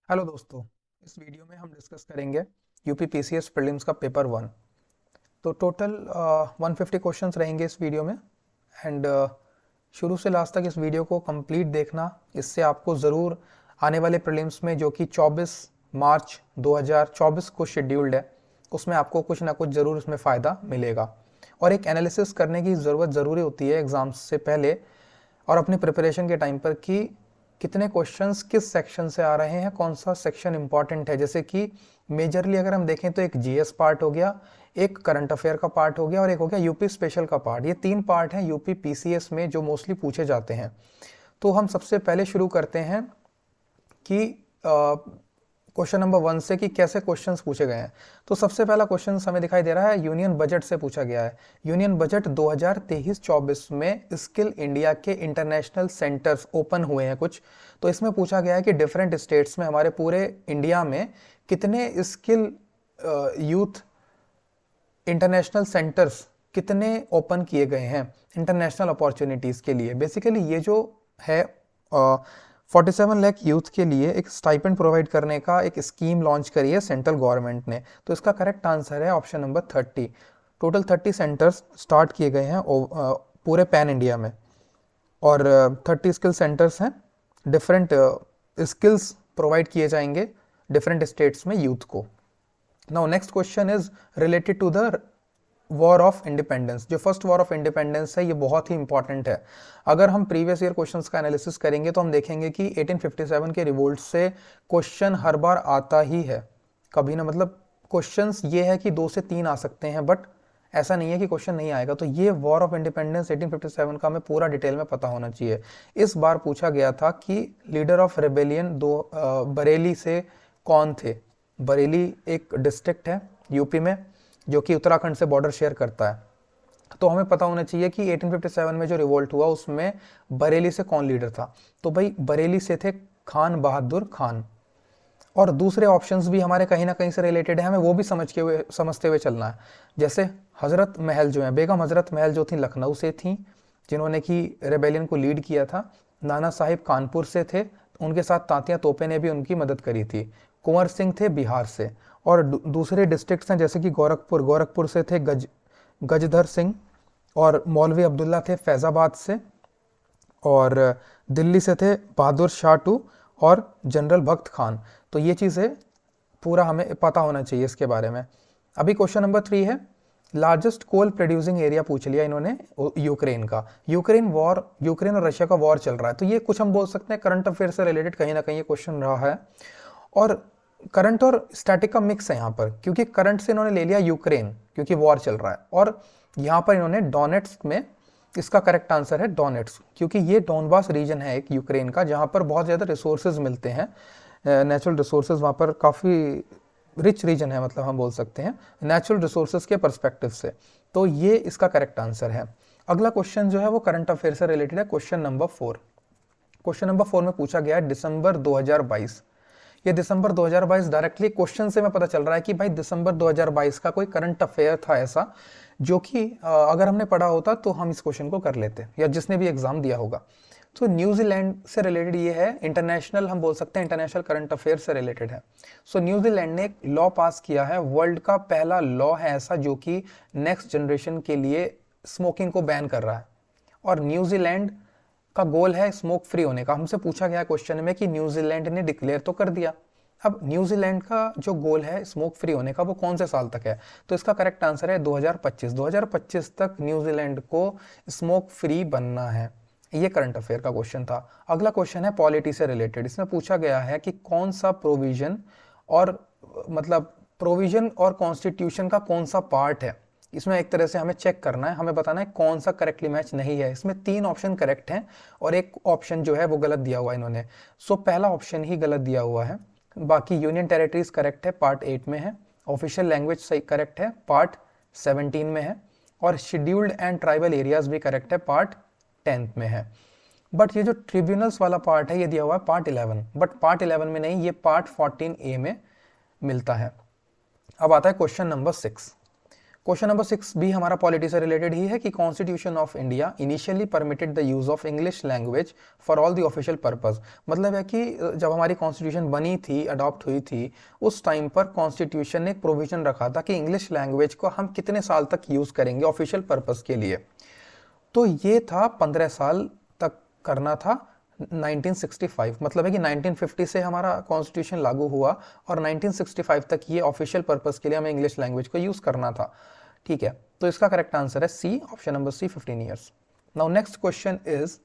Hello दोस्तों। इस video में हम डिस्कस करेंगे यूपी पीसीएस प्रीलिम्स का पेपर 1। तो टोटल 150 क्वेश्चंस रहेंगे इस वीडियो में। एंड शुरू से लास्ट तक इस वीडियो को कंप्लीट देखना। इससे आपको ज़रूर आने वाले प्रीलिम्स में, जो कि 24 मार्च 2024 को शेड्यूल्ड है, उसमें आपको कुछ ना कुछ ज़रूर इसमें फ़ायदा मिलेगा। और एक एनालिसिस करने की ज़रूरत ज़रूरी होती है एग्ज़ाम्स से पहले और अपनी प्रिपरेशन के टाइम पर कि कितने क्वेश्चंस किस सेक्शन से आ रहे हैं, कौन सा सेक्शन इंपॉर्टेंट है। जैसे कि मेजरली अगर हम देखें तो एक जीएस पार्ट हो गया, एक करंट अफेयर का पार्ट हो गया और एक हो गया यूपी स्पेशल का पार्ट। ये 3 पार्ट हैं यूपी पीसीएस में जो मोस्टली पूछे जाते हैं। तो हम सबसे पहले शुरू करते हैं कि क्वेश्चन नंबर 1 से कि कैसे क्वेश्चंस पूछे गए हैं। तो सबसे पहला क्वेश्चन हमें दिखाई दे रहा है, यूनियन बजट से पूछा गया है। यूनियन बजट 2023-24 में स्किल इंडिया के इंटरनेशनल सेंटर्स ओपन हुए हैं कुछ। तो इसमें पूछा गया है कि डिफरेंट स्टेट्स में, हमारे पूरे इंडिया में कितने स्किल यूथ इंटरनेशनल सेंटर्स कितने ओपन किए गए हैं इंटरनेशनल अपॉर्चुनिटीज़ के लिए। बेसिकली ये जो है 47 लाख यूथ के लिए एक स्टाइपेंड प्रोवाइड करने का एक स्कीम लॉन्च करी है सेंट्रल गवर्नमेंट ने। तो इसका करेक्ट आंसर है option number 30। Total 30 centres start किए गए हैं पूरे पैन इंडिया में और 30 स्किल सेंटर्स हैं। डिफरेंट स्किल्स प्रोवाइड किए जाएंगे डिफरेंट स्टेट्स में यूथ को। Now next question is related to the war of independence. जो फर्स्ट वॉर ऑफ इंडिपेंडेंस है, ये बहुत ही इंपॉर्टेंट है। अगर हम प्रीवियस ईयर क्वेश्चंस का एनालिसिस करेंगे तो हम देखेंगे कि 1857 के रिवोल्ट से क्वेश्चन हर बार आता ही है। कभी ना, मतलब क्वेश्चंस ये है कि 2 से 3 आ सकते हैं, बट ऐसा नहीं है कि क्वेश्चन नहीं आएगा। तो ये वॉर ऑफ इंडिपेंडेंस 1857 का हमें पूरा डिटेल में पता होना चाहिए। इस बार पूछा गया था कि लीडर ऑफ रेबेलियन बरेली से कौन थे। बरेली एक डिस्ट्रिक्ट है यूपी में जो कि उत्तराखंड से बॉर्डर शेयर करता है। तो हमें पता होना चाहिए कि 1857 में जो रिवोल्ट हुआ उसमें बरेली से कौन लीडर था। तो भाई बरेली से थे खान बहादुर खान। और दूसरे ऑप्शंस भी हमारे कहीं ना कहीं से रिलेटेड है, हमें वो भी समझते हुए चलना है। जैसे हजरत महल जो है, बेगम हजरत महल जो थी लखनऊ से थी, जिन्होंने कि रेबेलियन को लीड किया था। नाना साहिब कानपुर से थे, उनके साथ तांतिया तोपे ने भी उनकी मदद करी थी। कुंवर सिंह थे बिहार से। और दूसरे डिस्ट्रिक्ट्स हैं जैसे कि गोरखपुर से थे गजधर सिंह, और मौलवी अब्दुल्ला थे फैज़ाबाद से, और दिल्ली से थे बहादुर शाह टू और जनरल भक्त खान। तो ये चीज़ें पूरा हमें पता होना चाहिए इसके बारे में। अभी क्वेश्चन नंबर 3 है, लार्जेस्ट कोल प्रोड्यूसिंग एरिया पूछ लिया इन्होंने यूक्रेन का। यूक्रेन और रशिया का वॉर चल रहा है। तो ये कुछ हम बोल सकते हैं करंट अफेयर से रिलेटेड कहीं ना कहीं ये क्वेश्चन रहा है। और करंट और स्टैटिक का मिक्स है यहाँ पर, क्योंकि करंट से इन्होंने ले लिया यूक्रेन क्योंकि वॉर चल रहा है, और यहाँ पर इन्होंने डोनेट्स्क में, इसका करेक्ट आंसर है डोनेट्स्क, क्योंकि ये डोनबास रीजन है एक यूक्रेन का जहाँ पर बहुत ज़्यादा रिसोर्सेज मिलते हैं, नेचुरल रिसोर्सेज वहाँ पर काफ़ी रिच रीजन है, मतलब हम बोल सकते हैं नेचुरल रिसोर्सेज के परस्पेक्टिव से। तो ये इसका करेक्ट आंसर है। अगला क्वेश्चन जो है वो करंट अफेयर से रिलेटेड है, क्वेश्चन नंबर 4। क्वेश्चन नंबर 4 में पूछा गया है दिसंबर 2022। ये दिसंबर 2022 डायरेक्टली क्वेश्चन से में पता चल रहा है कि भाई दिसंबर 2022 का कोई करंट अफेयर था ऐसा, जो कि अगर हमने पढ़ा होता तो हम इस क्वेश्चन को कर लेते, या जिसने भी एग्जाम दिया होगा। तो न्यूजीलैंड से रिलेटेड ये है, इंटरनेशनल हम बोल सकते हैं, इंटरनेशनल करंट अफेयर से रिलेटेड है। सो न्यूजीलैंड ने एक लॉ पास किया है, वर्ल्ड का पहला लॉ है ऐसा जो कि नेक्स्ट जनरेशन के लिए स्मोकिंग को बैन कर रहा है। और न्यूजीलैंड का गोल है स्मोक फ्री होने का। हमसे पूछा गया क्वेश्चन में कि न्यूजीलैंड ने डिक्लेयर तो कर दिया, अब न्यूजीलैंड का जो गोल है स्मोक फ्री होने का वो कौन से साल तक है। तो इसका करेक्ट आंसर है 2025 तक न्यूजीलैंड को स्मोक फ्री बनना है। ये करंट अफेयर का क्वेश्चन था। अगला क्वेश्चन है पॉलिटी से रिलेटेड। इसमें पूछा गया है कि कौन सा प्रोविजन और मतलब प्रोविजन और कॉन्स्टिट्यूशन का कौन सा पार्ट है। इसमें एक तरह से हमें चेक करना है, हमें बताना है कौन सा करेक्टली मैच नहीं है। इसमें 3 ऑप्शन करेक्ट हैं और एक ऑप्शन जो है वो गलत दिया हुआ है इन्होंने। सो पहला ऑप्शन ही गलत दिया हुआ है, बाकी यूनियन टेरिटरीज करेक्ट है, पार्ट 8 में है। ऑफिशियल लैंग्वेज सही करेक्ट है, पार्ट 17 में है। और शेड्यूल्ड एंड ट्राइबल एरियाज भी करेक्ट है, पार्ट 10 में है। बट ये जो ट्रिब्यूनल्स वाला पार्ट है ये दिया हुआ है पार्ट 11, बट पार्ट 11 में नहीं, ये पार्ट 14A में मिलता है। अब आता है क्वेश्चन नंबर 6। क्वेश्चन नंबर 6 भी हमारा पॉलिटी से रिलेटेड ही है कि constitution of India initially permitted the use of English language for all the official purpose. मतलब है कि जब हमारी कॉन्स्टिट्यूशन बनी थी, अडॉप्ट हुई थी, उस टाइम पर कॉन्स्टिट्यूशन ने एक प्रोविजन रखा था कि इंग्लिश लैंग्वेज को हम कितने साल तक यूज करेंगे ऑफिशियल पर्पस के लिए। तो ये था 15 साल तक करना था 1965। मतलब है कि 1950 से हमारा कॉन्स्टिट्यूशन लागू हुआ और 1965 तक ये ऑफिशियल पर्पस के लिए हमें इंग्लिश लैंग्वेज को यूज करना था। ठीक है, तो इसका करेक्ट आंसर है C, option number C, 15 years. Now next question is,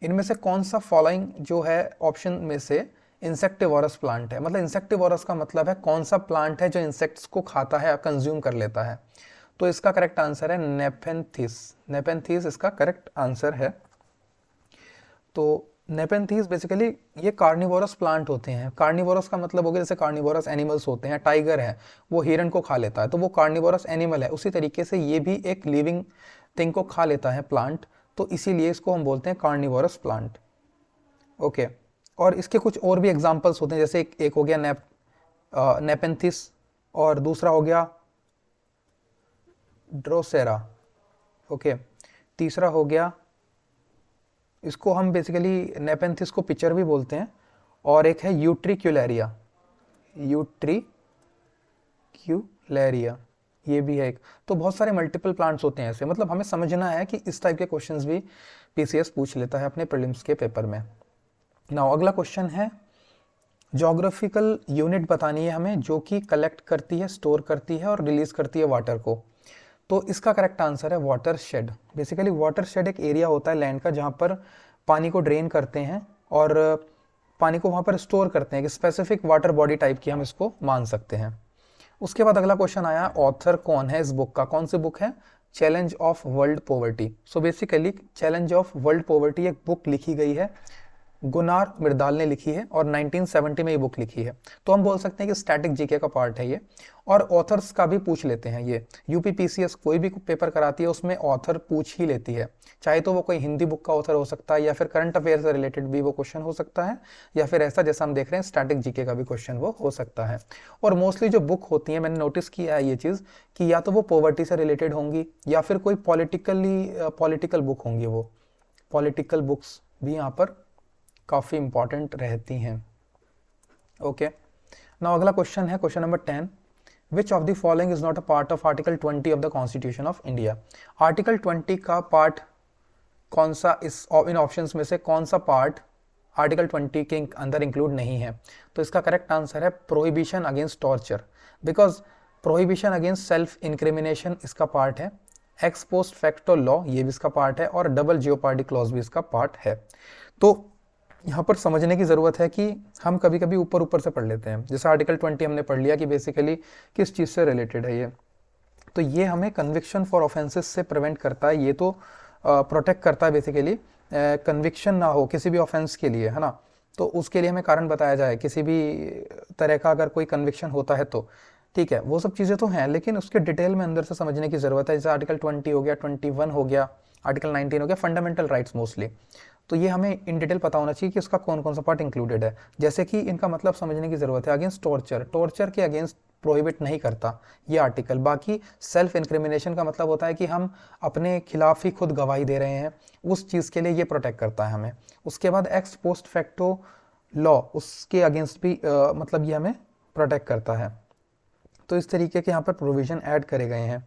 इनमें से कौन सा फॉलोइंग जो है ऑप्शन में से इंसेक्टिवोरस प्लांट है। मतलब इंसेक्टिवोरस का मतलब है कौन सा प्लांट है जो इंसेक्ट्स को खाता है, कंज्यूम कर लेता है। तो इसका करेक्ट आंसर है नेपेंथिस। नेपेंथिस इसका करेक्ट आंसर है। तो नेपेंथिस बेसिकली ये कार्निवोरस प्लांट होते हैं। कार्निवोरस का मतलब हो गया जैसे कार्निवोरस एनिमल्स होते हैं, टाइगर है वो हिरन को खा लेता है, तो वो कार्निवोरस एनिमल है। उसी तरीके से ये भी एक लिविंग थिंग को खा लेता है, प्लांट, तो इसीलिए इसको हम बोलते हैं कार्निवोरस प्लांट। ओके, और इसके कुछ और भी एग्जाम्पल्स होते हैं, जैसे एक हो गया नेपेंथिस और दूसरा हो गया ड्रोसेरा। ओके, तीसरा हो गया, इसको हम बेसिकली नेपेंथिस को पिचर भी बोलते हैं, और एक है यूट्रिक्यूलेरिया। यूट्रिक्यूलेरिया ये भी है एक। तो बहुत सारे मल्टीपल प्लांट्स होते हैं ऐसे। मतलब हमें समझना है कि इस टाइप के क्वेश्चंस भी पीसीएस पूछ लेता है अपने प्रीलिम्स के पेपर में। नाउ अगला क्वेश्चन है, ज्योग्राफिकल यूनिट बतानी है हमें जो कि कलेक्ट करती है, स्टोर करती है और रिलीज करती है वाटर को। तो इसका करेक्ट आंसर है water shade. Basically water shade एक एरिया होता है लैंड का जहाँ पर पानी को ड्रेन करते हैं और पानी को वहाँ पर स्टोर करते हैं। एक स्पेसिफिक वाटर बॉडी टाइप की हम इसको मान सकते हैं। उसके बाद अगला क्वेश्चन आया, ऑथर कौन है इस बुक का, कौन सी बुक है, challenge of world poverty. So basically challenge of world poverty एक बुक लिखी गई है, गुनार मिर्दाल ने लिखी है और 1970 में ये बुक लिखी है। तो हम बोल सकते हैं कि स्टैटिक जीके का पार्ट है ये। और ऑथर्स का भी पूछ लेते हैं ये, यूपी पीसीएस कोई भी पेपर कराती है उसमें ऑथर पूछ ही लेती है, चाहे तो वो कोई हिंदी बुक का ऑथर हो सकता है या फिर करंट अफेयर से रिलेटेड भी वो क्वेश्चन हो सकता है, या फिर ऐसा जैसा हम देख रहे हैं स्टैटिक जीके का भी क्वेश्चन वो हो सकता है। और मोस्टली जो बुक होती है, मैंने नोटिस किया है ये चीज़ कि या तो वो पॉवर्टी से रिलेटेड होंगी या फिर कोई पॉलिटिकल बुक होंगी। वो पॉलिटिकल बुक्स भी यहाँ पर काफ़ी इंपॉर्टेंट रहती हैं। ओके, नाउ अगला क्वेश्चन है question number 10, which of the following is not a part of article 20 of the constitution of India. Article 20 का पार्ट कौन सा, इस इन ऑप्शंस में से कौन सा पार्ट आर्टिकल 20 के अंदर इंक्लूड नहीं है। तो इसका करेक्ट आंसर है prohibition against torture, because prohibition against self incrimination इसका पार्ट है, एक्स पोस्ट फैक्टो लॉ ये भी इसका पार्ट है, और डबल जियोपार्डी क्लॉज भी इसका पार्ट है। तो यहाँ पर समझने की ज़रूरत है कि हम कभी कभी ऊपर ऊपर से पढ़ लेते हैं। जैसे आर्टिकल 20 हमने पढ़ लिया कि बेसिकली किस चीज़ से रिलेटेड है ये, तो ये हमें कन्विक्शन फॉर ऑफेंसेस से प्रिवेंट करता है, ये तो प्रोटेक्ट करता है बेसिकली, कन्विक्शन ना हो किसी भी ऑफेंस के लिए, है ना। तो उसके लिए हमें कारण बताया जाए, किसी भी तरह का अगर कोई कन्विक्शन होता है तो ठीक है, वो सब चीज़ें तो हैं, लेकिन उसके डिटेल में अंदर से समझने की ज़रूरत है। जैसे आर्टिकल 20 हो गया, 21 हो गया, आर्टिकल 19 हो गया, फंडामेंटल राइट्स मोस्टली, तो ये हमें इन डिटेल पता होना चाहिए कि इसका कौन कौन सा पार्ट इंक्लूडेड है। जैसे कि इनका मतलब समझने की ज़रूरत है, अगेंस्ट टॉर्चर, टॉर्चर के अगेंस्ट प्रोहिबिट नहीं करता ये आर्टिकल। बाकी सेल्फ इंक्रिमिनेशन का मतलब होता है कि हम अपने खिलाफ ही खुद गवाही दे रहे हैं, उस चीज़ के लिए ये प्रोटेक्ट करता है हमें। उसके बाद एक्स पोस्ट फैक्टो लॉ, उसके अगेंस्ट भी मतलब ये हमें प्रोटेक्ट करता है। तो इस तरीके के यहाँ पर प्रोविज़न ऐड करे गए हैं।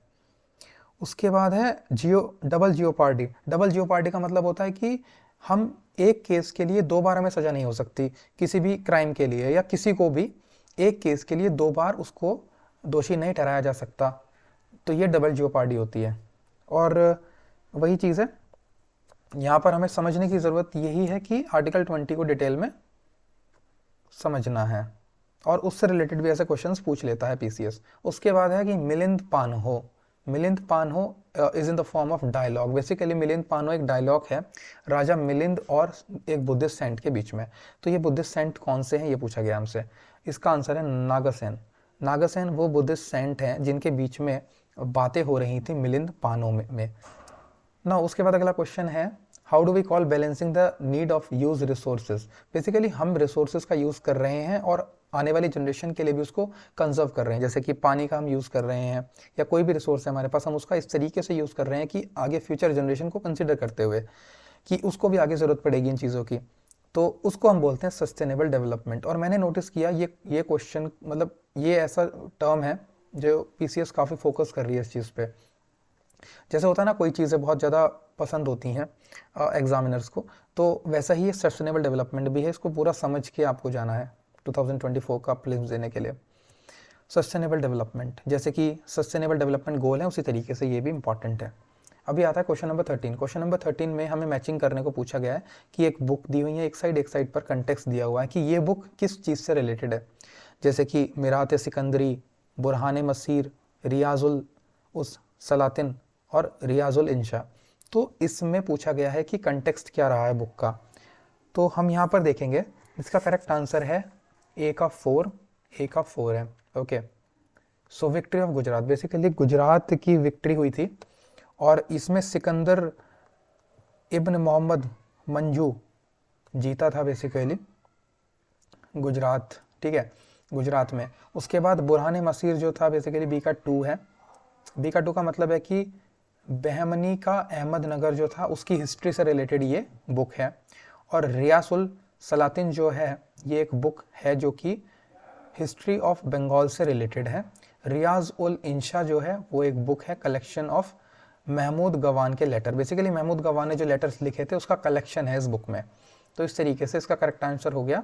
उसके बाद है डबल जियोपार्डी। डबल जियोपार्डी का मतलब होता है कि हम एक केस के लिए दो बार हमें सज़ा नहीं हो सकती, किसी भी क्राइम के लिए, या किसी को भी एक केस के लिए दो बार उसको दोषी नहीं ठहराया जा सकता। तो ये डबल जियोपार्डी होती है। और वही चीज़ है, यहाँ पर हमें समझने की ज़रूरत यही है कि आर्टिकल 20 को डिटेल में समझना है, और उससे रिलेटेड भी ऐसे क्वेश्चंस पूछ लेता है पीसीएस। उसके बाद है कि Milinda Panha. Milinda Panha is in the form of dialogue. Basically Milinda Panha एक डायलॉग है राजा मिलिंद और एक बुद्धिस्ट सेंट के बीच में। तो ये बुद्धिस्ट सेंट कौन से हैं ये पूछा गया हमसे। इसका आंसर है नागासेन। नागासेन वो बुद्धिस्ट सेंट हैं जिनके बीच में बातें हो रही थी मिलिंद पान्हो में ना। उसके बाद अगला क्वेश्चन है, how do we call balancing the need of use resources, basically हम रिसोर्सेज का यूज़ कर रहे हैं और आने वाली जनरेशन के लिए भी उसको कंजर्व कर रहे हैं, जैसे कि पानी का हम यूज़ कर रहे हैं या कोई भी रिसोर्स है हमारे पास, हम उसका इस तरीके से यूज़ कर रहे हैं कि आगे फ्यूचर जनरेशन को कंसिडर करते हुए कि उसको भी आगे ज़रूरत पड़ेगी इन चीज़ों की, तो उसको हम बोलते हैं सस्टेनेबल डेवलपमेंट। और मैंने नोटिस किया ये क्वेश्चन, मतलब ये ऐसा टर्म है जो पीसीएस काफ़ी फोकस कर रही है इस चीज़ पे। जैसे होता है ना, कोई चीज़ें बहुत ज़्यादा पसंद होती हैं एग्जामिनर्स को, तो वैसा ही ये सस्टेनेबल डेवलपमेंट भी है, इसको पूरा समझ के आपको जाना है 2024 का प्रीलिम्स देने के लिए। सस्टेनेबल डेवलपमेंट, जैसे कि सस्टेनेबल डेवलपमेंट गोल है, उसी तरीके से ये भी इंपॉर्टेंट है। अभी आता है क्वेश्चन नंबर 13। क्वेश्चन नंबर 13 में हमें मैचिंग करने को पूछा गया है कि एक बुक दी हुई है, एक साइड पर कंटेक्स्ट दिया हुआ है कि ये बुक किस चीज़ से रिलेटेड है, जैसे कि मिरात सिकंदरी, बुरहान मसीर, रियाजुल उस सलातिन और रियाजुल इंशा। तो इसमें पूछा गया है कि कंटेक्स्ट क्या रहा है बुक का, तो हम यहाँ पर देखेंगे इसका करेक्ट आंसर है ए का 4 है। Okay, so victory of Gujarat, basically Gujarat की विक्ट्री हुई थी और इसमें सिकंदर इब्न मोहम्मद मंजू जीता था बेसिकली गुजरात, ठीक है, गुजरात में। उसके बाद बुरहान मसीर जो था बेसिकली बी का 2 है। बी का 2 का मतलब है कि बहमनी का अहमदनगर जो था उसकी हिस्ट्री से रिलेटेड ये बुक है। और रियासुल सलातिन जो है ये एक बुक है जो कि हिस्ट्री ऑफ बंगाल से रिलेटेड है। रियाज उल इंशा जो है वो एक बुक है, कलेक्शन ऑफ महमूद गवान के लेटर, बेसिकली महमूद गवान ने जो लेटर्स लिखे थे उसका कलेक्शन है इस बुक में। तो इस तरीके से इसका करेक्ट आंसर हो गया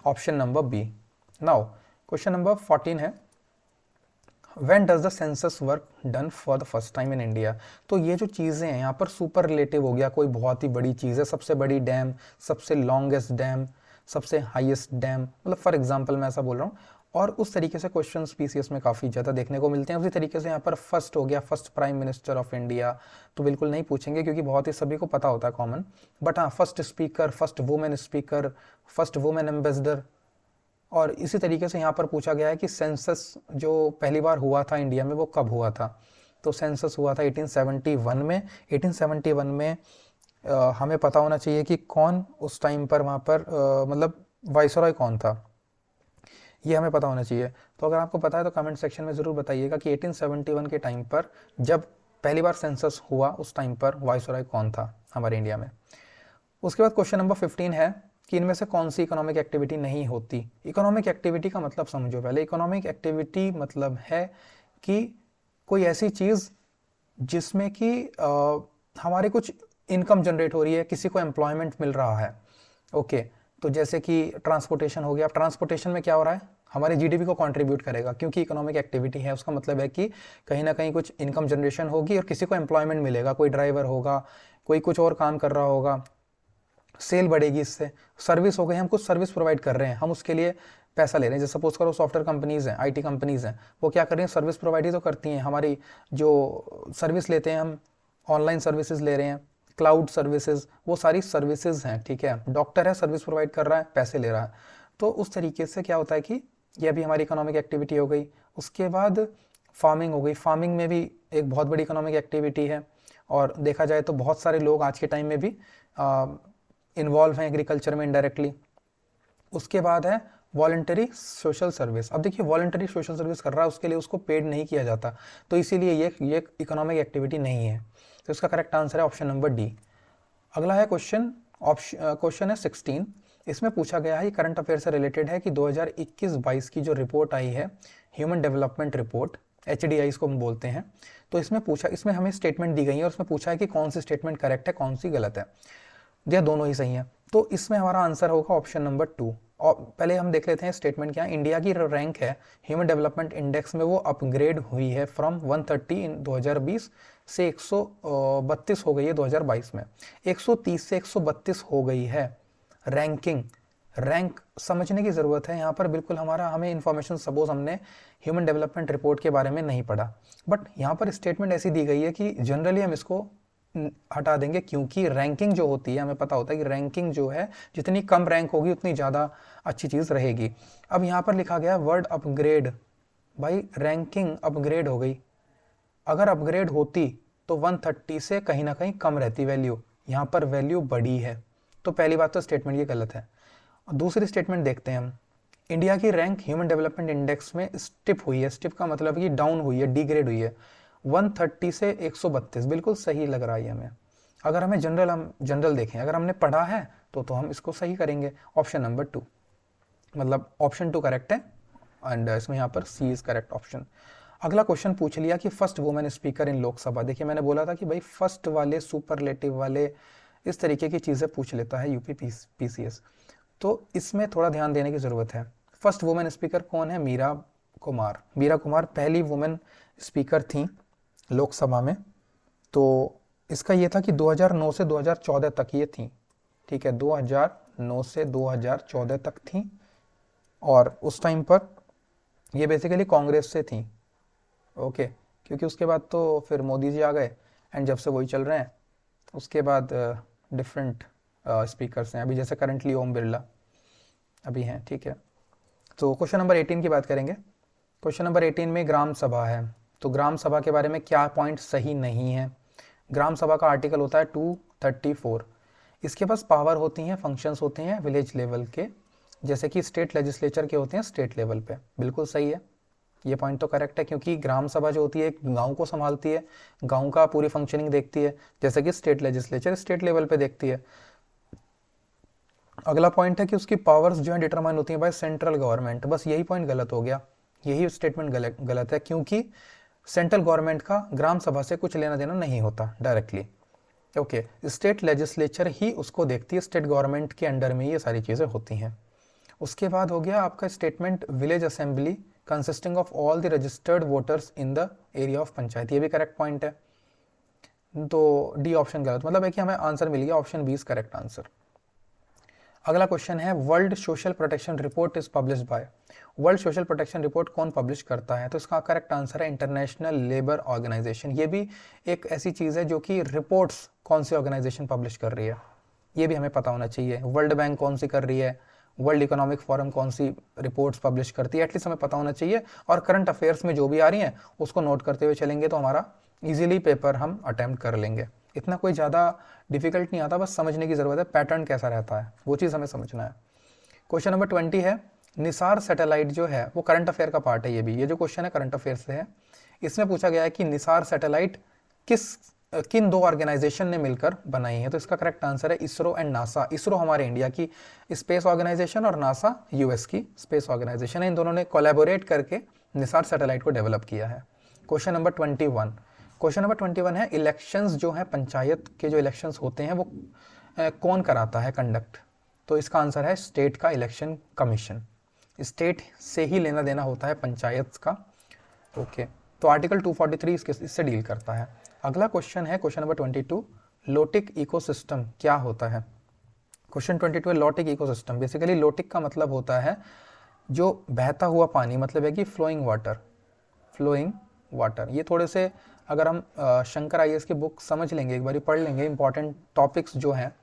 option number B. Now question number 14 है, When does the census work done for the first time in India? तो ये जो चीज़ें हैं यहाँ पर सुपर रिलेटिव हो गया, कोई बहुत ही बड़ी चीज़ है, सबसे बड़ी डैम, सबसे लॉन्गेस्ट डैम, सबसे हाईएस्ट डैम, मतलब फॉर एग्जांपल मैं ऐसा बोल रहा हूँ। और उस तरीके से क्वेश्चंस पीसीएस में काफ़ी ज़्यादा देखने को मिलते हैं। उसी तरीके से यहाँ पर फर्स्ट हो गया, first prime minister of India, तो बिल्कुल नहीं पूछेंगे क्योंकि बहुत ही सभी को पता होता है कॉमन। बट हाँ, first speaker, first women speaker, first women ambassador. और इसी तरीके से यहाँ पर पूछा गया है कि सेंसस जो पहली बार हुआ था इंडिया में वो कब हुआ था, तो सेंसस हुआ था 1871 में। 1871 में हमें पता होना चाहिए कि कौन उस टाइम पर वहाँ पर मतलब वाइसरॉय कौन था, ये हमें पता होना चाहिए। तो अगर आपको पता है तो कमेंट सेक्शन में ज़रूर बताइएगा कि 1871 के टाइम पर जब पहली बार सेंसस हुआ उस टाइम पर वाइसरॉय कौन था हमारे इंडिया में। उसके बाद क्वेश्चन नंबर 15 है कि इनमें से कौन सी इकोनॉमिक एक्टिविटी नहीं होती। इकोनॉमिक एक्टिविटी का मतलब समझो पहले। इकोनॉमिक एक्टिविटी मतलब है कि कोई ऐसी चीज़ जिसमें कि हमारे कुछ इनकम जनरेट हो रही है, किसी को एम्प्लॉयमेंट मिल रहा है। ओके, तो जैसे कि ट्रांसपोर्टेशन हो गया। ट्रांसपोर्टेशन में क्या हो रहा है, हमारे जीडीपी को कंट्रीब्यूट करेगा क्योंकि इकोनॉमिक एक्टिविटी है, उसका मतलब है कि कहीं ना कहीं कुछ इनकम जनरेशन होगी और किसी को एम्प्लॉयमेंट मिलेगा, कोई ड्राइवर होगा, कोई कुछ और काम कर रहा होगा, सेल बढ़ेगी इससे। सर्विस हो गई, हम कुछ सर्विस प्रोवाइड कर रहे हैं, हम उसके लिए पैसा ले रहे हैं। जैसे सपोज करो सॉफ्टवेयर कंपनीज हैं, आईटी कंपनीज हैं, वो क्या कर रही हैं, सर्विस प्रोवाइड ही तो करती हैं। हमारी जो सर्विस लेते हैं हम, ऑनलाइन सर्विसेज ले रहे हैं, क्लाउड सर्विसेज, वो सारी सर्विसेज हैं, ठीक है। डॉक्टर है, सर्विस प्रोवाइड कर रहा है, पैसे ले रहा है। तो उस तरीके से क्या होता है कि ये भी हमारी इकोनॉमिक एक्टिविटी हो गई। उसके बाद फार्मिंग हो गई। फार्मिंग में भी एक बहुत बड़ी इकोनॉमिक एक्टिविटी है और देखा जाए तो बहुत सारे लोग आज के टाइम में भी इन्वॉल्व हैं एग्रीकल्चर में इनडायरेक्टली। उसके बाद है वॉलंटरी सोशल सर्विस। अब देखिए, वॉलंटरी सोशल सर्विस कर रहा है, उसके लिए उसको पेड नहीं किया जाता, तो इसीलिए ये इकोनॉमिक एक्टिविटी नहीं है। तो इसका करेक्ट आंसर है ऑप्शन नंबर डी। अगला है क्वेश्चन है 16। इसमें पूछा गया है, करंट अफेयर से रिलेटेड है कि 2021-22 की जो रिपोर्ट आई है, ह्यूमन डेवलपमेंट रिपोर्ट, HDI इसको हम बोलते हैं। तो इसमें हमें स्टेटमेंट दी गई है और उसमें पूछा है कि कौन सी स्टेटमेंट करेक्ट है, कौन सी गलत है। या दोनों ही सही हैं। तो इसमें हमारा आंसर होगा ऑप्शन नंबर 2। और पहले हम देख लेते हैं स्टेटमेंट क्या है। इंडिया की रैंक है ह्यूमन डेवलपमेंट इंडेक्स में, वो अपग्रेड हुई है फ्रॉम 130 इन 2020 से 132 हो गई है 2022 में। 130 से 132 हो गई है रैंकिंग। रैंक समझने की ज़रूरत है यहाँ पर, बिल्कुल हमें इन्फॉर्मेशन, सपोज हमने ह्यूमन डेवलपमेंट रिपोर्ट के बारे में नहीं पढ़ा, बट यहाँ पर स्टेटमेंट ऐसी दी गई है कि जनरली हम इसको हटा देंगे क्योंकि रैंकिंग जो होती है, हमें पता होता है कि रैंकिंग जो है जितनी कम रैंक होगी उतनी ज़्यादा अच्छी चीज़ रहेगी। अब यहाँ पर लिखा गया वर्ड अपग्रेड, भाई रैंकिंग अपग्रेड हो गई। अगर अपग्रेड होती तो 130 से कहीं ना कहीं कम रहती वैल्यू, यहाँ पर वैल्यू बड़ी है। तो पहली बात तो स्टेटमेंट ये गलत है। और दूसरी स्टेटमेंट देखते हैं हम, इंडिया की रैंक ह्यूमन डेवलपमेंट इंडेक्स में स्टिप हुई है। स्टिप का मतलब कि डाउन हुई है, डिग्रेड हुई है 130 से 132, बिल्कुल सही लग रहा है हमें। अगर हमें जनरल देखें, अगर हमने पढ़ा है तो हम इसको सही करेंगे। ऑप्शन नंबर 2, मतलब ऑप्शन 2 करेक्ट है एंड इसमें यहाँ पर सी इज करेक्ट ऑप्शन। अगला क्वेश्चन पूछ लिया कि first women speaker in Lok Sabha. देखिए मैंने बोला था कि भाई फर्स्ट वाले, सुपरलेटिव वाले, इस तरीके की चीज़ें पूछ लेता है यूपी पीसीएस। तो इसमें थोड़ा ध्यान देने की ज़रूरत है। फर्स्ट वुमेन स्पीकर कौन है? मीरा कुमार। मीरा कुमार पहली वुमेन स्पीकर थी लोकसभा में। तो इसका ये था कि 2009 से 2014 तक ये थी, ठीक है, 2009 से 2014 तक थी। और उस टाइम पर ये बेसिकली कांग्रेस से थी, ओके, क्योंकि उसके बाद तो फिर मोदी जी आ गए एंड जब से वही चल रहे हैं। उसके बाद डिफरेंट स्पीकर्स हैं अभी, जैसे करंटली ओम बिरला अभी हैं, ठीक है। तो क्वेश्चन नंबर 18 की बात करेंगे। क्वेश्चन नंबर 18 में ग्राम सभा है। तो ग्राम सभा के बारे में क्या पॉइंट सही नहीं है? ग्राम सभा का आर्टिकल होता है 234। इसके पास पावर होती हैं, फंक्शंस होते हैं विलेज लेवल के, जैसे कि स्टेट लेजिस्लेचर के होते हैं स्टेट लेवल पे। बिल्कुल सही है, ये पॉइंट तो करेक्ट है, क्योंकि ग्राम सभा जो होती है एक गांव को संभालती है, गांव का पूरी फंक्शनिंग देखती है, जैसे कि स्टेट लेजिस्लेचर स्टेट लेवल पे देखती है। अगला पॉइंट है कि उसकी पावर्स जो है डिटरमाइन होती हैं बाय सेंट्रल गवर्नमेंट। बस यही पॉइंट गलत हो गया, यही स्टेटमेंट गलत है, क्योंकि सेंट्रल गवर्नमेंट का ग्राम सभा से कुछ लेना देना नहीं होता डायरेक्टली, ओके। स्टेट लेजिस्लेचर ही उसको देखती है, स्टेट गवर्नमेंट के अंडर में ये सारी चीज़ें होती हैं। उसके बाद हो गया आपका statement village assembly consisting of all the registered voters in the area of panchayat, ये भी करेक्ट पॉइंट है। तो डी ऑप्शन गलत, मतलब है कि हमें आंसर मिल गया option B is correct answer. अगला क्वेश्चन है world social protection report is published by. World social protection report कौन पब्लिश करता है? तो इसका करेक्ट आंसर है इंटरनेशनल लेबर ऑर्गेनाइजेशन। ये भी एक ऐसी चीज़ है जो कि रिपोर्ट्स कौन सी ऑर्गेनाइजेशन पब्लिश कर रही है, ये भी हमें पता होना चाहिए। वर्ल्ड बैंक कौन सी कर रही है, वर्ल्ड इकोनॉमिक फोरम कौन सी रिपोर्ट्स पब्लिश करती है, एटलीस्ट हमें पता होना चाहिए। और करंट अफेयर्स में जो भी आ रही हैं उसको नोट करते हुए चलेंगे तो हमारा इजीली पेपर हम अटेम्प्ट कर लेंगे। इतना कोई ज़्यादा डिफिकल्ट नहीं आता, बस समझने की ज़रूरत है पैटर्न कैसा रहता है, वो चीज़ हमें समझना है। क्वेश्चन नंबर 20 है निसार सैटेलाइट जो है वो करंट अफेयर का पार्ट है। ये जो क्वेश्चन है करंट अफेयर से है। इसमें पूछा गया है कि निसार सैटेलाइट किन दो ऑर्गेनाइजेशन ने मिलकर बनाई है? तो इसका करेक्ट आंसर है इसरो एंड नासा। इसरो हमारे इंडिया की स्पेस ऑर्गेनाइजेशन और नासा यूएस की स्पेस ऑर्गेनाइजेशन है। इन दोनों ने कोलैबोरेट करके निसार सैटेलाइट को डेवलप किया है। क्वेश्चन नंबर 21, क्वेश्चन नंबर 21 है इलेक्शंस जो है पंचायत के जो इलेक्शंस होते हैं वो कौन कराता है कंडक्ट? तो इसका आंसर है स्टेट का इलेक्शन कमीशन। स्टेट से ही लेना देना होता है पंचायत का, ओके। तो आर्टिकल 243 इससे डील करता है। अगला क्वेश्चन है क्वेश्चन नंबर 22, लोटिक इकोसिस्टम क्या होता है? क्वेश्चन 22 है लोटिक इकोसिस्टम। बेसिकली लोटिक का मतलब होता है जो बहता हुआ पानी, मतलब है कि फ्लोइंग वाटर, फ्लोइंग वाटर। ये थोड़े से अगर हम शंकर आईएएस की बुक समझ लेंगे, एक बार पढ़ लेंगे इंपॉर्टेंट टॉपिक्स जो हैं,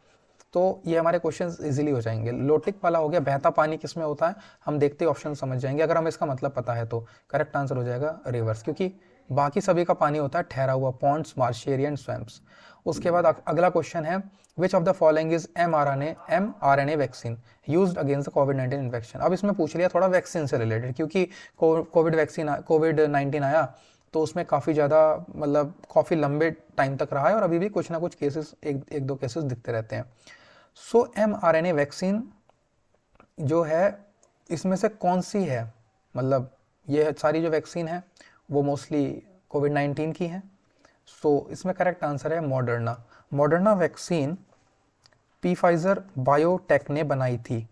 तो ये हमारे क्वेश्चंस इजीली हो जाएंगे। लोटिक वाला हो गया बहता पानी, किसमें होता है हम देखते ही ऑप्शन समझ जाएंगे। अगर हमें इसका मतलब पता है तो करेक्ट आंसर हो जाएगा रिवर्स, क्योंकि बाकी सभी का पानी होता है ठहरा हुआ, पॉन्ड्स, मार्शियरी एंड स्वैम्प्स। उसके बाद अगला क्वेश्चन है which of the following is mRNA vaccine used against the covid infection. अब इसमें पूछ लिया थोड़ा वैक्सीन से रिलेटेड, क्योंकि कोविड-19 आया तो उसमें काफ़ी ज़्यादा, मतलब काफ़ी लंबे टाइम तक रहा है और अभी भी कुछ ना कुछ केसेस, एक दो केसेस दिखते रहते हैं। सो mRNA वैक्सीन जो है इसमें से कौन सी है? मतलब ये सारी जो वैक्सीन है वो मोस्टली कोविड-19 की है। सो इसमें करेक्ट आंसर है Moderna. Moderna vaccine Pfizer biotech ने बनाई थी।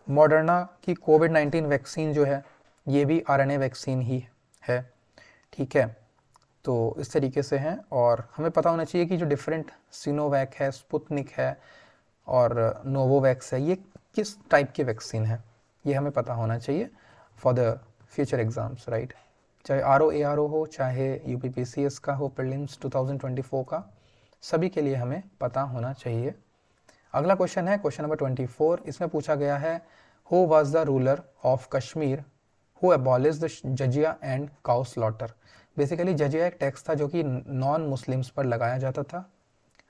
मॉडर्ना की कोविड-19 वैक्सीन जो है ये भी आरएनए वैक्सीन ही है, ठीक है। तो इस तरीके से हैं और हमें पता होना चाहिए कि जो डिफरेंट सिनोवैक है, स्पुतनिक है और नोवोवैक्स है, ये किस टाइप की वैक्सीन है, ये हमें पता होना चाहिए for the future exams, right. चाहे आरओ एआरओ हो, चाहे यूपीपीसीएस का हो, प्रीलिम्स 2024 का, सभी के लिए हमें पता होना चाहिए। अगला क्वेश्चन है क्वेश्चन नंबर 24। इसमें पूछा गया है who was the ruler of Kashmir who abolished the jizya and cow slaughter. Basically जजिया एक टैक्स था जो कि नॉन मुस्लिम्स पर लगाया जाता था,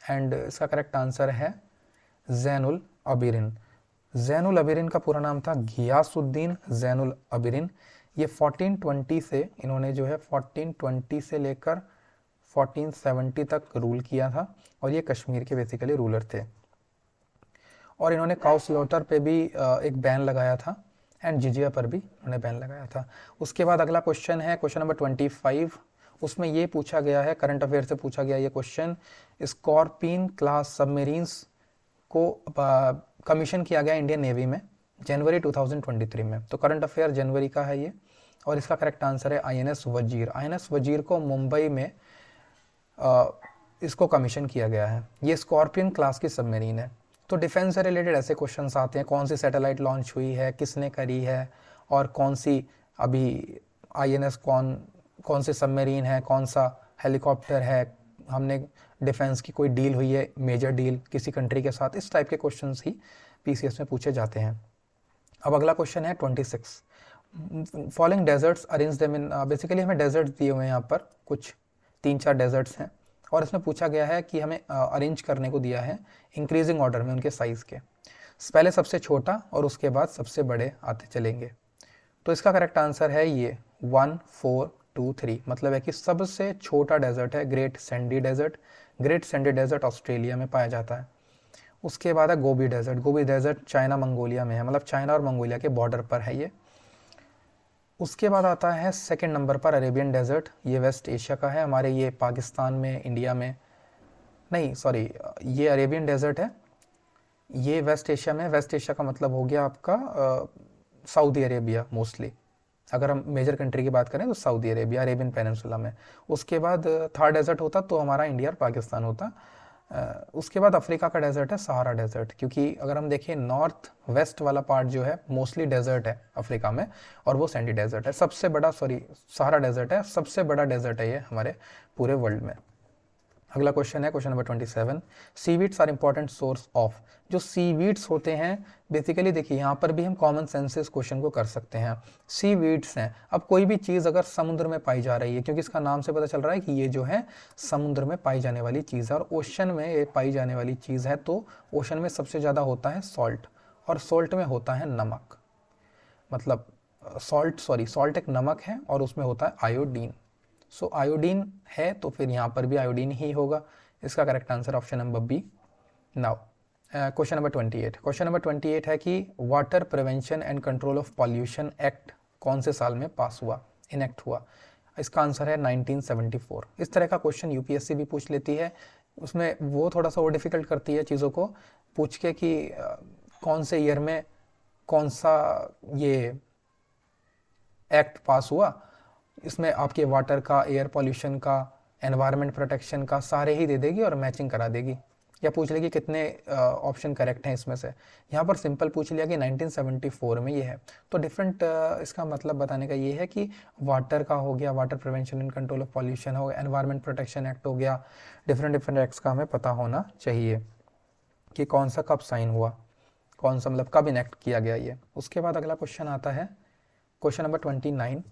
एंड इसका करेक्ट आंसर है ज़ैनुल अबिरिन। ज़ैनुल अबिरिन का पूरा नाम था घियासुद्दीन ज़ैनुल अबिरिन। ये 1420 से इन्होंने जो है 1420 से लेकर 1470 तक रूल किया था और ये कश्मीर के बेसिकली रूलर थे। और इन्होंने काउ स्लॉटर पे भी एक बैन लगाया था एंड जिजिया पर भी उन्होंने बैन लगाया था। उसके बाद अगला क्वेश्चन है क्वेश्चन नंबर 25। उसमें ये पूछा गया है, करंट अफेयर से पूछा गया ये क्वेश्चन, स्कॉर्पियन क्लास सबमरीन्स को कमीशन किया गया इंडियन नेवी में जनवरी 2023 में। तो करंट अफेयर जनवरी का है ये और इसका करेक्ट आंसर है आईएनएस वजीर। आईएनएस वजीर को मुंबई में इसको कमीशन किया गया है। ये स्कॉर्पियन क्लास की सबमरीन है। तो डिफेंस से रिलेटेड ऐसे क्वेश्चंस आते हैं, कौन सी सैटेलाइट लॉन्च हुई है, किसने करी है, और कौन सी अभी आईएनएस कौन सी सबमरीन है, कौन सा हेलीकॉप्टर है, हमने डिफेंस की कोई डील हुई है, मेजर डील किसी कंट्री के साथ, इस टाइप के क्वेश्चंस ही पीसीएस में पूछे जाते हैं। अब अगला क्वेश्चन है 26। Following deserts arrange them in, basically हमें डेजर्ट्स दिए हुए हैं यहाँ पर, कुछ 3-4 डेजर्ट्स हैं और इसमें पूछा गया है कि हमें अरेंज करने को दिया है इंक्रीजिंग ऑर्डर में उनके साइज़ के, पहले सबसे छोटा और उसके बाद सबसे बड़े आते चलेंगे। तो इसका करेक्ट आंसर है ये 1 4 2 3, मतलब है कि सबसे छोटा डेजर्ट है great sandy desert. Great sandy desert Australia में पाया जाता है। उसके बाद है Gobi desert. Gobi desert China Mongolia में है, मतलब चाइना और मंगोलिया के बॉर्डर पर है ये। उसके बाद आता है सेकंड नंबर पर अरेबियन डेजर्ट। ये वेस्ट एशिया का है, हमारे ये पाकिस्तान में, इंडिया में नहीं, सॉरी, ये अरेबियन डेजर्ट है, ये वेस्ट एशिया में। वेस्ट एशिया का मतलब हो गया आपका सऊदी अरेबिया मोस्टली, अगर हम मेजर कंट्री की बात करें तो सऊदी अरेबिया, अरेबियन पेनिनसुला में। उसके बाद थर्ड डेजर्ट होता तो हमारा इंडिया और पाकिस्तान होता। उसके बाद अफ्रीका का डेजर्ट है सहारा डेजर्ट, क्योंकि अगर हम देखें नॉर्थ वेस्ट वाला पार्ट जो है मोस्टली डेजर्ट है अफ्रीका में और वो सैंडी डेजर्ट है। सबसे बड़ा, सॉरी, सहारा डेजर्ट है, सबसे बड़ा डेजर्ट है ये हमारे पूरे वर्ल्ड में। अगला क्वेश्चन है question number 27। Seaweeds are important source of, जो सीवीड्स होते हैं बेसिकली, देखिए यहाँ पर भी हम कॉमन सेंस से इस क्वेश्चन को कर सकते हैं। सीवीड्स हैं, अब कोई भी चीज़ अगर समुद्र में पाई जा रही है, क्योंकि इसका नाम से पता चल रहा है कि ये जो है समुद्र में पाई जाने वाली चीज़ है और ओशन में ये पाई जाने वाली चीज़ है, तो ओशन में सबसे ज़्यादा होता है सॉल्ट और सॉल्ट में होता है नमक, मतलब सॉल्ट एक नमक है और उसमें होता है आयोडीन। सो आयोडीन है तो फिर यहाँ पर भी आयोडीन ही होगा। इसका correct answer option number B. Now question number 28। Question number 28 है कि water prevention and control of pollution act कौन से साल में पास हुआ, इनेक्ट हुआ? इसका आंसर है 1974। इस तरह का क्वेश्चन यूपीएससी भी पूछ लेती है, उसमें वो थोड़ा सा और डिफिकल्ट करती है चीज़ों को पूछ के कि कौन से ईयर में कौन सा ये एक्ट पास हुआ। इसमें आपके वाटर का, एयर पॉल्यूशन का, एनवायरनमेंट प्रोटेक्शन का सारे ही दे देगी और मैचिंग करा देगी, या पूछ लेगी कितने ऑप्शन करेक्ट हैं इसमें से। यहाँ पर सिंपल पूछ लिया कि 1974 में ये है। तो डिफरेंट इसका मतलब बताने का ये है कि वाटर का हो गया, water prevention and control of pollution हो गया, एनवायरनमेंट प्रोटेक्शन एक्ट हो गया, डिफरेंट एक्ट्स का हमें पता होना चाहिए कि कौन सा कब साइन हुआ, कौन सा मतलब कब इनेक्ट किया गया ये। उसके बाद अगला क्वेश्चन आता है क्वेश्चन नंबर 29।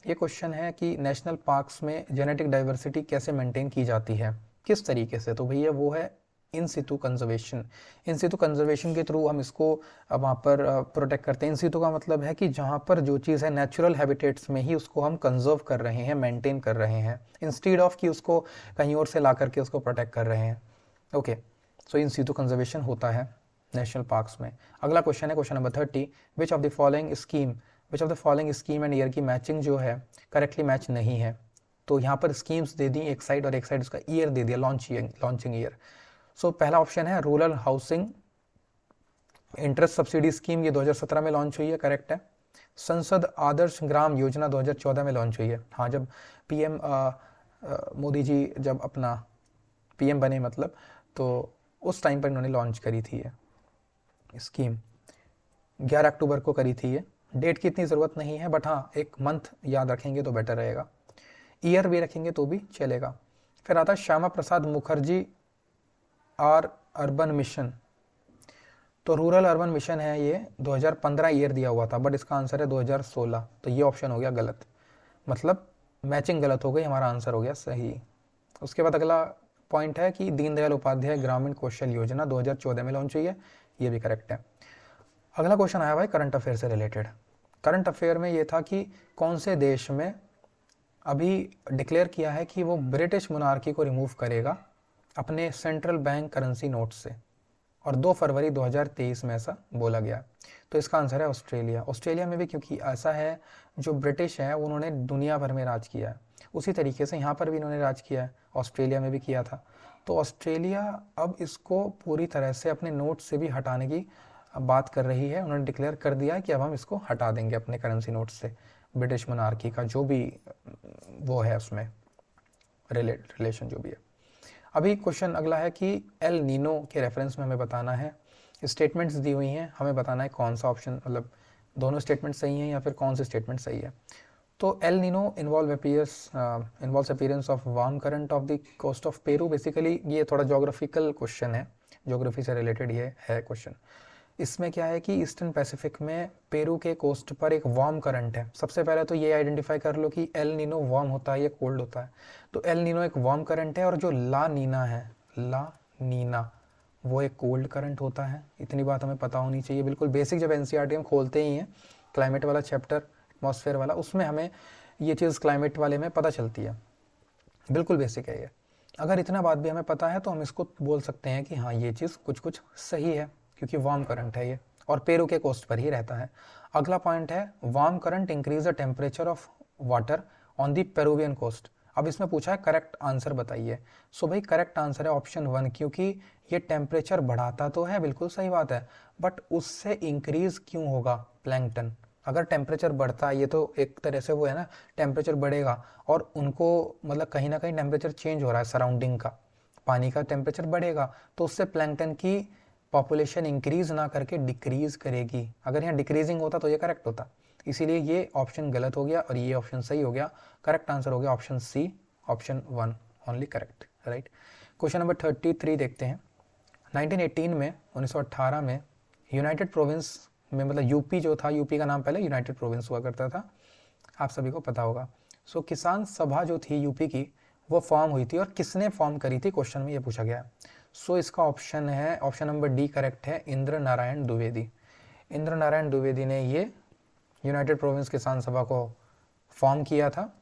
ये क्वेश्चन है कि नेशनल पार्क्स में जेनेटिक डाइवर्सिटी कैसे मेंटेन की जाती है, किस तरीके से? तो भैया वो है इन सितु कंजर्वेशन। इन सितु कंजर्वेशन के थ्रू हम इसको वहाँ पर प्रोटेक्ट करते हैं। इन सितु का मतलब है कि जहाँ पर जो चीज़ है नेचुरल हैबिटेट्स में ही उसको हम कंजर्व कर रहे हैं, मेंटेन कर रहे हैं, इंस्टीड ऑफ कि उसको कहीं और से ला करके उसको प्रोटेक्ट कर रहे हैं। ओके, सो इन सितु कंजर्वेशन होता है नेशनल पार्क्स में। अगला क्वेश्चन है question number 30। Which of the following scheme and year की मैचिंग जो है करेक्टली मैच नहीं है। तो यहाँ पर स्कीम्स दे दी एक साइड और एक साइड उसका ईयर दे दिया, लॉन्चिंग ईयर। सो पहला ऑप्शन है rural housing interest subsidy scheme, ये 2017 में लॉन्च हुई है, करेक्ट है। संसद आदर्श ग्राम योजना 2014 में लॉन्च हुई है। हाँ, जब पीएम मोदी जी जब अपना पीएम बने, मतलब तो उस टाइम पर इन्होंने लॉन्च करी थी ये स्कीम, 11 अक्टूबर को करी थी ये। डेट की इतनी ज़रूरत नहीं है, बट हाँ एक मंथ याद रखेंगे तो बेटर रहेगा, ईयर भी रखेंगे तो भी चलेगा। फिर आता है श्यामा प्रसाद मुखर्जी अर्बन मिशन। तो रूरल अर्बन मिशन है ये, 2015 ईयर दिया हुआ था, बट इसका आंसर है 2016। तो ये ऑप्शन हो गया गलत, मतलब मैचिंग गलत हो गई, हमारा आंसर हो गया सही। उसके बाद अगला पॉइंट है कि दीनदयाल उपाध्याय ग्रामीण कौशल योजना 2014 में लॉन्च हुई है, ये भी करेक्ट है। अगला क्वेश्चन आया भाई करंट अफेयर से रिलेटेड। करंट अफेयर में ये था कि कौन से देश में अभी डिक्लेयर किया है कि वो ब्रिटिश मोनार्की को रिमूव करेगा अपने सेंट्रल बैंक करेंसी नोट से, और 2 फरवरी 2023 में ऐसा बोला गया। तो इसका आंसर है ऑस्ट्रेलिया। ऑस्ट्रेलिया में भी क्योंकि ऐसा है, जो ब्रिटिश है उन्होंने दुनिया भर में राज किया है, उसी तरीके से यहाँ पर भी इन्होंने राज किया है, ऑस्ट्रेलिया में भी किया था। तो ऑस्ट्रेलिया अब इसको पूरी तरह से अपने नोट से भी हटाने की बात कर रही है। उन्होंने डिक्लेयर कर दिया है कि अब हम इसको हटा देंगे अपने करेंसी नोट से, ब्रिटिश मोनार्की का जो भी वो है उसमें रिलेशन जो भी है। अभी क्वेश्चन अगला है कि एल नीनो के रेफरेंस में हमें बताना है, स्टेटमेंट्स दी हुई हैं, हमें बताना है कौन सा ऑप्शन, मतलब दोनों स्टेटमेंट सही हैं या फिर कौन सी स्टेटमेंट सही है। तो El Nino involves appearance of warm current of the coast of Peru. Basically ये थोड़ा ज्योग्राफिकल क्वेश्चन है, ज्योग्राफी से रिलेटेड ये है क्वेश्चन। इसमें क्या है कि ईस्टर्न पैसिफिक में पेरू के कोस्ट पर एक वार्म करंट है। सबसे पहले तो ये आइडेंटिफाई कर लो कि एल नीनो वार्म होता है या कोल्ड होता है। तो एल नीनो एक वार्म करंट है, और जो ला नीना है, ला नीना, वो एक कोल्ड करंट होता है। इतनी बात हमें पता होनी चाहिए, बिल्कुल बेसिक। जब एनसीईआरटी हम खोलते ही हैं क्लाइमेट वाला चैप्टर, एटमॉस्फेयर वाला, उसमें हमें ये चीज़ क्लाइमेट वाले में पता चलती है, बिल्कुल बेसिक है ये। अगर इतना बात भी हमें पता है तो हम इसको बोल सकते हैं कि हाँ ये चीज़ कुछ कुछ सही है, क्योंकि वार्म करंट है ये, और पेरू के कोस्ट पर ही रहता है। अगला पॉइंट है warm current increase the temperature of water on the Peruvian coast. अब इसमें पूछा है करेक्ट आंसर बताइए। सो भाई करेक्ट आंसर है ऑप्शन 1, क्योंकि ये टेम्परेचर बढ़ाता तो है, बिल्कुल सही बात है, बट उससे इंक्रीज क्यों होगा प्लैंकटन। अगर टेम्परेचर बढ़ता है, ये तो एक तरह से वो है ना, टेम्परेचर बढ़ेगा और उनको मतलब कहीं ना कहीं टेम्परेचर चेंज हो रहा है, सराउंडिंग का पानी का टेम्परेचर बढ़ेगा, तो उससे प्लैंकटन की पॉपुलेशन इंक्रीज ना करके डिक्रीज करेगी। अगर यहाँ डिक्रीजिंग होता तो ये करेक्ट होता, इसीलिए ये ऑप्शन गलत हो गया और ये ऑप्शन सही हो गया। करेक्ट आंसर हो गया option C, option 1 only correct, right. Question number 33 देखते हैं। 1918 में 1918 में यूनाइटेड प्रोविंस में, मतलब यूपी जो था, यूपी का नाम पहले यूनाइटेड प्रोविंस हुआ करता था, आप सभी को पता होगा। सो किसान सभा जो थी यूपी की, वो फॉर्म हुई थी, और किसने फॉर्म करी थी, क्वेश्चन में ये पूछा गया है। सो इसका ऑप्शन है, ऑप्शन नंबर डी करेक्ट है, इंद्र नारायण द्विवेदी। इंद्र नारायण द्विवेदी ने ये यूनाइटेड प्रोविंस किसान सभा को फॉर्म किया था,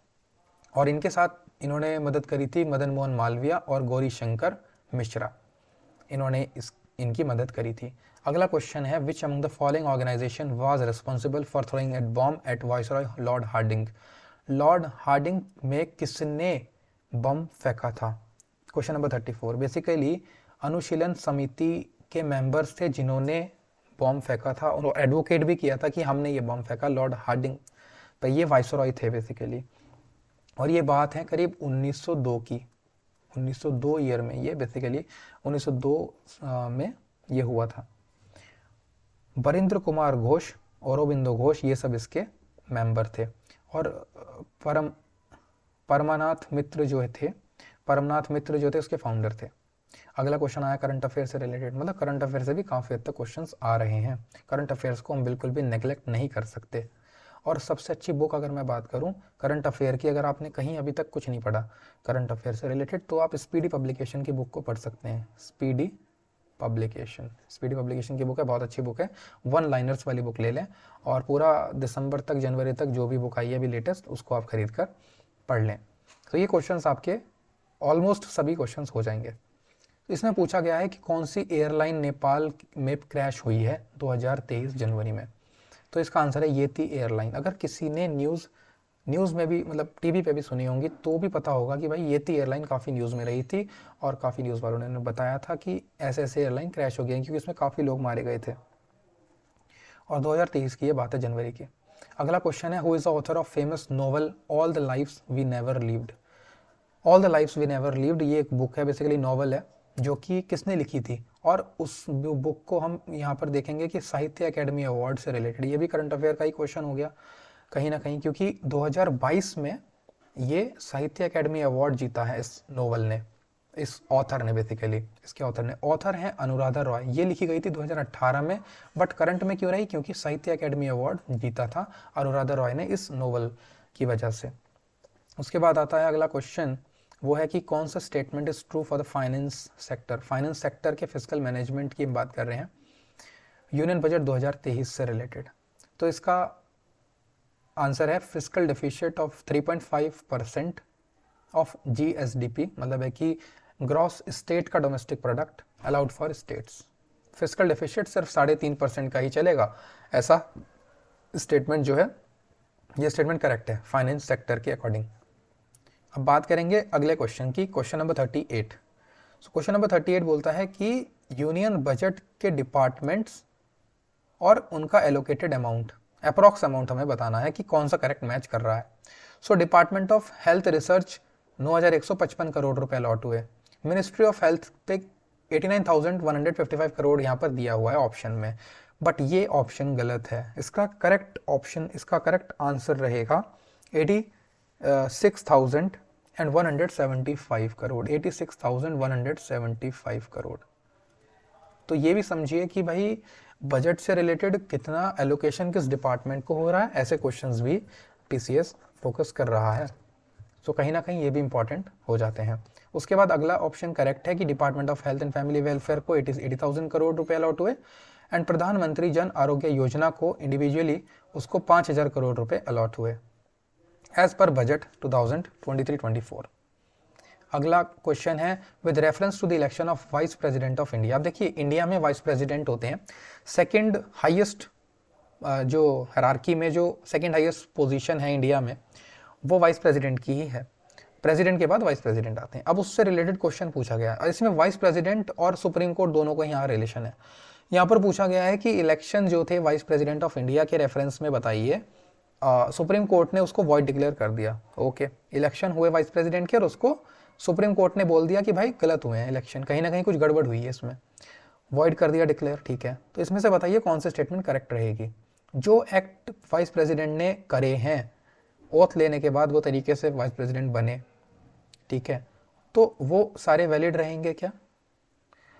और इनके साथ इन्होंने मदद करी थी मदन मोहन मालवीय और गौरी शंकर मिश्रा, इन्होंने इनकी मदद करी थी। अगला क्वेश्चन है which among the following organisation was responsible for throwing at bomb at viceroy Lord Hardinge. Lord Hardinge में किसने बम फेंका था। Question number 34। बेसिकली अनुशीलन समिति के मेंबर्स थे जिन्होंने बॉम्ब फेंका था, और एडवोकेट भी किया था कि हमने ये बॉम्ब फेंका, लॉर्ड हार्डिंग। तो ये वाइसरॉय थे बेसिकली, और ये बात है करीब 1902 की, 1902 ईयर में, ये बेसिकली 1902 में ये हुआ था। बरिंद्र कुमार घोष, औरोबिंदो घोष, ये सब इसके मेंबर थे, और परमनाथ मित्र जो थे उसके फाउंडर थे। अगला क्वेश्चन आया करंट अफेयर से रिलेटेड, मतलब करंट अफेयर से भी काफ़ी हद तक क्वेश्चंस आ रहे हैं। करंट अफेयर्स को हम बिल्कुल भी नेग्लेक्ट नहीं कर सकते। और सबसे अच्छी बुक अगर मैं बात करूं करंट अफेयर की, अगर आपने कहीं अभी तक कुछ नहीं पढ़ा करंट अफेयर से रिलेटेड, तो आप स्पीडी पब्लिकेशन की बुक को पढ़ सकते हैं। स्पीडी पब्लिकेशन की बुक है, बहुत अच्छी बुक है, 1 लाइनर्स वाली बुक ले लें, और पूरा दिसंबर तक, जनवरी तक जो भी बुक आई है अभी लेटेस्ट, उसको आप खरीद कर पढ़ लें। तो ये क्वेश्चंस आपके ऑलमोस्ट सभी क्वेश्चंस हो जाएंगे। तो इसमें पूछा गया है कि कौन सी एयरलाइन नेपाल में क्रैश हुई है 2023 जनवरी में। तो इसका आंसर है येती एयरलाइन। अगर किसी ने न्यूज़ में भी, मतलब टीवी पे भी सुनी होंगी, तो भी पता होगा कि भाई येती एयरलाइन काफ़ी न्यूज़ में रही थी, और काफ़ी न्यूज़ वालों ने बताया था कि ऐसे ऐसे एयरलाइन क्रैश हो गई, क्योंकि इसमें काफ़ी लोग मारे गए थे, और 2023 की ये बात है, जनवरी की। अगला क्वेश्चन है who is the author of famous novel all the lives we never lived. All the lives we never lived ये एक बुक है, बेसिकली नॉवल है, जो कि किसने लिखी थी, और उस बुक को हम यहाँ पर देखेंगे कि साहित्य अकेडमी अवार्ड से रिलेटेड। ये भी करंट अफेयर का ही क्वेश्चन हो गया कहीं ना कहीं, क्योंकि 2022 में ये साहित्य अकेडमी अवार्ड जीता है इस नोवेल ने, इस ऑथर ने, बेसिकली इसके ऑथर हैं अनुराधा रॉय। ये लिखी गई थी 2018 में, बट करंट में क्यों रही, क्योंकि साहित्य अकेडमी अवार्ड जीता था अनुराधा रॉय ने इस नोवेल की वजह से। उसके बाद आता है अगला क्वेश्चन, वो है कि कौन सा statement is true for the finance sector. Finance sector के फिजिकल मैनेजमेंट की हम बात कर रहे हैं, यूनियन बजट 2023 से रिलेटेड। तो इसका आंसर है physical deficit of 3.5% of GSDP, मतलब है कि ग्रॉस स्टेट का domestic product allowed for states. Physical deficit सिर्फ 3.5% का ही चलेगा, ऐसा स्टेटमेंट जो है, ये स्टेटमेंट करेक्ट है फाइनेंस सेक्टर के अकॉर्डिंग। अब बात करेंगे अगले क्वेश्चन की, क्वेश्चन नंबर 38। क्वेश्चन नंबर 38 बोलता है कि यूनियन बजट के डिपार्टमेंट्स और उनका एलोकेटेड अमाउंट, अप्रॉक्स अमाउंट हमें बताना है कि कौन सा करेक्ट मैच कर रहा है। Department of health research 9,155 crore रुपए अलॉट हुए। मिनिस्ट्री ऑफ हेल्थ पे 89,155 करोड़ यहाँ पर दिया हुआ है ऑप्शन में, बट ये ऑप्शन गलत है। इसका करेक्ट ऑप्शन, इसका करेक्ट आंसर रहेगा 86,175 करोड़, 86,175 करोड़। तो ये भी समझिए कि भाई बजट से रिलेटेड कितना एलोकेशन किस डिपार्टमेंट को हो रहा है, ऐसे क्वेश्चंस भी पीसीएस फोकस कर रहा है। तो कहीं ना कहीं ये भी इंपॉर्टेंट हो जाते हैं। उसके बाद अगला ऑप्शन करेक्ट है कि department of health and family welfare को 80,000 करोड़ रुपए अलॉट हुए एंड प्रधानमंत्री जन आरोग्य योजना को इंडिविजुअली उसको 5,000 करोड़ रुपए अलॉट हुए एज पर बजट 2023-24। अगला क्वेश्चन है with reference to the election of vice president of India. अब देखिए इंडिया में वाइस प्रेसिडेंट होते हैं, सेकंड हाईएस्ट जो हायरार्की में जो सेकंड हाईएस्ट पोजीशन है इंडिया में वो वाइस प्रेसिडेंट की ही है। प्रेसिडेंट के बाद वाइस प्रेसिडेंट आते हैं। अब उससे रिलेटेड क्वेश्चन पूछा गया है, इसमें वाइस प्रेसिडेंट और सुप्रीम कोर्ट दोनों का यहाँ रिलेशन है। यहाँ पर पूछा गया है कि इलेक्शन जो थे वाइस प्रेसिडेंट ऑफ इंडिया के रेफरेंस में बताइए, सुप्रीम कोर्ट ने उसको वॉइड डिक्लेयर कर दिया। ओके, इलेक्शन हुए वाइस प्रेसिडेंट के और उसको सुप्रीम कोर्ट ने बोल दिया कि भाई गलत हुए हैं इलेक्शन, कहीं ना कहीं कुछ गड़बड़ हुई है इसमें, वॉइड कर दिया डिक्लेयर, ठीक है। तो इसमें से बताइए कौन सी स्टेटमेंट करेक्ट रहेगी। जो एक्ट वाइस प्रेसिडेंट ने करे हैं ओथ लेने के बाद वो तरीके से वाइस प्रेसिडेंट बने, ठीक है, तो वो सारे वैलिड रहेंगे क्या।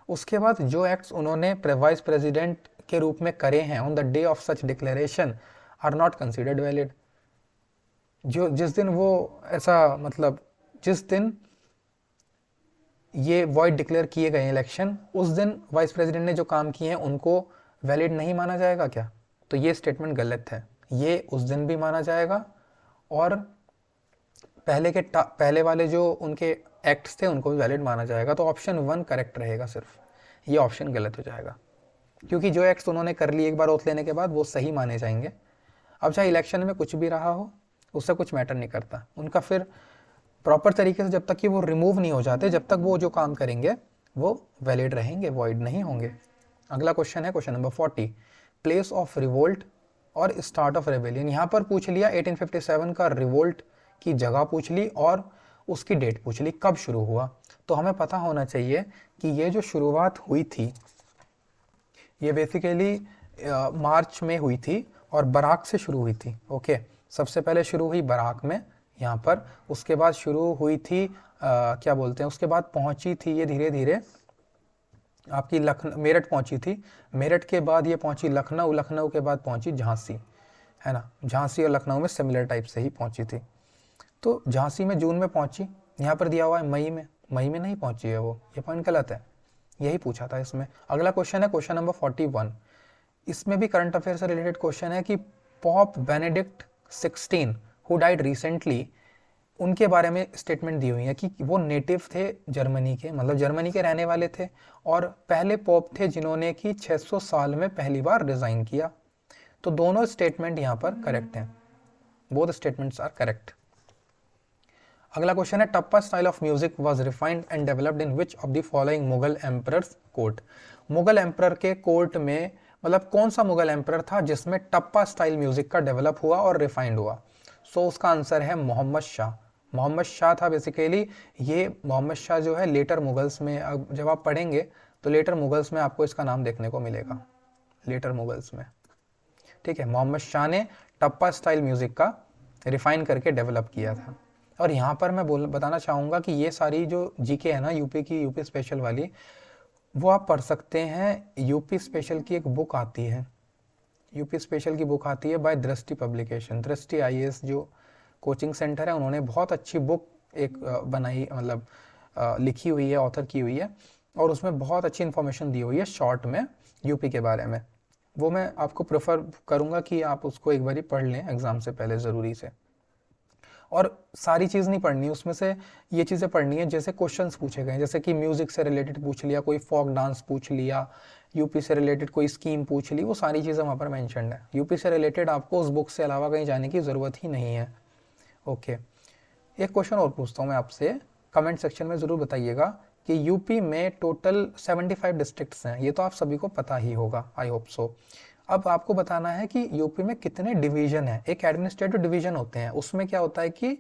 उसके बाद जो एक्ट्स उन्होंने वाइस प्रेसिडेंट के रूप में करे हैं on the day of such declaration are not considered valid. जो जिस दिन वो ऐसा, मतलब जिस दिन ये वॉइड डिक्लेयर किए गए इलेक्शन, उस दिन वाइस प्रेसिडेंट ने जो काम किए हैं उनको वैलिड नहीं माना जाएगा क्या। तो ये स्टेटमेंट गलत है, ये उस दिन भी माना जाएगा और पहले वाले जो उनके एक्ट्स थे उनको भी वैलिड माना जाएगा। तो ऑप्शन 1 करेक्ट रहेगा, सिर्फ ये ऑप्शन गलत हो जाएगा, क्योंकि जो एक्ट्स उन्होंने कर लिए एक बार ओथ लेने के बाद वो सही माने जाएंगे। अब चाहे इलेक्शन में कुछ भी रहा हो उससे कुछ मैटर नहीं करता, उनका फिर प्रॉपर तरीके से जब तक कि वो रिमूव नहीं हो जाते, जब तक वो जो काम करेंगे वो वैलिड रहेंगे, वॉइड नहीं होंगे। अगला क्वेश्चन है question number 40, place of revolt और स्टार्ट ऑफ रेबेलियन। यहाँ पर पूछ लिया 1857 का रिवोल्ट की जगह पूछ ली और उसकी डेट पूछ ली, कब शुरू हुआ। तो हमें पता होना चाहिए कि ये जो शुरुआत हुई थी ये बेसिकली मार्च में हुई थी और बराक से शुरू हुई थी। ओके, सबसे पहले शुरू हुई बराक में यहाँ पर, उसके बाद शुरू हुई थी क्या बोलते हैं, उसके बाद पहुंची थी ये धीरे धीरे आपकी मेरठ पहुंची थी, मेरठ के बाद ये पहुंची लखनऊ, लखनऊ के बाद पहुंची झांसी, है ना, झांसी और लखनऊ में सिमिलर टाइप से ही पहुंची थी। तो झांसी में जून में पहुंची, यहाँ पर दिया हुआ है मई में नहीं पहुंची है वो, ये पॉइंट गलत है, यही पूछा था इसमें। अगला क्वेश्चन है क्वेश्चन नंबर 41, इसमें भी करंट अफेयर से रिलेटेड क्वेश्चन है कि pop Benedict 16 who died recently, उनके बारे में स्टेटमेंट दी हुई है कि वो नेटिव थे जर्मनी के, मतलब जर्मनी के रहने वाले थे और पहले पॉप थे जिन्होंने कि 600 साल में पहली बार रिजाइन किया। तो दोनों स्टेटमेंट यहाँ पर करेक्ट हैं, बोथ स्टेटमेंट्स आर करेक्ट। अगला क्वेश्चन है tappa style of music was refined and developed in which of the following Mughal emperors court. Mughal emperor के कोर्ट में, मतलब कौन सा मुगल एम्परर था जिसमें टप्पा स्टाइल म्यूजिक का डेवलप हुआ और रिफाइंड हुआ। सो उसका आंसर है मोहम्मद शाह। मोहम्मद शाह था बेसिकली, ये मोहम्मद शाह जो है लेटर मुगल्स में, अब जब आप पढ़ेंगे तो लेटर मुगल्स में आपको इसका नाम देखने को मिलेगा, लेटर मुगल्स में, ठीक है। मोहम्मद शाह ने टप्पा स्टाइल म्यूजिक का रिफाइन करके डेवलप किया था। और यहाँ पर मैं बताना चाहूँगा कि ये सारी जो जीके है ना यूपी की, यूपी स्पेशल वाली, वो आप पढ़ सकते हैं। यूपी स्पेशल की एक बुक आती है, यूपी स्पेशल की बुक आती है बाय दृष्टि पब्लिकेशन, दृष्टि IAS जो कोचिंग सेंटर है उन्होंने बहुत अच्छी बुक एक बनाई, मतलब लिखी हुई है, ऑथर की हुई है, और उसमें बहुत अच्छी इन्फॉर्मेशन दी हुई है शॉर्ट में यूपी के बारे में। वो मैं आपको प्रेफर करूँगा कि आप उसको एक बार पढ़ लें एग्ज़ाम से पहले ज़रूरी से। और सारी चीज़ नहीं पढ़नी, उसमें से ये चीज़ें पढ़नी है जैसे क्वेश्चंस पूछे गए, जैसे कि म्यूज़िक से रिलेटेड पूछ लिया, कोई फोक डांस पूछ लिया, यूपी से रिलेटेड कोई स्कीम पूछ ली, वो सारी चीज़ें वहाँ पर मैंशनड है। यूपी से रिलेटेड आपको उस बुक से अलावा कहीं जाने की ज़रूरत ही नहीं है। ओके, एक क्वेश्चन और पूछता हूँ मैं आपसे, कमेंट सेक्शन में ज़रूर बताइएगा कि यूपी में टोटल 75 डिस्ट्रिक्ट्स हैं, ये तो आप सभी को पता ही होगा, आई होप सो। अब आपको बताना है कि यूपी में कितने डिवीजन है। एक एडमिनिस्ट्रेटिव डिवीजन होते हैं, उसमें क्या होता है कि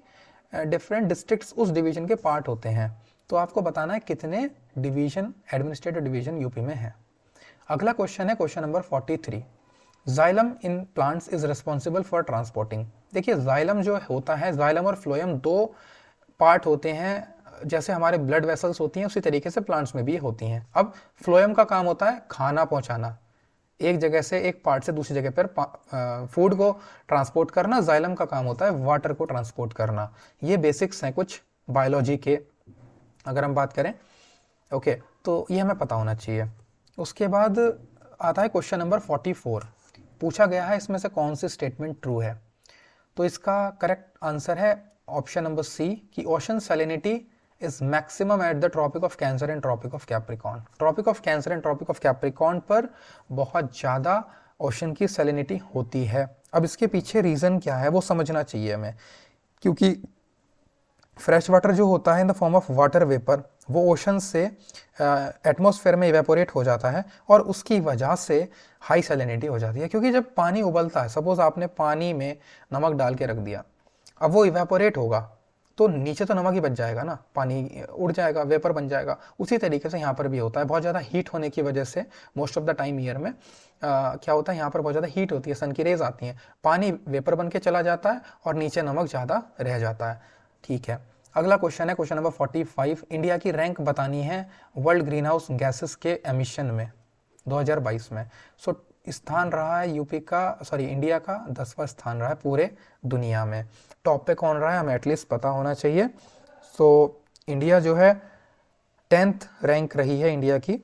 डिफरेंट डिस्ट्रिक्ट्स उस डिवीजन के पार्ट होते हैं। तो आपको बताना है कितने डिवीजन, एडमिनिस्ट्रेटिव डिवीजन यूपी में है। अगला क्वेश्चन है question number 43, xylem in plants is responsible for transporting. देखिए जाइलम जो होता है, जाइलम और फ्लोएम दो पार्ट होते हैं, जैसे हमारे ब्लड वेसल्स होती हैं उसी तरीके से प्लांट्स में भी होती हैं। अब फ्लोएम का काम होता है खाना पहुंचाना, एक जगह से, एक पार्ट से दूसरी जगह पर फूड को ट्रांसपोर्ट करना। जाइलम का काम होता है वाटर को ट्रांसपोर्ट करना। ये बेसिक्स हैं कुछ बायोलॉजी के, अगर हम बात करें। ओके, तो ये हमें पता होना चाहिए। उसके बाद आता है क्वेश्चन नंबर 44, पूछा गया है इसमें से कौन सी स्टेटमेंट ट्रू है। तो इसका करेक्ट आंसर है ऑप्शन नंबर सी कि ocean salinity is maximum at the Tropic of Cancer and Tropic of Capricorn. Tropic of Cancer and Tropic of Capricorn पर बहुत ज़्यादा ओशन की सैलिनिटी होती है। अब इसके पीछे रीज़न क्या है वो समझना चाहिए हमें, क्योंकि फ्रेश वाटर जो होता है इन the form of water vapour, वो ओशन से एटमॉस्फेयर में इवेपोरेट हो जाता है और उसकी वजह से हाई सैलिनिटी हो जाती है। क्योंकि जब पानी उबलता है, सपोज आपने पानी में नमक डाल के रख दिया, अब वो इवेपोरेट होगा तो नीचे तो नमक ही बच जाएगा ना, पानी उड़ जाएगा, वेपर बन जाएगा। उसी तरीके से यहाँ पर भी होता है, बहुत ज़्यादा हीट होने की वजह से most of the time year में क्या होता है, यहाँ पर बहुत ज़्यादा हीट होती है, सन की रेज आती हैं, पानी वेपर बन के चला जाता है और नीचे नमक ज़्यादा रह जाता है। ठीक है, अगला क्वेश्चन है क्वेश्चन नंबर 45, इंडिया की रैंक बतानी है वर्ल्ड ग्रीन हाउस गैसेस के एमिशन में 2022 में। सो स्थान रहा है यूपी का, सॉरी इंडिया का 10वां स्थान रहा है पूरे दुनिया में। टॉप पे कौन रहा है हमें एटलीस्ट पता होना चाहिए। सो इंडिया जो है 10th रैंक रही है इंडिया की।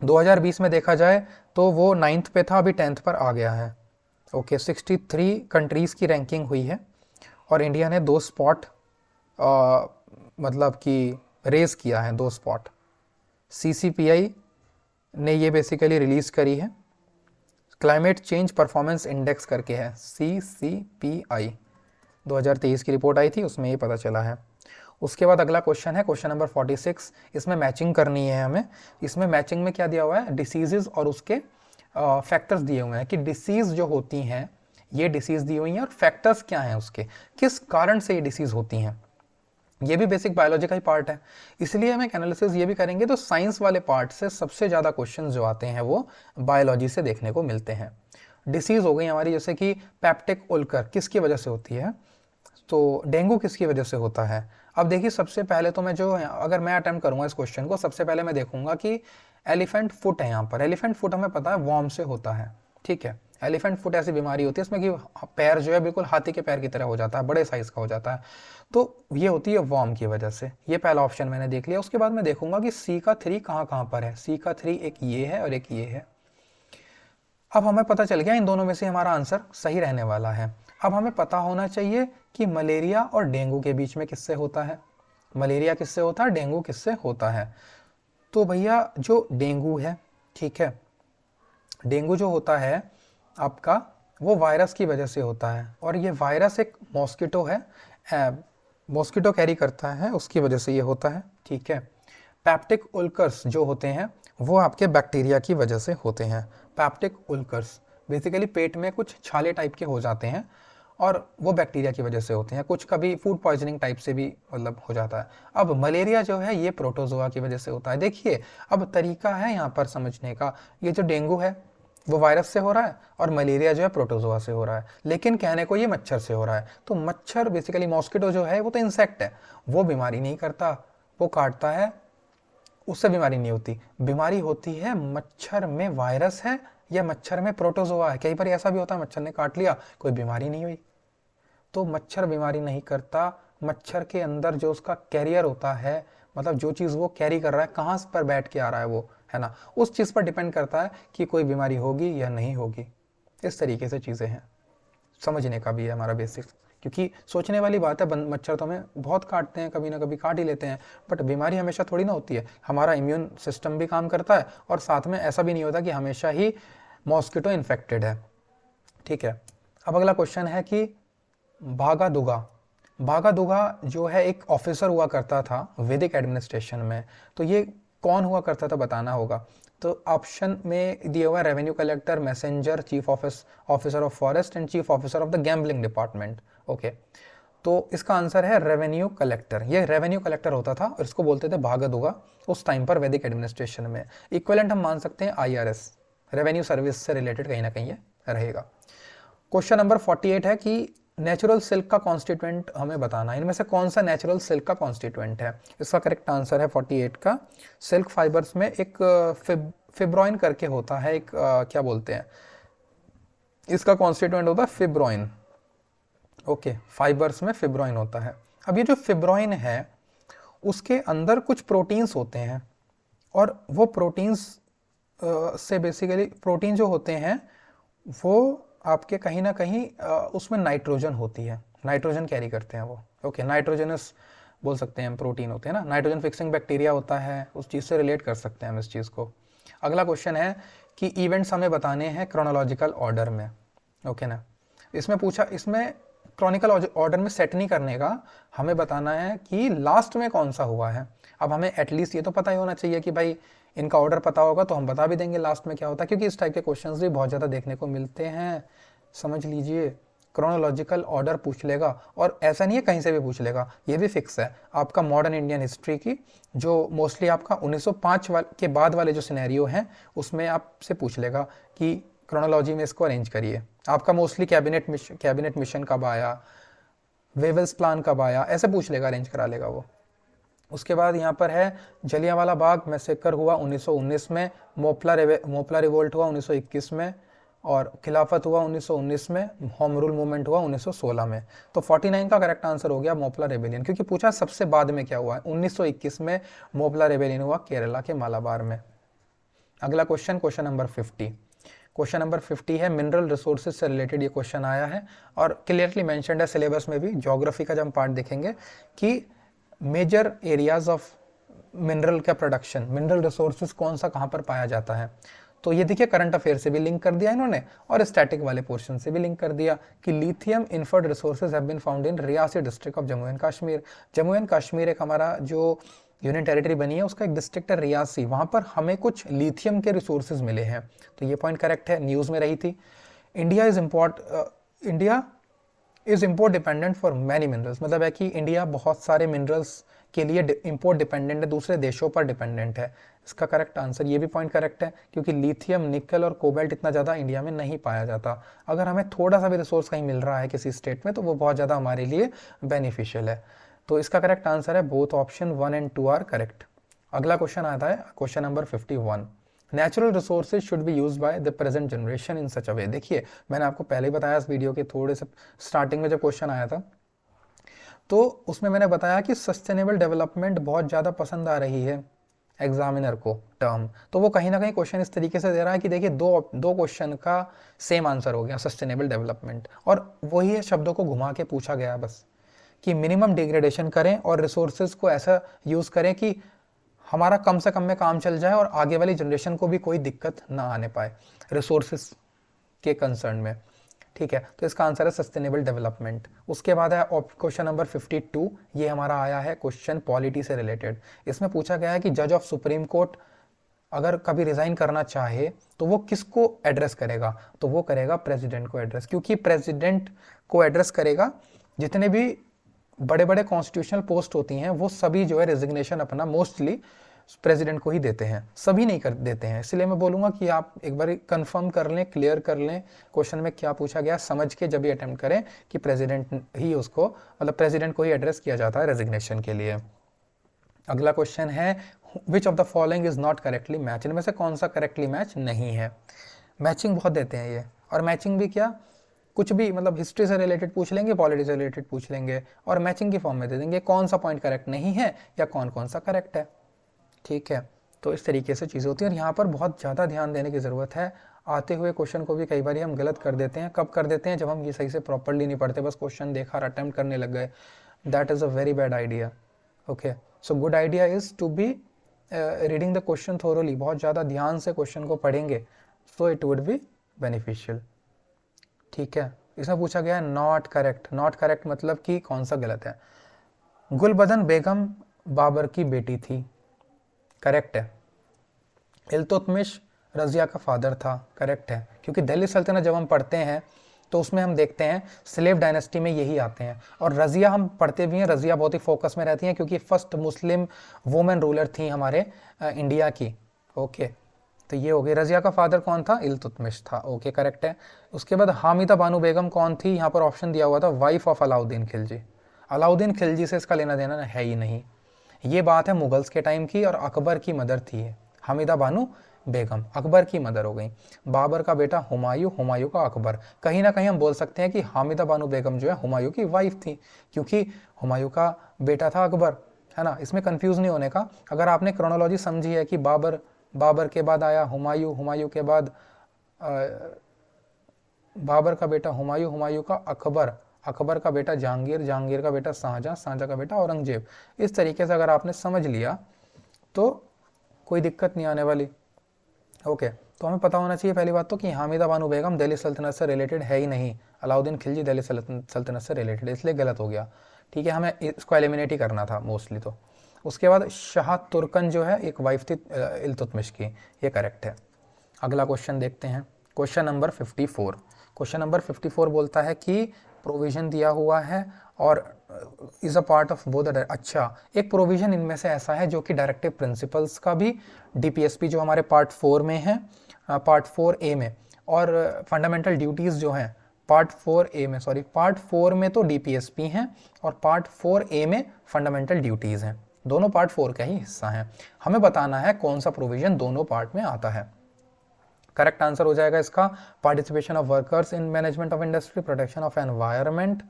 2020 में देखा जाए तो वो 9th पे था, अभी 10th पर आ गया है। ओके, 63 कंट्रीज़ की रैंकिंग हुई है और इंडिया ने 2 स्पॉट मतलब कि रेस किया है, 2 स्पॉट। CCPI ने ये बेसिकली रिलीज़ करी है, क्लाइमेट चेंज परफॉर्मेंस इंडेक्स करके है, CCPI 2023 की रिपोर्ट आई थी, उसमें ये पता चला है। उसके बाद अगला क्वेश्चन है क्वेश्चन नंबर 46, इसमें मैचिंग करनी है हमें। इसमें मैचिंग में क्या दिया हुआ है, डिसीजेज और उसके फैक्टर्स दिए हुए हैं कि डिसीज़ जो होती हैं, ये डिसीज़ दी हुई हैं और फैक्टर्स क्या हैं उसके, किस कारण से ये डिसीज़ होती हैं। ये भी बेसिक बायोलॉजी का ही पार्ट है, इसलिए हम एक एनालिसिस ये भी करेंगे। तो साइंस वाले पार्ट से सबसे ज़्यादा क्वेश्चन जो आते हैं वो बायोलॉजी से देखने को मिलते हैं। डिसीज़ हो गई हमारी, जैसे कि पेप्टिक उल्कर किसकी वजह से होती है, तो डेंगू किसकी वजह से होता है। अब देखिए सबसे पहले तो मैं जो, अगर मैं अटेम्प्ट करूंगा इस क्वेश्चन को, सबसे पहले मैं देखूंगा कि एलिफेंट फुट है यहाँ पर। एलिफेंट फुट हमें पता है वॉर्म से होता है, ठीक है। एलिफेंट फुट ऐसी बीमारी होती है इसमें कि पैर जो है बिल्कुल हाथी के पैर की तरह हो जाता है, बड़े साइज का हो जाता है, तो ये होती है वॉर्म की वजह से। ये पहला ऑप्शन मैंने देख लिया। उसके बाद मैं देखूंगा कि सी का 3 कहाँ कहाँ पर है। सी का 3 एक ये है और एक ये है। अब हमें पता चल गया इन दोनों में से हमारा आंसर सही रहने वाला है। अब हमें पता होना चाहिए कि मलेरिया और डेंगू के बीच में किससे होता है, मलेरिया किससे होता है, डेंगू किससे होता है। तो भैया जो डेंगू है, ठीक है, डेंगू जो होता है आपका वो वायरस की वजह से होता है, और ये वायरस एक मॉस्किटो है, मॉस्किटो कैरी करता है, उसकी वजह से ये होता है, ठीक है। पेप्टिक उल्कर्स जो होते हैं वो आपके बैक्टीरिया की वजह से होते हैं। पेप्टिक उल्कर्स बेसिकली पेट में कुछ छाले टाइप के हो जाते हैं और वो बैक्टीरिया की वजह से होते हैं। कुछ कभी फूड पॉइजनिंग टाइप से भी मतलब हो जाता है। अब मलेरिया जो है ये प्रोटोजोआ की वजह से होता है। देखिए अब तरीका है यहाँ पर समझने का, ये जो डेंगू है वो वायरस से हो रहा है और मलेरिया जो है प्रोटोजोआ से हो रहा है, लेकिन कहने को ये मच्छर से हो रहा है। तो मच्छर बेसिकली मॉस्किटो जो है वो तो इंसेक्ट है, वो बीमारी नहीं करता, वो काटता है, उससे बीमारी नहीं होती। बीमारी होती है मच्छर में वायरस है या मच्छर में प्रोटोजोआ है। कई बार ऐसा भी होता है मच्छर ने काट लिया, कोई बीमारी नहीं हुई। तो मच्छर बीमारी नहीं करता, मच्छर के अंदर जो उसका कैरियर होता है, मतलब जो चीज़ वो कैरी कर रहा है, कहाँ पर बैठ के आ रहा है वो, है ना, उस चीज़ पर डिपेंड करता है कि कोई बीमारी होगी या नहीं होगी। इस तरीके से चीज़ें हैं, समझने का भी है हमारा बेसिक। क्योंकि सोचने वाली बात है, मच्छर तो हमें बहुत काटते हैं, कभी ना कभी काट ही लेते हैं, बट बीमारी हमेशा थोड़ी ना होती है। हमारा इम्यून सिस्टम भी काम करता है और साथ में ऐसा भी नहीं होता कि हमेशा ही मॉस्किटो इन्फेक्टेड है। ठीक है, अब अगला क्वेश्चन है कि भागा-दुगा। भागा-दुगा जो है एक ऑफिसर हुआ करता था वैदिक एडमिनिस्ट्रेशन में, तो ये कौन हुआ करता था बताना होगा। तो ऑप्शन में दिया हुआ revenue collector, messenger, chief officer of forest and chief officer of the gambling department. Okay, तो इसका आंसर है रेवेन्यू कलेक्टर। ये रेवेन्यू कलेक्टर होता था और इसको बोलते थे भागा-दुगा उस टाइम पर वैदिक एडमिनिस्ट्रेशन में। इक्विवेलेंट हम मान सकते हैं IRS, रेवेन्यू सर्विस से रिलेटेड कहीं ना कहीं ये रहेगा। क्वेश्चन नंबर 48 है कि नेचुरल सिल्क का कॉन्स्टिट्यूएंट हमें बताना है, इनमें से कौन सा नेचुरल सिल्क का कॉन्स्टिट्यूएंट है। इसका करेक्ट आंसर है 48 का, सिल्क फाइबर्स में एक फिब्रोइन करके होता है, एक क्या बोलते हैं, इसका कॉन्स्टिट्यूएंट होता है फिब्रोइन। ओके, फाइबर्स में फिब्रोइन होता है। अब ये जो फिब्रोइन है उसके अंदर कुछ प्रोटीन्स होते हैं और वो प्रोटीन्स से बेसिकली प्रोटीन जो होते हैं वो आपके कहीं ना कहीं उसमें नाइट्रोजन होती है, नाइट्रोजन कैरी करते हैं वो। ओके, नाइट्रोजनस बोल सकते हैं हम, प्रोटीन होते हैं ना, नाइट्रोजन फिक्सिंग बैक्टीरिया होता है, उस चीज़ से रिलेट कर सकते हैं हम इस चीज़ को। अगला क्वेश्चन है कि इवेंट्स हमें बताने हैं क्रोनोलॉजिकल ऑर्डर में। ओके ना, इसमें पूछा, इसमें क्रॉनिकल ऑर्डर में सेट नहीं करने का, हमें बताना है कि लास्ट में कौन सा हुआ है। अब हमें एटलीस्ट ये तो पता ही होना चाहिए कि भाई इनका ऑर्डर पता होगा तो हम बता भी देंगे लास्ट में क्या होता है, क्योंकि इस टाइप के क्वेश्चंस भी बहुत ज़्यादा देखने को मिलते हैं। समझ लीजिए, क्रोनोलॉजिकल ऑर्डर पूछ लेगा और ऐसा नहीं है कहीं से भी पूछ लेगा, ये भी फिक्स है आपका मॉडर्न इंडियन हिस्ट्री की, जो मोस्टली आपका 1905 के बाद वाले जो सिनेरियो हैं उसमें आपसे पूछ लेगा कि क्रोनोलॉजी में इसको अरेंज करिए। आपका मोस्टली कैबिनेट मिशन कब आया, वेवेल्स प्लान कब आया, ऐसे पूछ लेगा, अरेंज करा लेगा वो। उसके बाद यहाँ पर है जलियांवाला बाग मैसेकर हुआ 1919 में, मोपला रिवोल्ट हुआ 1921 में, और खिलाफत हुआ 1919 में, होम रूल मूवमेंट हुआ 1916 में। तो 49 का करेक्ट आंसर हो गया मोपला रेबेलियन, क्योंकि पूछा सबसे बाद में क्या हुआ है। 1921 में मोपला रेबेलियन हुआ केरला के मालाबार में। अगला question, question number 50। Question number 50 है मिनरल रिसोर्सेज से रिलेटेड ये क्वेश्चन आया है और क्लियरली मेंशन्ड है सिलेबस में भी। ज्योग्राफी का जब हम पार्ट देखेंगे कि मेजर एरियाज ऑफ मिनरल का प्रोडक्शन, मिनरल रिसोर्सेज कौन सा कहाँ पर पाया जाता है, तो ये देखिए करंट अफेयर से भी लिंक कर दिया इन्होंने और स्टैटिक वाले पोर्शन से भी लिंक कर दिया कि lithium inferred resources have been found in Reasi district of Jammu and Kashmir. Jammu and Kashmir एक हमारा जो यूनियन टेरिटरी बनी है उसका एक डिस्ट्रिक्ट है रियासी, वहाँ पर हमें कुछ लिथियम के रिसोर्सेज मिले हैं, तो ये पॉइंट करेक्ट है, न्यूज़ में रही थी। India is import dependent for many minerals, मतलब है कि इंडिया बहुत सारे मिनरल्स के लिए इम्पोर्ट डिपेंडेंट है, दूसरे देशों पर डिपेंडेंट है। इसका करेक्ट आंसर, ये भी पॉइंट करेक्ट है, क्योंकि लिथियम, निकल और कोबाल्ट इतना ज़्यादा इंडिया में नहीं पाया जाता। अगर हमें थोड़ा सा भी रिसोर्स कहीं मिल रहा है किसी स्टेट में तो वो बहुत ज़्यादा हमारे लिए बेनिफिशियल है। तो इसका करेक्ट आंसर है both option 1 and 2 are correct. अगला क्वेश्चन आता है question number 51। Natural resources should be used by the present generation in such a way. देखिए मैंने आपको पहले ही बताया इस वीडियो के थोड़े से स्टार्टिंग में जब क्वेश्चन आया था तो उसमें मैंने बताया कि सस्टेनेबल डेवलपमेंट बहुत ज़्यादा पसंद आ रही है एग्जामिनर को टर्म, तो वो कहीं ना कहीं क्वेश्चन इस तरीके से दे रहा है कि देखिए दो क्वेश्चन का सेम आंसर हो गया सस्टेनेबल डेवलपमेंट, और वही शब्दों को घुमा के पूछा गया बस कि मिनिमम डिग्रेडेशन करें और रिसोर्सेज को ऐसा यूज़ करें कि हमारा कम से कम में काम चल जाए और आगे वाली जनरेशन को भी कोई दिक्कत ना आने पाए रिसोर्सेज के कंसर्न में। ठीक है, तो इसका आंसर है सस्टेनेबल डेवलपमेंट। उसके बाद है क्वेश्चन नंबर 52, ये हमारा आया है क्वेश्चन पॉलिटी से रिलेटेड। इसमें पूछा गया है कि जज ऑफ सुप्रीम कोर्ट अगर कभी रिजाइन करना चाहे तो वो किसको एड्रेस करेगा, तो वो करेगा प्रेसिडेंट को एड्रेस, क्योंकि प्रेसिडेंट को एड्रेस करेगा। जितने भी बड़े बड़े कॉन्स्टिट्यूशनल पोस्ट होती हैं वो सभी जो है रेजिग्नेशन अपना मोस्टली प्रेसिडेंट को ही देते हैं, सभी नहीं कर देते हैं। इसलिए मैं बोलूँगा कि आप एक बार कंफर्म कर लें, क्लियर कर लें क्वेश्चन में क्या पूछा गया, समझ के जब भी अटेम्प्ट करें कि प्रेसिडेंट ही उसको, मतलब प्रेसिडेंट को ही एड्रेस किया जाता है रेजिग्नेशन के लिए। अगला क्वेश्चन है which of the following is not correctly match, इनमें से कौन सा करेक्टली मैच नहीं है। मैचिंग बहुत देते हैं ये, और मैचिंग भी क्या, कुछ भी, मतलब हिस्ट्री से रिलेटेड पूछ लेंगे, पॉलिटी से रिलेटेड पूछ लेंगे और मैचिंग की फॉर्म में दे देंगे कौन सा पॉइंट करेक्ट नहीं है या कौन कौन सा करेक्ट है। ठीक है, तो इस तरीके से चीज़ें होती हैं और यहाँ पर बहुत ज़्यादा ध्यान देने की ज़रूरत है। आते हुए क्वेश्चन को भी कई बार हम गलत कर देते हैं। कब कर देते हैं? जब हम ये सही से प्रॉपरली नहीं पढ़ते, बस क्वेश्चन देखा और अटेम्प्ट करने लग गए। That is a very bad idea. Okay, so good idea is to be reading the question thoroughly. बहुत ज़्यादा ध्यान से क्वेश्चन को पढ़ेंगे so it would be beneficial. ठीक है, इसमें पूछा गया है नॉट करेक्ट। नॉट करेक्ट मतलब कि कौन सा गलत है? गुलबदन बेगम बाबर की बेटी थी, करेक्ट है। इल्तुतमिश रज़िया का फादर था, करेक्ट है, क्योंकि दिल्ली सल्तनत जब हम पढ़ते हैं तो उसमें हम देखते हैं स्लेव डायनेस्टी में यही आते हैं। और रज़िया हम पढ़ते भी हैं, रज़िया बहुत ही फोकस में रहती हैं क्योंकि फर्स्ट मुस्लिम वुमेन रूलर थी हमारे इंडिया की। ओके, तो ये हो गई। रज़िया का फादर कौन था? इल्तुतमिश था। ओके, करेक्ट है। उसके बाद हामिदा बानो बेगम कौन थी? यहाँ पर ऑप्शन दिया हुआ था वाइफ ऑफ अलाउद्दीन खिलजी। अलाउद्दीन खिलजी से इसका लेना देना है ही नहीं। ये बात है मुगल्स के टाइम की और अकबर की मदर थी हामिदा बानो बेगम, अकबर की मदर हो गई। बाबर का बेटा हुमायूं, हुमायूं का अकबर। कहीं ना कहीं हम बोल सकते हैं कि हामिदा बानो बेगम जो है हुमायूं की वाइफ थी, क्योंकि हुमायूं का बेटा था अकबर, है ना। इसमें कंफ्यूज नहीं होने का। अगर आपने क्रोनोलॉजी समझी है कि बाबर के बाद आया हुमायूं, हुमायूं के बाद बाबर का बेटा हुमायूं, हुमायूं का अकबर, अकबर का बेटा जहांगीर, जहांगीर का बेटा शाहजहां, शाहजहां का बेटा औरंगजेब, इस तरीके से अगर आपने समझ लिया तो कोई दिक्कत नहीं आने वाली। ओके, तो हमें पता होना चाहिए पहली बात तो कि हामिदा बानो बेगम दिल्ली सल्तनत से रिलेटेड है ही नहीं। अलाउद्दीन खिलजी दिल्ली सल्तनत से रिलेटेड, इसलिए गलत हो गया। ठीक है, हमें इसको एलिमिनेट ही करना था मोस्टली। तो उसके बाद शाह तुर्कन जो है एक वाइफ थी इल्तुतमिश की, ये करेक्ट है। अगला क्वेश्चन देखते हैं, क्वेश्चन नंबर 54। क्वेश्चन नंबर 54 बोलता है कि प्रोविजन दिया हुआ है और is a part of both. अच्छा, एक प्रोविजन इनमें से ऐसा है जो कि डायरेक्टिव प्रिंसिपल्स का भी डीपीएसपी जो हमारे पार्ट 4 में है, पार्ट 4A में, और फंडामेंटल ड्यूटीज़ जो हैं पार्ट 4A में, सॉरी पार्ट 4 में तो डीपीएसपी हैं और पार्ट 4A में फंडामेंटल ड्यूटीज़ हैं। दोनों पार्ट 4 का ही हिस्सा हैं। हमें बताना है कौन सा प्रोविजन दोनों पार्ट में आता है। करेक्ट आंसर हो जाएगा इसका participation of workers in management of industry, protection of environment,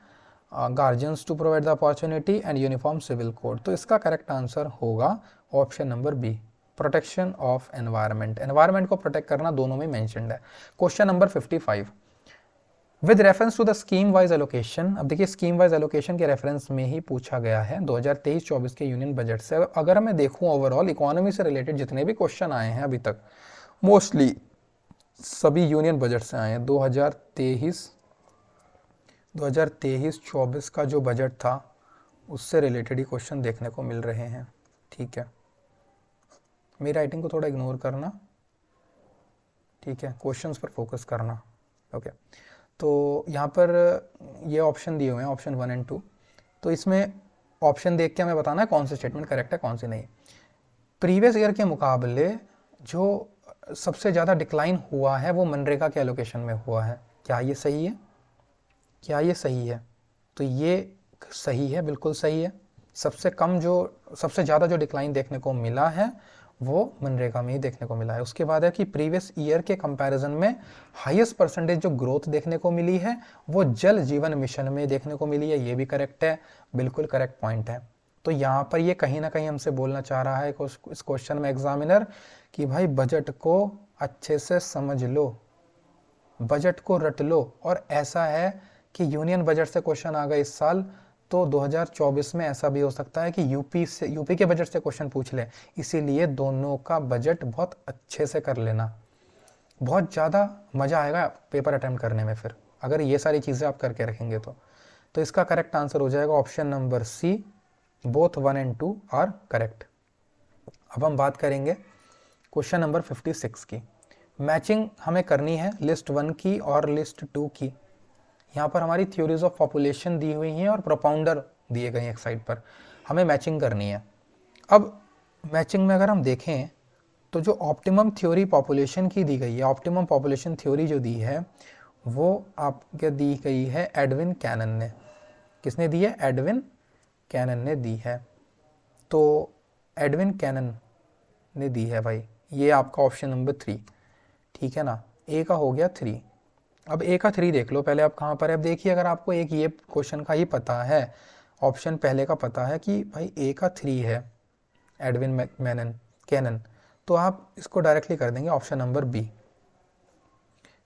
guardians to provide the opportunity and uniform civil code. तो इसका करेक्ट आंसर होगा option number B, protection of environment. Environment को प्रोटेक्ट करना दोनों में मेंशन्ड है। Question number 55, with reference to the scheme wise allocation. अब देखिए स्कीम वाइज एलोकेशन के रेफरेंस में ही पूछा गया है 2023-24 के यूनियन बजट से। अगर मैं देखूं ओवरऑल इकोनॉमी से रिलेटेड जितने भी क्वेश्चन आए हैं अभी तक, मोस्टली सभी यूनियन बजट से आए हैं। 2023-24 का जो बजट था उससे रिलेटेड ही क्वेश्चन देखने को मिल रहे हैं। ठीक है, मेरी राइटिंग को थोड़ा इग्नोर करना, ठीक है, क्वेश्चंस पर फोकस करना। ओके, तो यहाँ पर ये ऑप्शन दिए हुए हैं, ऑप्शन 1 और 2। तो इसमें ऑप्शन देख के हमें बताना है कौन सी स्टेटमेंट करेक्ट है कौन सी नहीं। प्रीवियस ईयर के मुकाबले जो सबसे ज़्यादा डिक्लाइन हुआ है वो मनरेगा के एलोकेशन में हुआ है। क्या ये सही है? क्या ये सही है? तो ये सही है, बिल्कुल सही है। सबसे ज़्यादा जो डिक्लाइन देखने को मिला है वो मनरेगा में ही देखने को मिला है। उसके बाद है कि प्रीवियस ईयर के कंपैरिजन में हाईएस्ट परसेंटेज जो ग्रोथ देखने को मिली है वो जल जीवन मिशन में देखने को मिली है। ये भी करेक्ट है, बिल्कुल करेक्ट पॉइंट है। तो यहाँ पर ये कहीं ना कहीं हमसे बोलना चाह रहा है इस क्वेश्चन में एग्जामिनर कि भाई बजट को अच्छे से समझ लो, बजट को रट लो। और ऐसा है कि यूनियन बजट से क्वेश्चन आ गए इस साल, तो 2024 में ऐसा भी हो सकता है कि यूपी के बजट से क्वेश्चन पूछ ले। इसीलिए दोनों का बजट बहुत अच्छे से कर लेना, बहुत ज़्यादा मज़ा आएगा पेपर अटेम्प्ट करने में फिर अगर ये सारी चीज़ें आप करके रखेंगे तो इसका करेक्ट आंसर हो जाएगा ऑप्शन नंबर सी, बोथ 1 और 2 आर करेक्ट। अब हम बात करेंगे क्वेश्चन नंबर 56 की। मैचिंग हमें करनी है लिस्ट 1 की और लिस्ट 2 की। यहाँ पर हमारी थ्योरीज ऑफ पॉपुलेशन दी हुई हैं और प्रोपाउंडर दिए गए हैं एक साइड पर, हमें मैचिंग करनी है। अब मैचिंग में अगर हम देखें तो जो ऑप्टिमम थ्योरी पॉपुलेशन की दी गई है, ऑप्टिमम पॉपुलेशन थ्योरी जो दी है वो आपके दी गई है एडविन कैनन ने। किसने दी है? एडविन कैनन ने दी है। तो एडविन कैनन ने दी है भाई, ये आपका ऑप्शन नंबर 3, ठीक है ना। ए का हो गया 3। अब ए का 3 देख लो पहले, आप कहाँ पर है। अब देखिए अगर आपको एक ये क्वेश्चन का ही पता है, ऑप्शन पहले का पता है कि भाई ए का 3 है, एडविन मैनन कैनन, तो आप इसको डायरेक्टली कर देंगे ऑप्शन नंबर बी।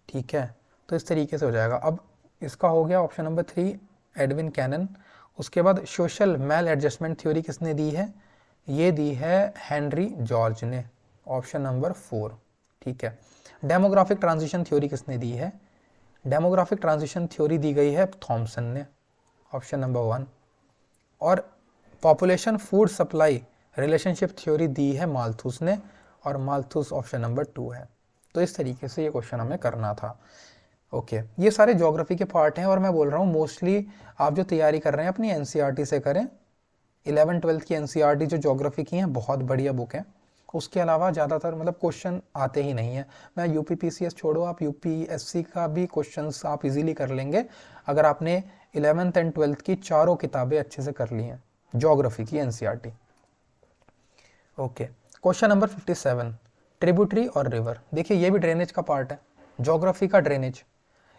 ठीक है, तो इस तरीके से हो जाएगा। अब इसका हो गया ऑप्शन नंबर 3 एडविन कैनन। उसके बाद सोशल मैल एडजस्टमेंट थ्योरी किसने दी है? ये दी है हेनरी जॉर्ज ने, ऑप्शन नंबर 4। ठीक है, डेमोग्राफिक ट्रांजिशन थ्योरी किसने दी है? डेमोग्राफिक ट्रांजिशन थ्योरी दी गई है थॉमसन ने, ऑप्शन नंबर 1। और population food supply relationship theory दी है माल्थूस ने, और माल्थूस ऑप्शन नंबर 2 है। तो इस तरीके से ये क्वेश्चन हमें करना था। ओके, ये सारे ज्योग्राफी के पार्ट हैं, और मैं बोल रहा हूँ मोस्टली आप जो तैयारी कर रहे हैं अपनी एनसीईआरटी से करें। 11-12 की एनसीईआरटी जो ज्योग्राफी की हैं बहुत बढ़िया बुक है। उसके अलावा ज़्यादातर मतलब क्वेश्चन आते ही नहीं है। मैं यूपी पीसीएस छोड़ो, आप यूपीएससी का भी क्वेश्चंस आप इजीली कर लेंगे अगर आपने 11th एंड 12th की चारों किताबें अच्छे से कर ली हैं ज्योग्राफी की NCERT. Okay, question number 57, tributary और रिवर। देखिए ये भी ड्रेनेज का पार्ट है, ज्योग्राफी का ड्रेनेज।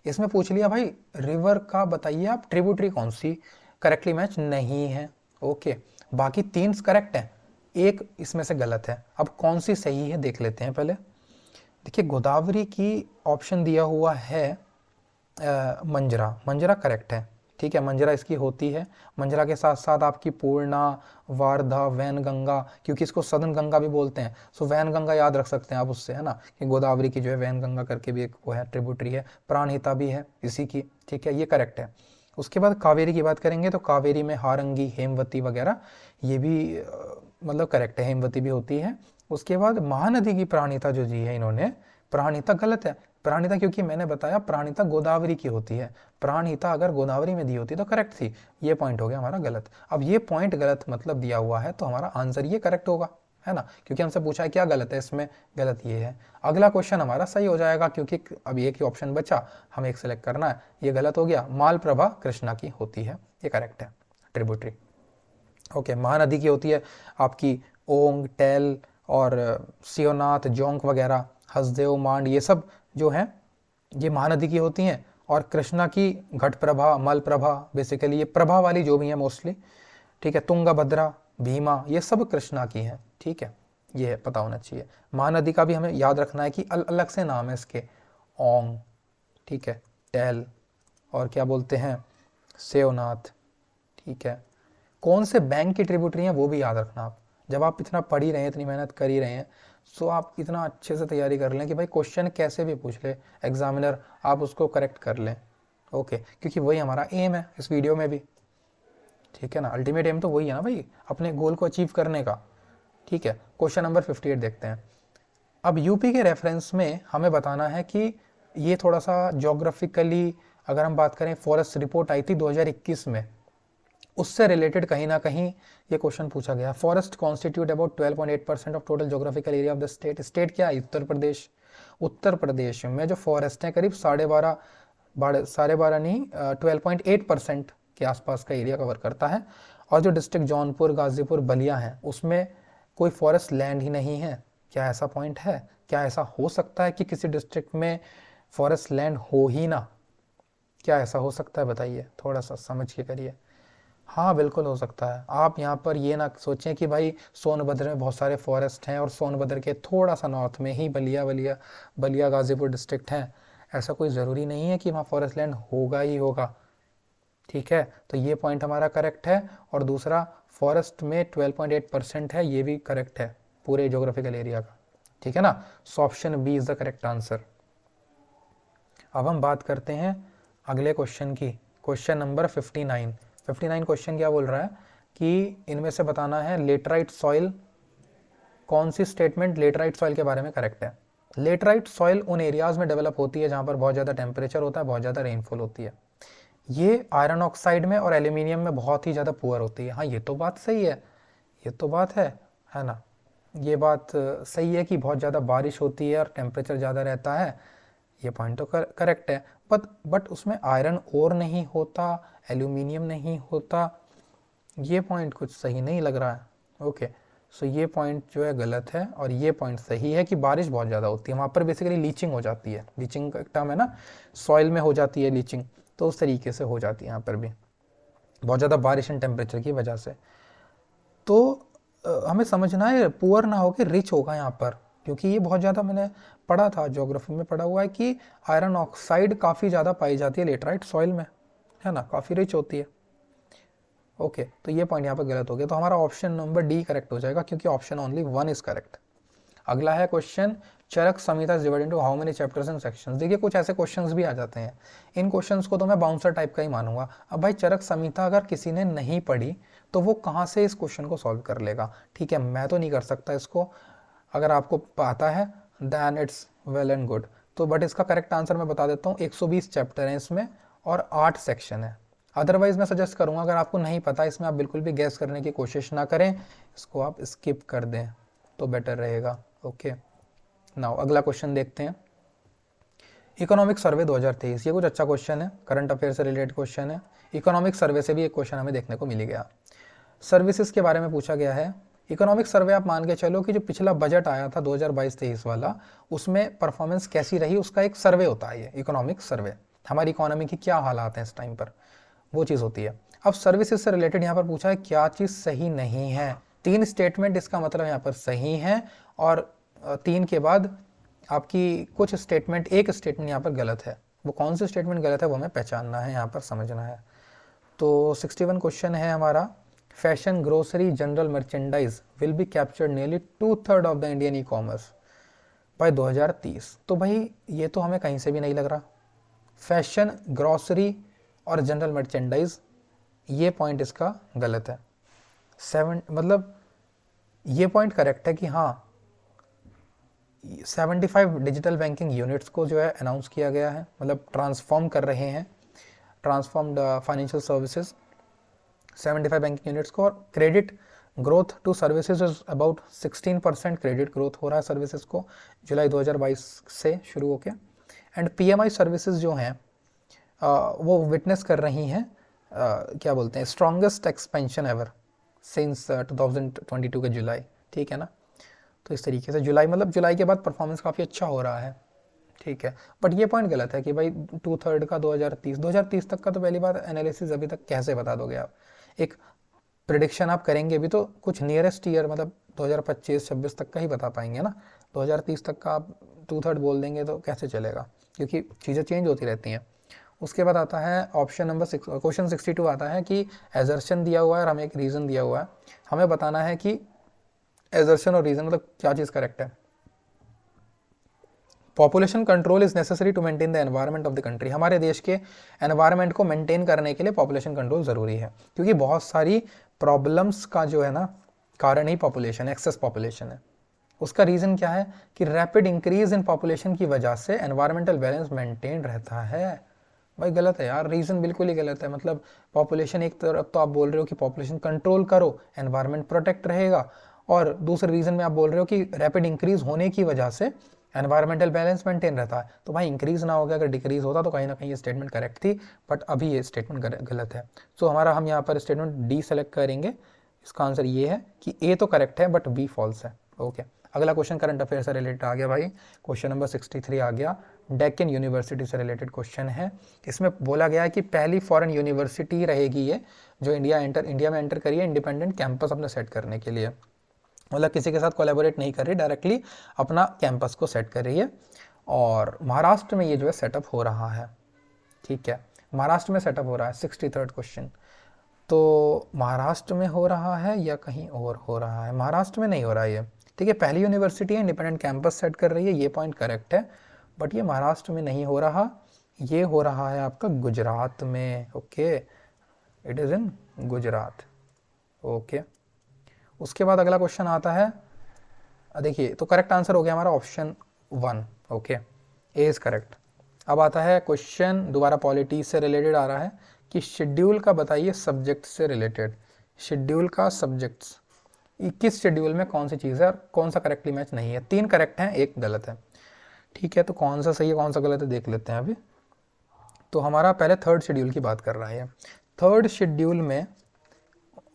इसमें पूछ लिया भाई रिवर का बताइए आप, ट्रिब्यूटरी कौन सी, करेक्टली मैच नहीं है। ओके, बाकी 3 करेक्ट है, एक इसमें से गलत है। अब कौन सी सही है देख लेते हैं पहले। देखिए गोदावरी की ऑप्शन दिया हुआ है मंजरा, मंजरा करेक्ट है। ठीक है, मंजरा इसकी होती है। मंजरा के साथ साथ आपकी पूर्णा, वारधा, वैनगंगा, क्योंकि इसको सदन गंगा भी बोलते हैं, सो वैनगंगा याद रख सकते हैं आप उससे, है ना, कि गोदावरी की जो है वैनगंगा करके भी एक वो है ट्रिब्यूटरी है। प्राणहिता भी है इसी की। ठीक है, ये करेक्ट है। उसके बाद कावेरी की बात करेंगे तो कावेरी में हारंगी, हेमवती वगैरह ये भी मतलब करेक्ट है, हेमवती भी होती है। उसके बाद महानदी की प्राणहिता जो जी है इन्होंने, प्राणहिता गलत है। प्राणहिता क्योंकि मैंने बताया प्राणहिता गोदावरी की होती है, प्राणहिता अगर गोदावरी में दी होती तो करेक्ट थी। ये पॉइंट हो गया हमारा गलत। अब ये पॉइंट गलत मतलब दिया हुआ है तो हमारा आंसर ये करेक्ट होगा, है ना, क्योंकि हमसे पूछा है क्या गलत है इसमें, गलत ये है। अगला क्वेश्चन हमारा सही हो जाएगा क्योंकि अब एक ही ऑप्शन बचा, हमें एक सेलेक्ट करना है। ये गलत हो गया, मालप्रभा कृष्णा की होती है, ये करेक्ट है ट्रिब्यूटरी। ओके, महानदी की होती है आपकी ओंग, टेल और सियोनाथ, जोंक वगैरह, हसदेव, मांड, ये सब जो हैं ये महानदी की होती हैं। और कृष्णा की घटप्रभा, मलप्रभा, बेसिकली ये प्रभा वाली जो भी है मोस्टली। ठीक है, तुंगा, भद्रा, भीमा, ये सब कृष्णा की हैं। ठीक है, ये पता होना चाहिए। महानदी का भी हमें याद रखना है कि अलग से नाम है इसके, ओंग, ठीक है, टेल, और क्या बोलते हैं, सेवनाथ। ठीक है, कौन से बैंक की ट्रिब्यूटरी हैं वो भी याद रखना आप। जब आप इतना पढ़ ही रहे हैं, इतनी मेहनत कर ही रहे हैं, सो आप इतना अच्छे से तैयारी कर लें कि भाई क्वेश्चन कैसे भी पूछ ले एग्जामिनर, आप उसको करेक्ट कर लें। ओके, क्योंकि वही हमारा एम है इस वीडियो में भी। ठीक है ना, अल्टीमेट एम तो वही है ना भाई, अपने गोल को अचीव करने का। ठीक है, क्वेश्चन नंबर 58 देखते हैं। अब यूपी के रेफरेंस में हमें बताना है कि ये थोड़ा सा जोग्राफिकली अगर हम बात करें, फॉरेस्ट रिपोर्ट आई थी 2021 में, उससे रिलेटेड कहीं ना कहीं ये क्वेश्चन पूछा गया। Forest constitute about 12.8% of total geographical area of the state. State क्या है? उत्तर प्रदेश। उत्तर प्रदेश में जो फॉरेस्ट है करीब 12.5 नहीं 12.8% के आसपास का एरिया कवर करता है। और जो डिस्ट्रिक्ट जौनपुर, गाजीपुर, बलिया है उसमें कोई फॉरेस्ट लैंड ही नहीं है। क्या ऐसा पॉइंट है? क्या ऐसा हो सकता है कि किसी डिस्ट्रिक्ट में फॉरेस्ट लैंड हो ही ना? क्या ऐसा हो सकता है बताइए, थोड़ा सा समझ के करिए। हाँ बिल्कुल हो सकता है। आप यहाँ पर ये ना सोचें कि भाई सोनभद्र में बहुत सारे फॉरेस्ट हैं और सोनभद्र के थोड़ा सा नॉर्थ में ही बलिया गाजीपुर डिस्ट्रिक्ट हैं। ऐसा कोई ज़रूरी नहीं है कि वहाँ फॉरेस्ट लैंड होगा ही होगा। ठीक है, तो ये पॉइंट हमारा करेक्ट है। और दूसरा, फॉरेस्ट में 12.8% है, ये भी करेक्ट है पूरे जोग्राफिकल एरिया का। ठीक है ना, so option B is the correct answer. अब हम बात करते हैं अगले क्वेश्चन की, क्वेश्चन नंबर 59। 59 क्वेश्चन क्या बोल रहा है कि इनमें से बताना है लेटराइट सॉइल, कौन सी स्टेटमेंट लेटराइट सॉइल के बारे में करेक्ट है। लेटराइट सॉइल उन एरियाज में डेवलप होती है जहां पर बहुत ज़्यादा टेम्परेचर होता है, बहुत ज़्यादा रेनफॉल होती है। ये आयरन ऑक्साइड में और एल्यूमिनियम में बहुत ही ज़्यादा पुअर होती है। हाँ ये तो बात सही है, ये तो बात है ना, ये बात सही है कि बहुत ज़्यादा बारिश होती है और टेम्परेचर ज़्यादा रहता है, ये पॉइंट तो करेक्ट है। बट उसमें आयरन और नहीं होता, एल्यूमिनियम नहीं होता, ये पॉइंट कुछ सही नहीं लग रहा है। ओके, सो ये पॉइंट जो है गलत है और ये पॉइंट सही है कि बारिश बहुत ज़्यादा होती है वहाँ पर, बेसिकली लीचिंग हो जाती है, लीचिंग का टर्म है ना, सॉइल में हो जाती है लीचिंग, तो उस तरीके से हो जाती है यहाँ पर भी बहुत ज़्यादा बारिश एंड टेम्परेचर की वजह से। तो हमें समझना है पुअर ना होकर रिच होगा यहाँ पर, क्योंकि ये बहुत ज़्यादा मैंने पढ़ा था, ज्योग्राफी में पढ़ा हुआ है कि आयरन ऑक्साइड काफ़ी ज़्यादा पाई जाती है लेटराइट सॉइल में, है ना, काफ़ी रिच होती है। ओके, तो ये पॉइंट यहाँ पर गलत हो गया, तो हमारा ऑप्शन नंबर डी करेक्ट हो जाएगा, क्योंकि ऑप्शन ओनली 1 इज करेक्ट। अगला है question, Charaka Samhita is divided into how many chapters and sections. देखिए कुछ ऐसे क्वेश्चंस भी आ जाते हैं, इन क्वेश्चंस को तो मैं बाउंसर टाइप का ही मानूंगा। अब भाई चरक संहिता अगर किसी ने नहीं पढ़ी तो वो कहाँ से इस क्वेश्चन को सॉल्व कर लेगा, ठीक है, मैं तो नहीं कर सकता इसको, अगर आपको पता है then it's well and good. तो बट इसका करेक्ट आंसर मैं बता देता हूँ, 120 चैप्टर हैं इसमें और 8 सेक्शन है। अदरवाइज मैं सजेस्ट करूँगा अगर आपको नहीं पता इसमें आप बिल्कुल भी गैस करने की कोशिश ना करें, इसको आप स्किप कर दें तो बेटर रहेगा। ओके, नाउ अगला क्वेश्चन देखते हैं, इकोनॉमिक सर्वे 2023। ये कुछ अच्छा क्वेश्चन है, करंट अफेयर से रिलेटेड क्वेश्चन है, इकोनॉमिक सर्वे से भी एक क्वेश्चन हमें देखने को मिल गया। सर्विसेज के बारे में पूछा गया है। इकोनॉमिक सर्वे आप मान के चलो कि जो पिछला बजट आया था 2022-23 वाला, उसमें परफॉर्मेंस कैसी रही उसका एक सर्वे होता है। ये इकोनॉमिक सर्वे हमारी इकोनॉमी की क्या हालात हैं इस टाइम पर, वो चीज़ होती है। अब सर्विसेज से रिलेटेड यहाँ पर पूछा है क्या चीज़ सही नहीं है, 3 स्टेटमेंट इसका मतलब यहाँ पर सही है और 3 के बाद आपकी कुछ स्टेटमेंट, एक स्टेटमेंट यहाँ पर गलत है। वो कौन सी स्टेटमेंट गलत है वो हमें पहचानना है, यहाँ पर समझना है। तो 61 क्वेश्चन है हमारा, fashion, grocery, general merchandise will be captured nearly 2/3 of the Indian e commerce by 2030। तो भाई ये तो हमें कहीं से भी नहीं लग रहा। फैशन, ग्रोसरी और जनरल मर्चेंडाइज, ये पॉइंट इसका गलत है। 7 मतलब ये पॉइंट करेक्ट है कि हाँ 75 डिजिटल बैंकिंग यूनिट्स को जो है अनाउंस किया गया है, मतलब ट्रांसफॉर्म कर रहे हैं, transformed financial services 75 banking units को। और credit growth to services is about 16% credit growth हो रहा है सर्विसेज को जुलाई 2022 से शुरू होके। एंड पीएमआई सर्विसेज जो हैं वो विटनेस कर रही हैं क्या बोलते हैं, स्ट्रॉन्गेस्ट एक्सपेंशन एवर सिंस 2022 के जुलाई, ठीक है ना। तो इस तरीके से जुलाई मतलब जुलाई के बाद परफॉर्मेंस काफ़ी अच्छा हो रहा है, ठीक है। बट ये पॉइंट गलत है कि भाई 2/3 का 2030 तक का, तो पहली बात एनालिसिस अभी तक कैसे बता दोगे आप, एक प्रिडिक्शन आप करेंगे भी तो कुछ नियरेस्ट ईयर मतलब 2025-26 तक का ही बता पाएंगे ना। 2030 तक का आप 2/3 बोल देंगे तो कैसे चलेगा, क्योंकि चीज़ें चेंज होती रहती हैं। उसके बाद आता है ऑप्शन नंबर 6, क्वेश्चन 62 आता है कि एजर्शन दिया हुआ है और हमें एक रीज़न दिया हुआ है, हमें बताना है कि एजर्शन और रीज़न मतलब क्या चीज़ करेक्ट है। Population control is necessary to maintain the environment of the country. हमारे देश के एनवायरनमेंट को मेंटेन करने के लिए पॉपुलेशन कंट्रोल ज़रूरी है, क्योंकि बहुत सारी प्रॉब्लम्स का जो है ना कारण ही पॉपुलेशन, एक्सेस पॉपुलेशन है। उसका रीज़न क्या है कि रैपिड इंक्रीज इन पॉपुलेशन की वजह से एनवायरमेंटल बैलेंस मेंटेन रहता है। भाई गलत है यार, रीज़न बिल्कुल ही गलत है। मतलब पॉपुलेशन एक तरफ तो आप बोल रहे हो कि पॉपुलेशन कंट्रोल करो, एनवायरनमेंट प्रोटेक्ट रहेगा, और दूसरे रीज़न में आप बोल रहे हो कि रैपिड इंक्रीज होने की वजह से एनवायरमेंटल बैलेंस मेंटेन रहता है। तो भाई इंक्रीज ना हो गया, अगर डिक्रीज होता तो कहीं ना कहीं ये स्टेटमेंट करेक्ट थी, बट अभी ये स्टेटमेंट गलत है। सो हमारा हम यहाँ पर स्टेटमेंट डी सेलेक्ट करेंगे। इसका आंसर ये है कि ए तो करेक्ट है बट बी फॉल्स है। ओके, अगला क्वेश्चन करंट अफेयर से रिलेटेड आ गया भाई, क्वेश्चन नंबर 63 आ गया, डेक्कन यूनिवर्सिटी से रिलेटेड क्वेश्चन है। इसमें बोला गया है कि पहली फॉरेन यूनिवर्सिटी रहेगी ये जो इंडिया में एंटर करिए इंडिपेंडेंट कैंपस अपने सेट करने के लिए, मतलब किसी के साथ कोलैबोरेट नहीं कर रही, डायरेक्टली अपना कैंपस को सेट कर रही है। और महाराष्ट्र में ये जो है सेटअप हो रहा है, ठीक है, महाराष्ट्र में सेटअप हो रहा है। 63rd क्वेश्चन, तो महाराष्ट्र में हो रहा है या कहीं और हो रहा है? महाराष्ट्र में नहीं हो रहा है ये, ठीक है, पहली यूनिवर्सिटी है इंडिपेंडेंट कैंपस सेट कर रही है, ये पॉइंट करेक्ट है, बट ये महाराष्ट्र में नहीं हो रहा, ये हो रहा है आपका गुजरात में। Okay, it is in Gujarat. Okay, उसके बाद अगला क्वेश्चन आता है, देखिए तो करेक्ट आंसर हो गया हमारा option 1। Okay, A is correct. अब आता है क्वेश्चन दोबारा पॉलिटी से रिलेटेड आ रहा है कि शेड्यूल का बताइए सब्जेक्ट से रिलेटेड, शेड्यूल का सब्जेक्ट्स, किस शेड्यूल में कौन सी चीज़ है और कौन सा करेक्टली मैच नहीं है। 3 करेक्ट हैं, 1 गलत है, ठीक है, तो कौन सा सही है कौन सा गलत है देख लेते हैं अभी। तो हमारा पहले 3rd शेड्यूल की बात कर रहा है। 3rd शेड्यूल में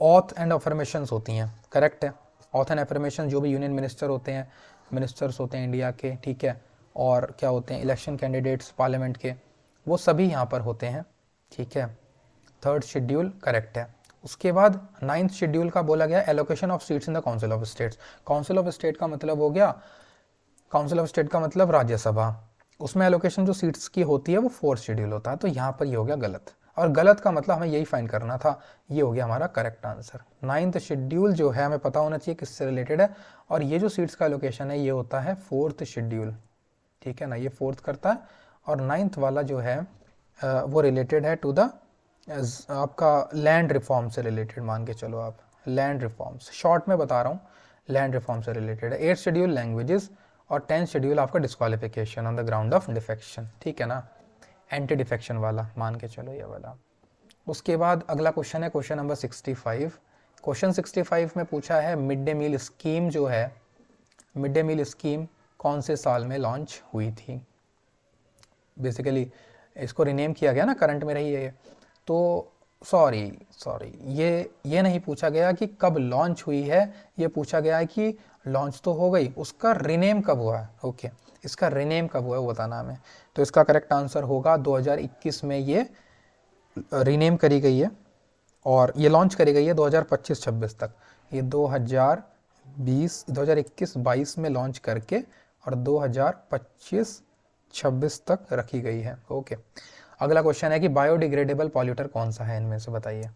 ऑथ एंड अफर्मेशंस होती हैं, करेक्ट है, ऑथ एंड एफर्मेशन जो भी यूनियन मिनिस्टर्स होते हैं इंडिया के, ठीक है, और क्या होते हैं इलेक्शन कैंडिडेट्स पार्लियामेंट के, वो सभी यहाँ पर होते हैं, ठीक है। थर्ड शेड्यूल करेक्ट है। उसके बाद 9th शेड्यूल का बोला गया allocation of seats in the council of states. Council of state का मतलब हो गया, काउंसिल ऑफ स्टेट का मतलब राज्यसभा, उसमें एलोकेशन जो सीट्स की होती है वो 4th शेड्यूल होता है, तो यहाँ पर ये हो गया गलत, और गलत का मतलब हमें यही फाइंड करना था, ये हो गया हमारा करेक्ट आंसर। 9th शेड्यूल जो है हमें पता होना चाहिए किससे रिलेटेड है, और ये जो सीट्स का एलोकेशन है ये होता है 4th शेड्यूल, ठीक है ना, ये 4th करता है, और 9th वाला जो है वो रिलेटेड है टू द आपका लैंड रिफॉर्म से रिलेटेड, मान के चलो आप लैंड रिफॉर्म्स, शॉर्ट में बता रहा हूँ, लैंड रिफॉर्म से रिलेटेड है। 8th शेड्यूल लैंग्वेजेस, और 10th शेड्यूल आपका disqualification on the ground of defection, ठीक है ना, एंटी डिफेक्शन वाला, मान के चलो ये वाला। उसके बाद अगला क्वेश्चन है क्वेश्चन नंबर 65। क्वेश्चन 65 में पूछा है मिड डे मील स्कीम जो है, मिड डे मील स्कीम कौन से साल में लॉन्च हुई थी। बेसिकली इसको रिनेम किया गया ना, करंट में रही है, तो सॉरी ये नहीं पूछा गया कि कब लॉन्च हुई है, ये पूछा गया है कि लॉन्च तो हो गई, उसका रिनेम कब हुआ है। ओके, इसका रिनेम कब हुआ है वो बताना हमें। तो इसका करेक्ट आंसर होगा 2021 में ये रिनेम करी गई है, और ये लॉन्च करी गई है 2025-26 तक, ये 2021-22 में लॉन्च करके और 2025-26 तक रखी गई है। ओके, अगला क्वेश्चन है कि बायोडिग्रेडेबल पॉल्यूटर कौन सा है इनमें से बताइए।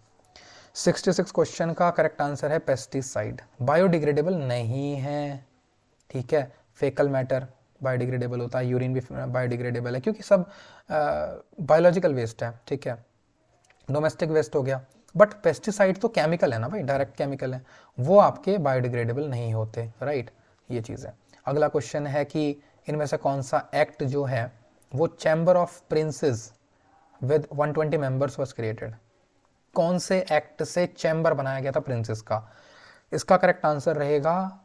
66 क्वेश्चन का करेक्ट आंसर है पेस्टिसाइड। बायोडिग्रेडेबल नहीं है, ठीक है, फेकल मैटर बायोडिग्रेडेबल होता है, यूरिन भी बायोडिग्रेडेबल है, क्योंकि सब बायोलॉजिकल वेस्ट है, ठीक है, डोमेस्टिक वेस्ट हो गया। बट पेस्टिसाइड तो केमिकल है ना भाई, डायरेक्ट केमिकल है, वो आपके बायोडिग्रेडेबल नहीं होते, राइट, ये चीज़ है। अगला क्वेश्चन है कि इनमें से कौन सा एक्ट जो है वो chamber of princess with 120 members was created, कौन से एक्ट से चैम्बर बनाया गया था प्रिंसेस का। इसका करेक्ट आंसर रहेगा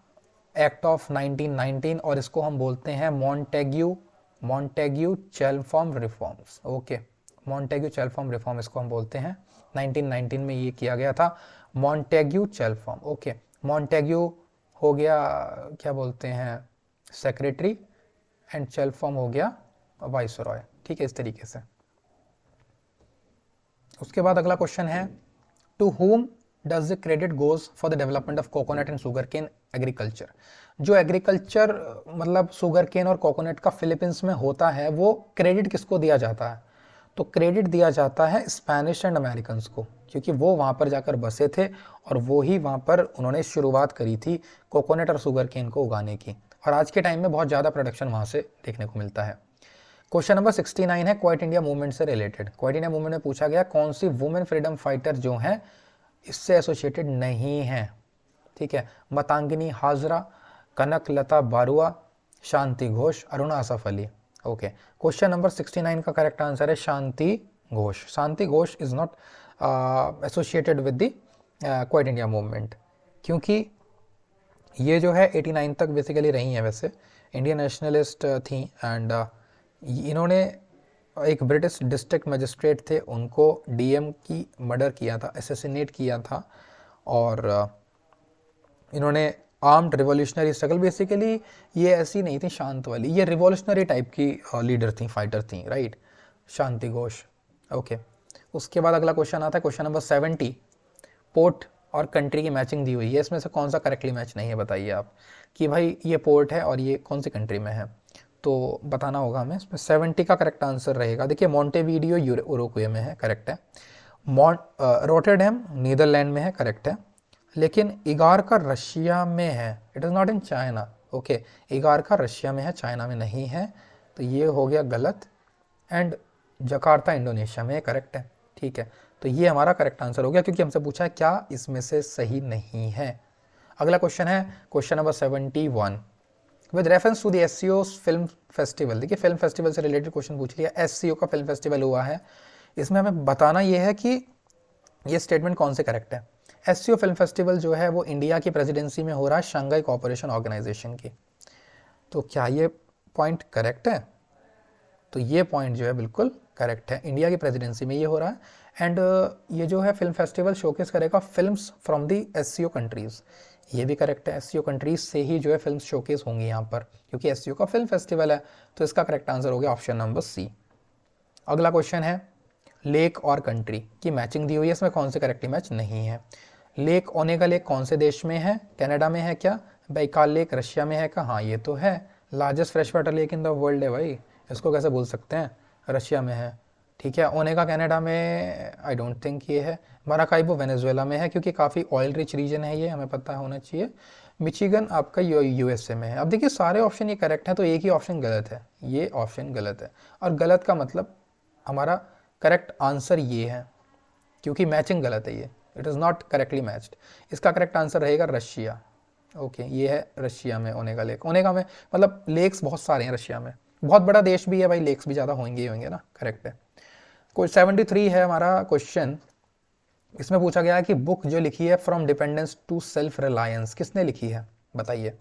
एक्ट ऑफ 1919, और इसको हम बोलते हैं Montagu Chelmsford reforms. Okay, Montagu Chelmsford reform इसको हम बोलते हैं, 1919 में ये किया गया था, मॉन्टेग्यू चेल्मफॉर्म। ओके, मॉन्टेग्यू हो गया क्या बोलते हैं सेक्रेटरी, एंड चेल्मफॉर्म हो गया वाइसरॉय, ठीक है, इस तरीके से। उसके बाद अगला क्वेश्चन है to whom does the credit goes for the development of coconut and sugarcane agriculture. जो एग्रीकल्चर मतलब शुगर केन और कोकोनट का फिलीपींस में होता है, वो क्रेडिट किसको दिया जाता है। तो क्रेडिट दिया जाता है स्पेनिश एंड अमेरिकन को, क्योंकि वो वहाँ पर जाकर बसे थे और वो ही वहाँ पर उन्होंने शुरुआत करी थी कोकोनट और शुगर केन को उगाने की, और आज के टाइम में बहुत ज़्यादा प्रोडक्शन वहाँ से देखने को मिलता है। क्वेश्चन नंबर 69 है क्वाइट इंडिया मूवमेंट से रिलेटेड। क्वाइट इंडिया मूवमेंट में पूछा गया कौन सी वुमेन फ्रीडम फाइटर जो हैं इससे एसोसिएटेड नहीं है, ठीक है, Matangini Hazra, Kanaklata Barua, Shanti Ghosh, Aruna Asaf Ali. Okay, question number 69 का करेक्ट आंसर है Shanti Ghosh. Shanti Ghosh is not associated with the Quit India movement, क्योंकि ये जो है 89 तक बेसिकली रही हैं, वैसे इंडियन नेशनलिस्ट थी, एंड इन्होंने एक ब्रिटिश डिस्ट्रिक्ट मजिस्ट्रेट थे, उनको डीएम की मर्डर किया था, असैसिनेट किया था, और इन्होंने आर्म्ड रिवॉल्यूशनरी स्ट्रगल, बेसिकली ये ऐसी नहीं थी शांत वाली, ये रिवॉल्यूशनरी टाइप की लीडर थी, फाइटर थी, राइट, शांति घोष। ओके, उसके बाद अगला क्वेश्चन आता है क्वेश्चन नंबर 70। पोर्ट और कंट्री की मैचिंग दी हुई है, इसमें से कौन सा करेक्टली मैच नहीं है बताइए आप, कि भाई ये पोर्ट है और ये कौन सी कंट्री में है, तो बताना होगा हमें। इसमें 70 का करेक्ट आंसर रहेगा, देखिए मॉन्टेवीडियो उरुग्वे में है, करेक्ट है, रोटरडैम नीदरलैंड में है, करेक्ट है, लेकिन इगारका रशिया में है, it is not in China. Okay, Igarka Russia में है, चाइना में नहीं है, तो ये हो गया गलत, एंड जकार्ता इंडोनेशिया में, करेक्ट है, ठीक है, तो ये हमारा करेक्ट आंसर हो गया, क्योंकि हमसे पूछा है क्या इसमें से सही नहीं है। अगला क्वेश्चन है question number 71 with reference to the SCO film festival. देखिए फिल्म फेस्टिवल से रिलेटेड क्वेश्चन पूछ लिया, एससीओ का फिल्म फेस्टिवल हुआ है, इसमें हमें बताना ये है कि ये स्टेटमेंट कौन से करेक्ट है। एससीओ फिल्म फेस्टिवल जो है वो इंडिया की प्रेसिडेंसी में हो रहा है, शंघाई कोऑपरेशन ऑर्गेनाइजेशन की, तो क्या ये पॉइंट करेक्ट है। तो ये पॉइंट जो है बिल्कुल करेक्ट है, इंडिया की प्रेसिडेंसी में ये हो रहा है, एंड ये जो है फिल्म फेस्टिवल शोकेस करेगा films from the SCO countries, ये भी करेक्ट है, एससीओ कंट्रीज से ही जो है फिल्म शोकेस होंगी यहाँ पर, क्योंकि एससीओ का फिल्म फेस्टिवल है। तो इसका करेक्ट आंसर हो गया ऑप्शन नंबर सी। अगला क्वेश्चन है लेक और कंट्री की मैचिंग दी हुई है, इसमें कौन से करेक्टली मैच नहीं है। लेक ओनेगा लेक कौन से देश में है, कनाडा में है क्या, बैकाल लेक रशिया में है क्या, हाँ ये तो है, largest fresh water lake in the world है भाई, इसको कैसे भूल सकते हैं, रशिया में है। ठीक है, ओनेगा कनाडा में आई डोंट थिंक ये है। माराकाइबो वेनेजुएला में है, क्योंकि काफ़ी ऑयल रिच रीजन है ये, हमें पता होना चाहिए। मिचिगन आपका यूएसए में है। अब देखिए सारे ऑप्शन ये करेक्ट है, तो एक ही ऑप्शन गलत है, ये ऑप्शन गलत है। और गलत का मतलब हमारा करेक्ट आंसर ये है, क्योंकि मैचिंग गलत है ये, it is not correctly matched. इसका करेक्ट आंसर रहेगा रशिया। ओके ये है रशिया में ओनेगा लेक। ओनेगा में मतलब लेक्स बहुत सारे हैं रशिया में, बहुत बड़ा देश भी है भाई, लेक्स भी ज़्यादा होंगे ही होंगे ना, करेक्ट है। कोई 73 है हमारा क्वेश्चन, इसमें पूछा गया है कि बुक जो लिखी है from dependence to self reliance किसने लिखी है, बताइए।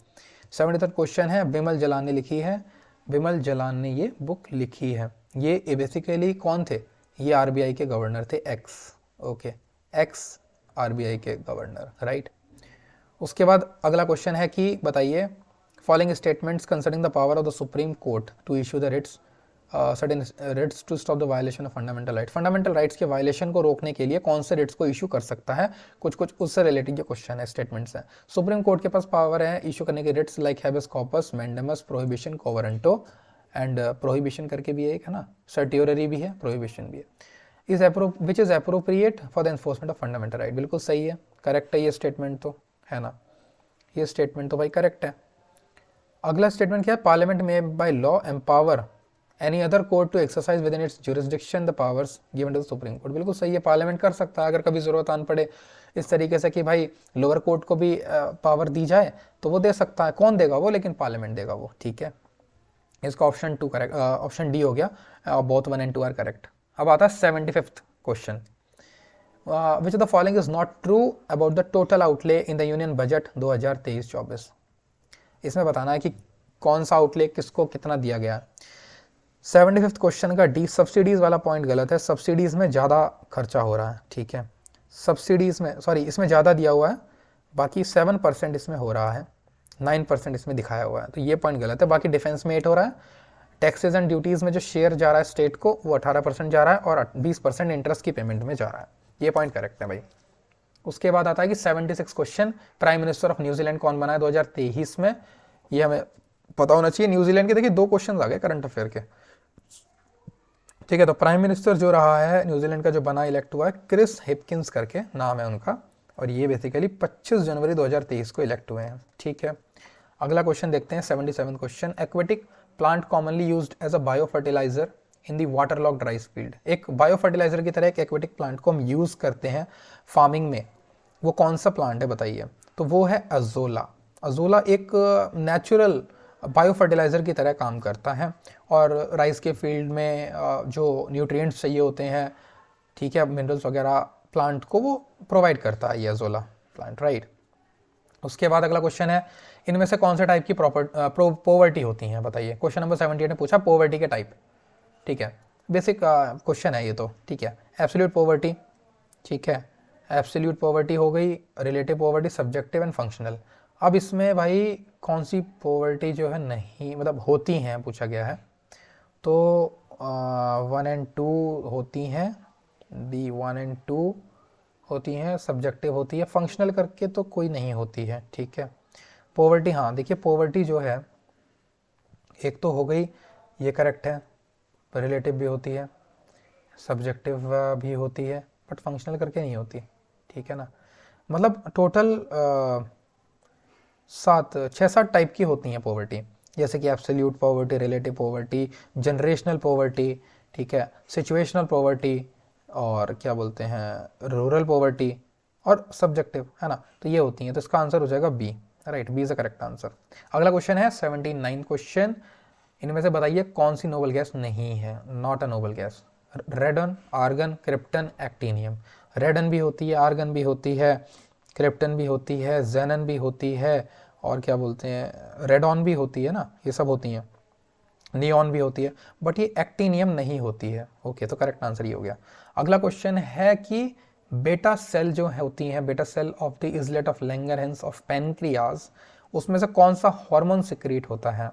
73 क्वेश्चन है, बिमल जलान ने लिखी है, बिमल जलान ने ये बुक लिखी है। ये बेसिकली कौन थे, ये आरबीआई के गवर्नर थे, एक्स, ओके एक्स आरबीआई के गवर्नर, राइट। उसके बाद अगला क्वेश्चन है कि बताइए following statements concerning the power of the supreme court to issue the writs certain writs to stop the violation of fundamental right. Fundamental rights के violation को रोकने के लिए कौन से रिट्स को इशू कर सकता है, कुछ कुछ उससे रिलेटेड जो क्वेश्चन है, स्टेटमेंट्स हैं। सुप्रीम कोर्ट के पास पावर है इशू करने के writs like habeas corpus, mandamus, prohibition, quo warranto and prohibition करके भी है एक, है ना, सर्टियोररी भी है, प्रोहिबिशन भी है। Which is appropriate for the enforcement of fundamental right, बिल्कुल सही है, करेक्ट है ये स्टेटमेंट तो, है ना, ये स्टेटमेंट तो भाई करेक्ट है। अगला स्टेटमेंट क्या है, पार्लियामेंट में by law empower any other court to exercise within its jurisdiction the powers given to the supreme court, बिल्कुल सही है, पार्लियामेंट कर सकता है अगर कभी जरूरत आन पड़े इस तरीके से कि भाई लोअर कोर्ट को भी पावर दी जाए तो वो दे सकता है। कौन देगा वो, लेकिन पार्लियामेंट देगा वो, ठीक है। इसका ऑप्शन 2 करेक्ट, ऑप्शन डी हो गया, बोथ 1 and 2 आर करेक्ट। अब आता है 75th question, which of the following is not true about the total outlay in the union budget 2023-24। इसमें बताना है कि कौन सा आउटले किसको कितना दिया गया है। 75th क्वेश्चन का डी सब्सिडीज वाला पॉइंट गलत है, सब्सिडीज में ज़्यादा खर्चा हो रहा है, ठीक है, सब्सिडीज में सॉरी इसमें ज़्यादा दिया हुआ है, बाकी 7% इसमें हो रहा है, 9% इसमें दिखाया हुआ है, तो ये पॉइंट गलत है। बाकी डिफेंस में 8 हो रहा है, टैक्सेस एंड ड्यूटीज़ में जो शेयर जा रहा है स्टेट को वो 18% जा रहा है, और 20% इंटरेस्ट की पेमेंट में जा रहा है, ये पॉइंट करेक्ट है भाई। उसके बाद आता है कि 76 question, prime minister of New Zealand कौन बना है 2023 में, ये हमें पता होना चाहिए। न्यूजीलैंड के देखिए 2 क्वेश्चन आ गए करंट अफेयर के, ठीक है। तो प्राइम मिनिस्टर जो रहा है न्यूजीलैंड का जो बना इलेक्ट हुआ है, क्रिस हिपकिंस करके नाम है उनका, और ये बेसिकली 25 जनवरी 2023 को इलेक्ट हुए हैं, ठीक है। अगला क्वेश्चन देखते हैं 77 question, aquatic plant commonly used as a biofertiliser in the waterlogged rice field. एक बायो फर्टिलाइजर की तरह एक एक्वेटिक प्लांट को हम यूज़ करते हैं फार्मिंग में, वो कौन सा प्लांट है बताइए। तो वो है अजोला। अजोला एक नेचुरल बायो फर्टिलाइज़र की तरह काम करता है, और राइस के फील्ड में जो न्यूट्रिएंट्स चाहिए होते हैं, ठीक है, मिनरल्स वगैरह, प्लांट को वो प्रोवाइड करता है ये अजोला प्लांट, राइट। उसके बाद अगला क्वेश्चन है, इनमें से कौन से टाइप की पॉवर्टी होती हैं बताइए। क्वेश्चन नंबर 78 ने पूछा पॉवर्टी के टाइप, ठीक है, बेसिक क्वेश्चन है ये तो, ठीक है। एब्सोल्यूट पॉवर्टी, ठीक है, एब्सोल्यूट पॉवर्टी हो गई, relative poverty, subjective and functional. अब इसमें भाई कौन सी पॉवर्टी जो है नहीं मतलब होती हैं पूछा गया है, तो 1 and 2 होती हैं, डी 1 and 2 होती हैं, सब्जेक्टिव होती है, फंक्शनल करके तो कोई नहीं होती है, ठीक है। पॉवर्टी, हाँ देखिए पॉवर्टी जो है एक तो हो गई, ये करेक्ट है, रिलेटिव भी होती है, सब्जेक्टिव भी होती है, बट फंक्शनल करके नहीं होती, ठीक है ना। मतलब टोटल 6-7 टाइप की होती हैं पॉवर्टी, जैसे कि absolute poverty, relative poverty, generational poverty, ठीक है, सिचुएशनल पॉवर्टी, और क्या बोलते हैं रूरल पॉवर्टी, और सब्जेक्टिव, है ना। तो ये होती हैं, तो इसका आंसर हो जाएगा B, right, B is the correct answer. अगला क्वेश्चन है 79 क्वेश्चन, इनमें से बताइए कौन सी नोबल गैस नहीं है, not a noble gas. Radon, argon, krypton, actinium. Radon भी होती है, आर्गन भी होती है, क्रिप्टन भी होती है, जेनन भी होती है, और क्या बोलते हैं रेडॉन भी होती है ना, ये सब होती हैं, नियॉन भी होती है, बट ये एक्टिनियम नहीं होती है, ओके। तो करेक्ट आंसर ये हो गया। अगला क्वेश्चन है कि बेटा सेल जो होती हैं, beta cell of the islet of Langerhans of pancreas, उसमें से कौन सा हार्मोन सिक्रीट होता है?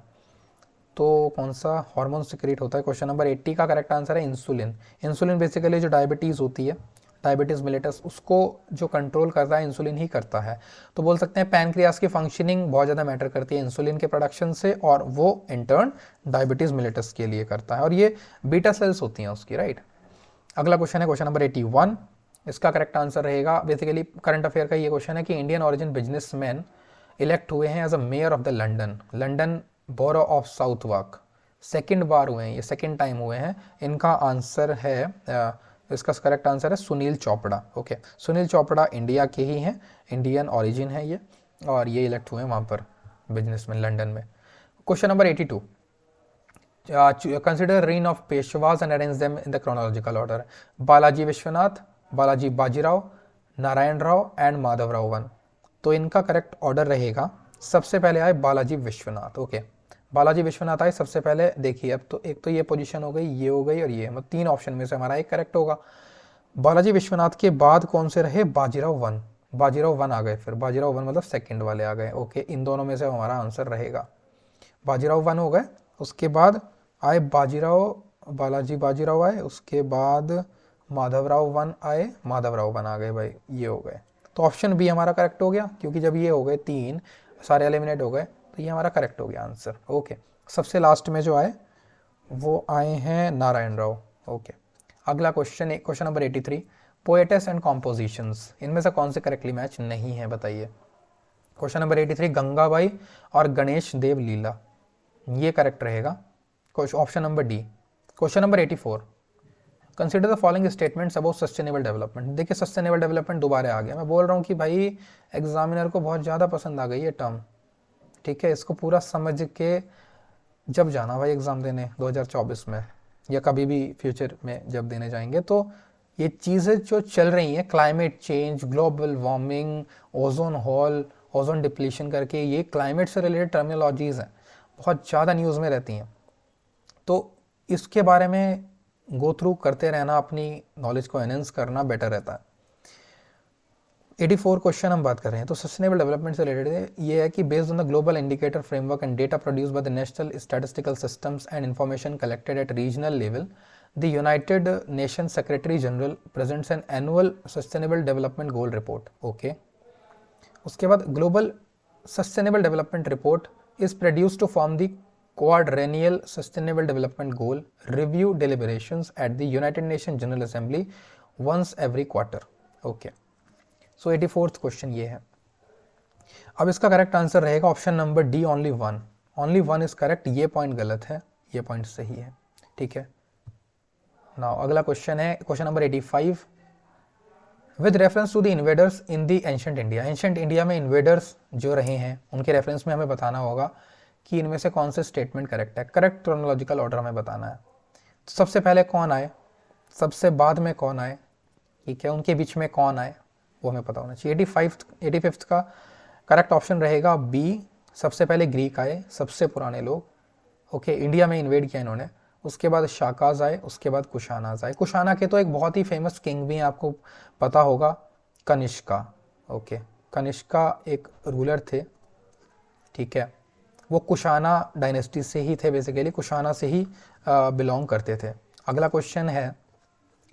तो कौन सा हार्मोन सिक्रीट होता है? क्वेश्चन नंबर 80 का करेक्ट आंसर है इंसुलिन। इंसुलिन बेसिकली जो डायबिटीज़ होती है, डायबिटीज़ मिलेटस, उसको जो कंट्रोल करता है इंसुलिन ही करता है। तो बोल सकते हैं पैनक्रियास की फंक्शनिंग बहुत ज़्यादा मैटर करती है इंसुलिन के प्रोडक्शन से, और वो इंटर्न डायबिटीज़ मिलेटस के लिए करता है, और ये बीटा सेल्स होती हैं उसकी, राइट। अगला क्वेश्चन है क्वेश्चन नंबर 81। इसका करेक्ट आंसर रहेगा, बेसिकली करंट अफेयर का ये क्वेश्चन है कि इंडियन ओरिजिन बिजनेसमैन इलेक्ट हुए हैं as a mayor of the London borough of Southwark. Second बार हुए हैं ये, सेकंड टाइम हुए हैं। इनका आंसर है इसका करेक्ट आंसर है सुनील चोपड़ा। ओके, सुनील चोपड़ा इंडिया के ही हैं, इंडियन ओरिजिन है ये, और ये इलेक्ट हुए हैं वहाँ पर बिजनेसमैन लंदन में। Question number 82। Consider reign of पेशवाज and arrange them in the chronological order. Balaji Vishwanath, Balaji Bajirao, Narayan Rao and Madhav Rao one. तो इनका करेक्ट ऑर्डर रहेगा, सबसे पहले आए बालाजी विश्वनाथ। ओके, बालाजी विश्वनाथ आए सबसे पहले। देखिए अब तो एक तो ये पोजीशन हो गई, ये हो गई और ये, मतलब 3 ऑप्शन में से हमारा एक करेक्ट होगा। बालाजी विश्वनाथ के बाद कौन से रहे? बाजीराव वन। बाजीराव वन आ गए, फिर बाजीराव वन मतलब सेकंड वाले आ गए। ओके, इन दोनों में से हमारा आंसर रहेगा। बाजीराव वन हो गए, उसके बाद आए बालाजी बाजीराव आए, उसके बाद माधवराव वन आए, माधवराव वन आ गए भाई, ये हो गए। तो ऑप्शन बी हमारा करेक्ट हो गया, क्योंकि जब ये हो गए 3 सारे एलिमिनेट हो गए, तो ये हमारा करेक्ट हो गया आंसर। ओके, सबसे लास्ट में जो आए वो आए हैं नारायण राव। ओके, अगला question, question number 83। Poetess and compositions, इनमें से कौन से करेक्टली मैच नहीं है, बताइए। क्वेश्चन नंबर 83, गंगाबाई और गणेश देव लीला, ये करेक्ट रहेगा, option number D. Question number 84। Consider the following statements about sustainable development. देखिए सस्टेनेबल डेवलपमेंट दोबारा आ गया। मैं बोल रहा हूँ कि भाई एग्जामिनर को बहुत ज़्यादा पसंद आ गई ये टर्म, ठीक है। इसको पूरा समझ के जब जाना भाई एग्ज़ाम देने 2024 में, या कभी भी फ्यूचर में जब देने जाएंगे, तो ये चीज़ें जो चल रही हैं, climate change, global warming, ozone hole, ozone depletion करके, ये क्लाइमेट से रिलेटेड टर्मिनोलॉजीज़ हैं, बहुत ज़्यादा न्यूज़ में रहती हैं। तो इसके बारे में गो थ्रू करते रहना, अपनी नॉलेज को एनहेंस करना बेटर रहता है। 84 क्वेश्चन हम बात कर रहे हैं, तो सस्टेनेबल डेवलपमेंट से रिलेटेड है। ये है कि based on the global indicator framework and data produce by the national statistical systems and information collected at regional level, the United Nation secretary general presents an annual sustainable development goal report. Okay, उसके बाद global sustainable development report is produced to form the quadrennial sustainable development goal review deliberations at the United Nations General Assembly once every quarter. Okay, so 84th question ये है। अब इसका correct answer रहेगा option number D, only one is correct. ये point गलत है, ये point सही है, ठीक है। नाउ अगला क्वेश्चन है question number 85। With reference to the invaders in the ancient India, ancient India में इन्वेडर्स जो रहे हैं उनके रेफरेंस में हमें बताना होगा कि इनमें से कौन से स्टेटमेंट करेक्ट है। करेक्ट क्रोनोलॉजिकल ऑर्डर हमें बताना है। तो सबसे पहले कौन आए, सबसे बाद में कौन आए, ठीक है, उनके बीच में कौन आए, वो हमें पता होना चाहिए। 85th का करेक्ट ऑप्शन रहेगा बी, सबसे पहले ग्रीक आए, सबसे पुराने लोग। ओके, इंडिया में इन्वेड किया इन्होंने। उसके बाद शाकाज आए, उसके बाद कुशानाज आए। कुशाना के तो एक बहुत ही फेमस किंग भी हैं, आपको पता होगा, कनिष्का। ओके, कनिष्का एक रूलर थे, ठीक है, वो कुशाना डायनेस्टी से ही थे, बेसिकली कुशाना से ही बिलोंग करते थे। अगला क्वेश्चन है,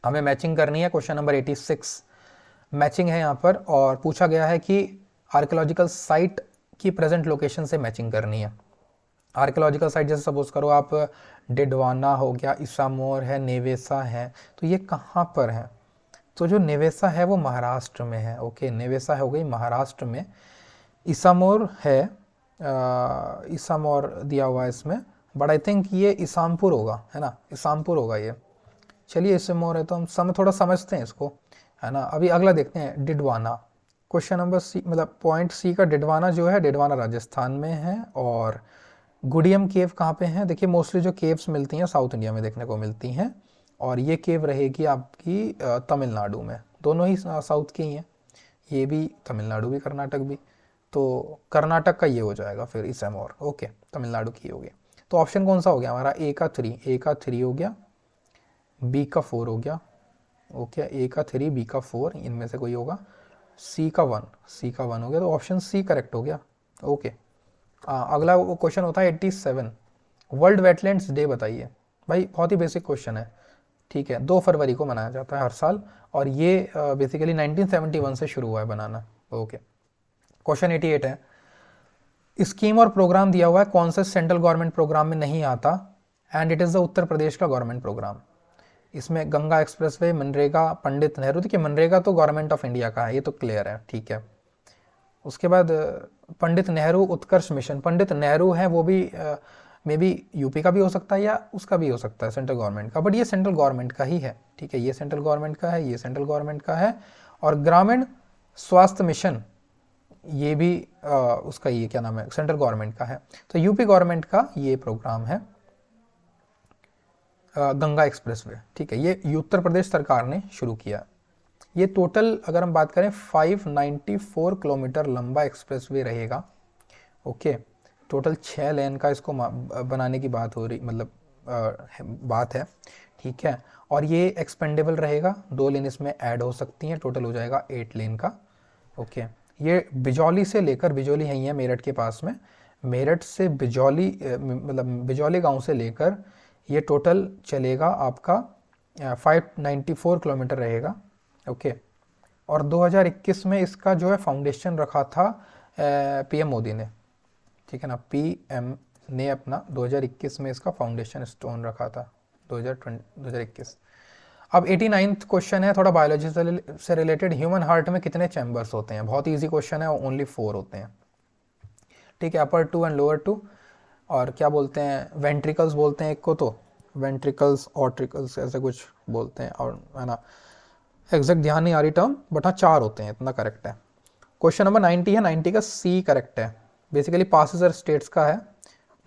हमें मैचिंग करनी है, क्वेश्चन नंबर 86 मैचिंग है यहाँ पर, और पूछा गया है कि आर्कियोलॉजिकल साइट की प्रेजेंट लोकेशन से मैचिंग करनी है। आर्कियोलॉजिकल साइट जैसे सपोज करो आप डिडवाना हो गया, इसामोर है, नेवेसा है, तो ये कहाँ पर है? तो जो नेवेसा है वो महाराष्ट्र में है। ओके, नेवेसा हो गई महाराष्ट्र में, इसामोर है, इसामोर दिया हुआ है इसमें, बट आई थिंक ये इसामपुर होगा, है ना, इसामपुर होगा ये। चलिए इसामोर है तो हम थोड़ा समझते हैं इसको, है ना। अभी अगला देखते हैं, डिडवाना। क्वेश्चन नंबर सी, मतलब पॉइंट सी का डिडवाना जो है, डिडवाना राजस्थान में है। और गुडियम केव कहाँ पे है? देखिए मोस्टली जो केव्स मिलती हैं साउथ इंडिया में देखने को मिलती हैं, और ये केव रहेगी आपकी तमिलनाडु में। दोनों ही साउथ की ही हैं, ये भी तमिलनाडु भी कर्नाटक भी, तो कर्नाटक का ये हो जाएगा फिर इसामोर। ओके, तमिलनाडु की हो गया। तो ऑप्शन कौन सा हो गया हमारा? ए का 3 हो गया, बी का 4 हो गया, ओके, ए का 3, बी का 4, इनमें से कोई होगा, सी का 1, सी का 1 हो गया, तो ऑप्शन सी करेक्ट हो गया। ओके, अगला क्वेश्चन होता है 87, वर्ल्ड वेटलैंड्स डे बताइए। भाई बहुत ही बेसिक क्वेश्चन है, ठीक है, 2 फरवरी को मनाया जाता है हर साल, और ये बेसिकली 1971 से शुरू हुआ है बनाना। ओके, क्वेश्चन 88 है, स्कीम और प्रोग्राम दिया हुआ है, कौन से सेंट्रल गवर्नमेंट प्रोग्राम में नहीं आता, and it is the Uttar Pradesh का गवर्नमेंट प्रोग्राम। इसमें गंगा एक्सप्रेसवे, मनरेगा, पंडित नेहरू, देखिए मनरेगा तो गवर्नमेंट ऑफ इंडिया का है, ये तो क्लियर है, ठीक है। उसके बाद पंडित नेहरू उत्कर्ष मिशन, पंडित नेहरू है वो भी मे बी यूपी का भी हो सकता है या उसका भी हो सकता है, सेंट्रल गवर्नमेंट का, बट ये सेंट्रल गवर्नमेंट का ही है, ठीक है, ये सेंट्रल गवर्नमेंट का है, ये सेंट्रल गवर्नमेंट का है। और ग्रामीण स्वास्थ्य मिशन, ये भी उसका, ये क्या नाम है, सेंट्रल गवर्नमेंट का है। तो यूपी गवर्नमेंट का ये प्रोग्राम है गंगा एक्सप्रेसवे, ठीक है, ये उत्तर प्रदेश सरकार ने शुरू किया। ये टोटल अगर हम बात करें 594 किलोमीटर लंबा एक्सप्रेसवे रहेगा। ओके, टोटल 6 लेन का इसको बनाने की बात हो रही, मतलब बात है, ठीक है। और ये एक्सपेंडेबल रहेगा, 2 लेन इसमें ऐड हो सकती हैं, टोटल हो जाएगा 8 लेन का। ओके, ये बिजौली से लेकर, बिजौली है ये मेरठ के पास में, मेरठ से बिजौली मतलब बिजौली गांव से लेकर ये टोटल चलेगा आपका 594 किलोमीटर रहेगा। ओके, और 2021 में इसका जो है फाउंडेशन रखा था पीएम मोदी ने, ठीक है ना, पीएम ने अपना 2021 में इसका फाउंडेशन स्टोन रखा था, 2021। अब 89th क्वेश्चन है, थोड़ा बायोलॉजी से रिलेटेड, ह्यूमन हार्ट में कितने चैम्बर्स होते हैं, बहुत इजी क्वेश्चन है, ओनली 4 होते हैं, ठीक है, अपर 2 एंड लोअर 2। और क्या बोलते हैं, वेंट्रिकल्स बोलते हैं एक को, तो वेंट्रिकल्स ऑर्ट्रिकल्स ऐसे कुछ बोलते हैं, और है ना, एग्जैक्ट ध्यान नहीं आ रही टर्म, बट हाँ 4 होते हैं, इतना करेक्ट है। क्वेश्चन नंबर 90 है, 90 का सी करेक्ट है, बेसिकली पासेस और स्टेट्स का है,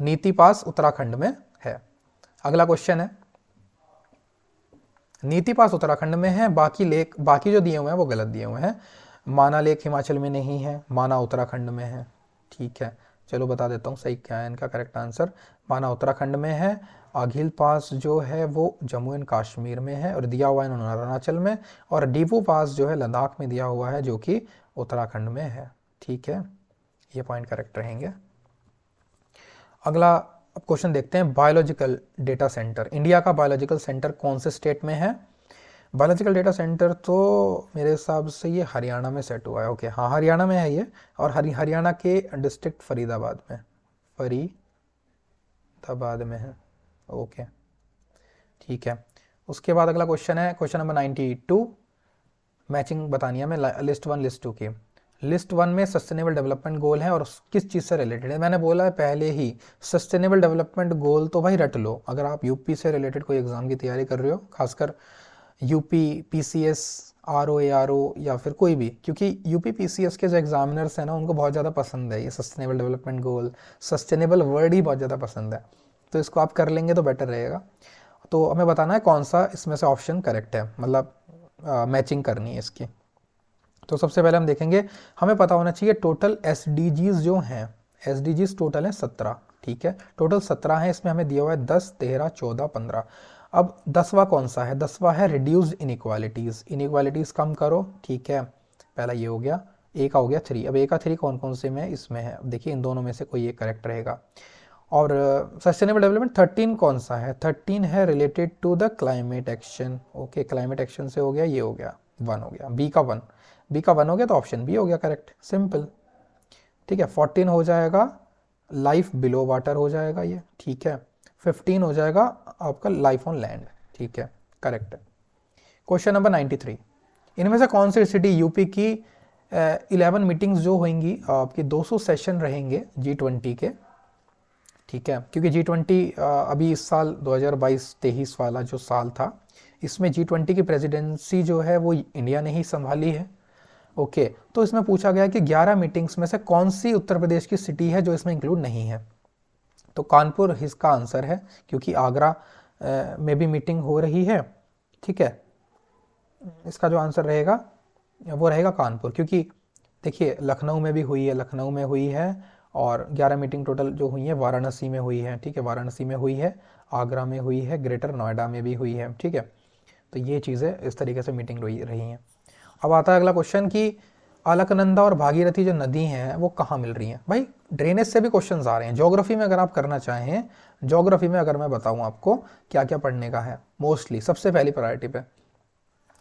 नीति पास उत्तराखंड में है। अगला क्वेश्चन है, नीति पास उत्तराखंड में है, बाकी लेक, बाकी जो दिए हुए हैं वो गलत दिए हुए हैं। माना लेक हिमाचल में नहीं है, माना उत्तराखंड में है, ठीक है, चलो बता देता हूँ सही क्या है इनका करेक्ट आंसर, माना उत्तराखंड में है। आघिल पास जो है वो जम्मू एंड कश्मीर में है और दिया हुआ है इन्होंने अरुणाचल में, और डीपू पास जो है लद्दाख में दिया हुआ है, जो कि उत्तराखंड में है, ठीक है, ये पॉइंट करेक्ट रहेंगे। अगला क्वेश्चन देखते हैं, बायोलॉजिकल डेटा सेंटर, इंडिया का बायोलॉजिकल सेंटर कौन से स्टेट में है। बायोलॉजिकल डेटा सेंटर तो मेरे हिसाब से ये हरियाणा में सेट हुआ है। ओके, हाँ हरियाणा में है ये, और हरियाणा के डिस्ट्रिक्ट फरीदाबाद में, फरीदाबाद में है। ओके, ठीक है। उसके बाद अगला क्वेश्चन है, क्वेश्चन नंबर 92, मैचिंग बतानी है हमें लिस्ट 1 लिस्ट 2 की। लिस्ट 1 में सस्टेनेबल डेवलपमेंट गोल है और किस चीज़ से रिलेटेड है, मैंने बोला है पहले ही, सस्टेनेबल डेवलपमेंट गोल तो भाई रट लो, अगर आप यूपी से रिलेटेड कोई एग्जाम की तैयारी कर रहे हो, खासकर यूपी पीसीएस, आरओ या फिर कोई भी, क्योंकि यूपी पीसीएस के जो एग्जामिनर्स हैं ना, उनको बहुत ज़्यादा पसंद है ये sustainable development goal, sustainable word ही बहुत ज़्यादा पसंद है, तो इसको आप कर लेंगे तो बेटर रहेगा। तो हमें बताना है कौन सा इसमें से ऑप्शन करेक्ट है, मतलब मैचिंग करनी है इसकी। तो सबसे पहले हम देखेंगे, हमें पता होना चाहिए टोटल एसडीजीज जो हैं, एसडीजीज टोटल है 17, ठीक है, टोटल 17 है, इसमें हमें दिया हुआ है 10, 13, 14, 15। अब 10वां कौन सा है, 10वां है रिड्यूस्ड इनइक्वालिटीज़, इनइक्वालिटीज़ कम करो, ठीक है, पहला ये हो गया, ए का हो गया 3। अब ए का 3 कौन कौन से में इसमें है, अब देखिए इन दोनों में से कोई एक करेक्ट रहेगा। और सस्टेनेबल डेवलपमेंट 13 कौन सा है, 13 है related to the climate action. Okay, climate action से हो गया, ये हो गया 1 हो गया, बी का 1, बी का 1 हो गया, तो ऑप्शन बी हो गया करेक्ट, सिंपल, ठीक है। 14 हो जाएगा लाइफ बिलो वाटर हो जाएगा ये, ठीक है। 15 हो जाएगा आपका लाइफ ऑन लैंड, ठीक है, करेक्ट है। क्वेश्चन नंबर 93, इनमें से कौन सी सिटी यूपी की 11 मीटिंग्स जो होंगी आपकी 200 सेशन रहेंगे G20 के, ठीक है, क्योंकि G20 अभी इस साल 2022-23 वाला जो साल था, इसमें G20 की प्रेसिडेंसी जो है वो इंडिया ने ही संभाली है। ओके, तो इसमें पूछा गया कि 11 मीटिंग्स में से कौन सी उत्तर प्रदेश की सिटी है जो इसमें इंक्लूड नहीं है, तो कानपुर इसका आंसर है, क्योंकि आगरा में भी मीटिंग हो रही है, ठीक है। इसका जो आंसर रहेगा वो रहेगा कानपुर, क्योंकि देखिए लखनऊ में भी हुई है, लखनऊ में हुई है, और 11 मीटिंग टोटल जो हुई है वाराणसी में हुई है, ठीक है, वाराणसी में हुई है, आगरा में हुई है, ग्रेटर नोएडा में भी हुई है, ठीक है। तो ये चीज़ें इस तरीके से मीटिंग रही हैं। अब आता है अगला क्वेश्चन कि अलकनंदा और भागीरथी जो नदी हैं वो कहाँ मिल रही हैं। भाई ड्रेनेज से भी क्वेश्चंस आ रहे हैं। ज्योग्राफी में अगर आप करना चाहें, ज्योग्राफी में अगर मैं बताऊं आपको क्या क्या पढ़ने का है, मोस्टली सबसे पहली प्रायोरिटी पे,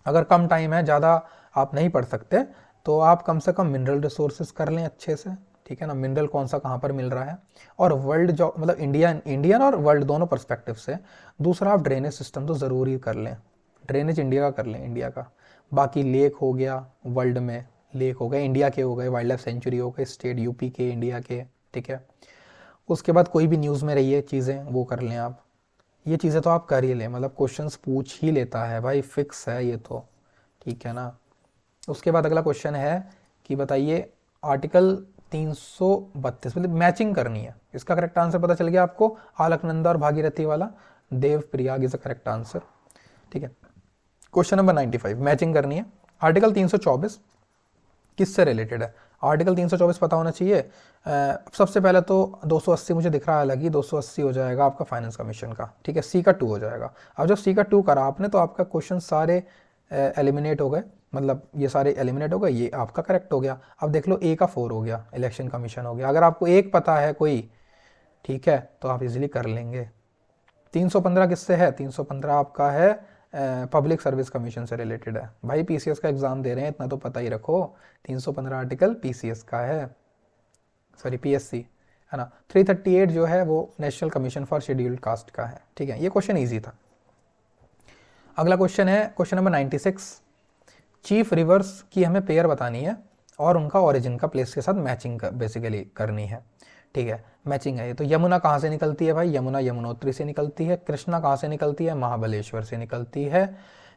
अगर कम टाइम है, ज़्यादा आप नहीं पढ़ सकते, तो आप कम से कम मिनरल रिसोर्सेज कर लें अच्छे से, ठीक है ना, मिनरल कौन सा कहाँ पर मिल रहा है, और वर्ल्ड जो मतलब इंडियन और वर्ल्ड दोनों पर्सपेक्टिव से। दूसरा, आप ड्रेनेज सिस्टम तो ज़रूरी कर लें, ड्रेनेज इंडिया का कर लें, इंडिया का। बाकी लेक हो गया, वर्ल्ड में लेक हो गए, इंडिया के हो गए, वाइल्ड लाइफ सेंचुरी हो गए, स्टेट यूपी के, इंडिया के, ठीक है। उसके बाद कोई भी न्यूज़ में रही है चीज़ें वो कर लें आप। ये चीज़ें तो आप कर ही लें, मतलब क्वेश्चंस पूछ ही लेता है भाई, फिक्स है ये तो, ठीक है ना। उसके बाद अगला क्वेश्चन है कि बताइए आर्टिकल 332, मतलब मैचिंग करनी है। इसका करेक्ट आंसर पता चल गया आपको, अलकनंदा और भागीरथी वाला, Devprayag is the correct answer, ठीक है। क्वेश्चन नंबर 95, मैचिंग करनी है। आर्टिकल 324 किससे रिलेटेड है? आर्टिकल 324 पता होना चाहिए। सबसे पहले तो 280 मुझे दिख रहा है अलग ही, 280 हो जाएगा आपका फाइनेंस कमीशन का, ठीक है। सी का 2 हो जाएगा। अब जब सी का 2 करा आपने तो आपका क्वेश्चन सारे एलिमिनेट हो गए, मतलब ये सारे एलिमिनेट हो गए, ये आपका करेक्ट हो गया। अब देख लो ए का 4 हो गया, इलेक्शन कमीशन हो गया। अगर आपको एक पता है कोई, ठीक है, तो आप इजीली कर लेंगे। 315 किससे है? 315 आपका है पब्लिक सर्विस कमीशन से रिलेटेड है। भाई पीसीएस का एग्जाम दे रहे हैं, इतना तो पता ही रखो, 315 आर्टिकल पीसीएस का है, सॉरी पीएससी, है ना। 338 जो है वो national commission for scheduled caste का है, ठीक है। ये क्वेश्चन ईजी था। अगला क्वेश्चन है क्वेश्चन नंबर 96, चीफ रिवर्स की हमें पेयर बतानी है और उनका ओरिजिन का प्लेस के साथ मैचिंग बेसिकली करनी है, ठीक है। मैचिंग है ये। तो यमुना कहाँ से निकलती है भाई? यमुना यमुनोत्री से निकलती है। कृष्णा कहाँ से निकलती है? महाबलेश्वर से निकलती है।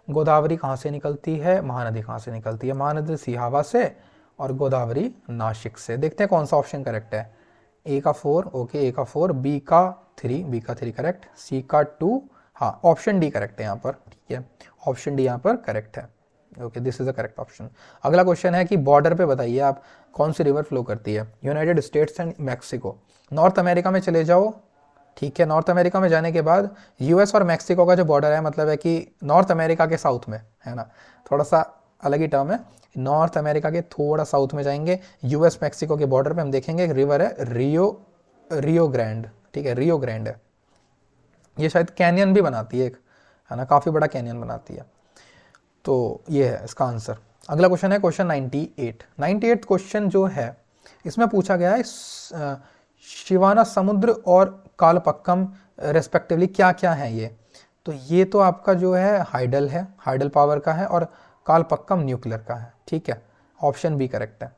गोदावरी कहाँ से निकलती है? महानदी कहाँ से निकलती है? महानदी सिहावा से और गोदावरी नासिक से। देखते हैं कौन सा ऑप्शन करेक्ट है। ए का 4, ओके, ए का 4, बी का 3 करेक्ट, सी का 2, हाँ ऑप्शन डी करेक्ट है यहाँ पर, ठीक है, ऑप्शन डी यहाँ पर करेक्ट है, okay, this is the correct option. अगला क्वेश्चन है कि बॉर्डर पे बताइए आप कौन सी रिवर फ्लो करती है? United states and Mexico. North America में चले जाओ, ठीक है। नॉर्थ अमेरिका में जाने के बाद यूएस और मैक्सिको का जो बॉर्डर है, मतलब है कि नॉर्थ अमेरिका के साउथ में, है ना, थोड़ा सा अलग ही टर्म है। नॉर्थ अमेरिका के थोड़ा साउथ में जाएंगे, यूएस मैक्सिको के बॉर्डर पे हम देखेंगे एक रिवर है रियो ग्रैंड, ठीक है, रियो ग्रैंड है। ये शायद कैनियन भी बनाती है एक, है ना, काफ़ी बड़ा कैनियन बनाती है। तो ये है इसका आंसर। अगला क्वेश्चन है क्वेश्चन 98 क्वेश्चन जो है इसमें पूछा गया है शिवाना समुद्र और कालपक्कम रेस्पेक्टिवली क्या क्या है ये। तो ये तो आपका जो है हाइडल पावर का है, और कालपक्कम न्यूक्लियर का है, ठीक है, ऑप्शन बी करेक्ट है।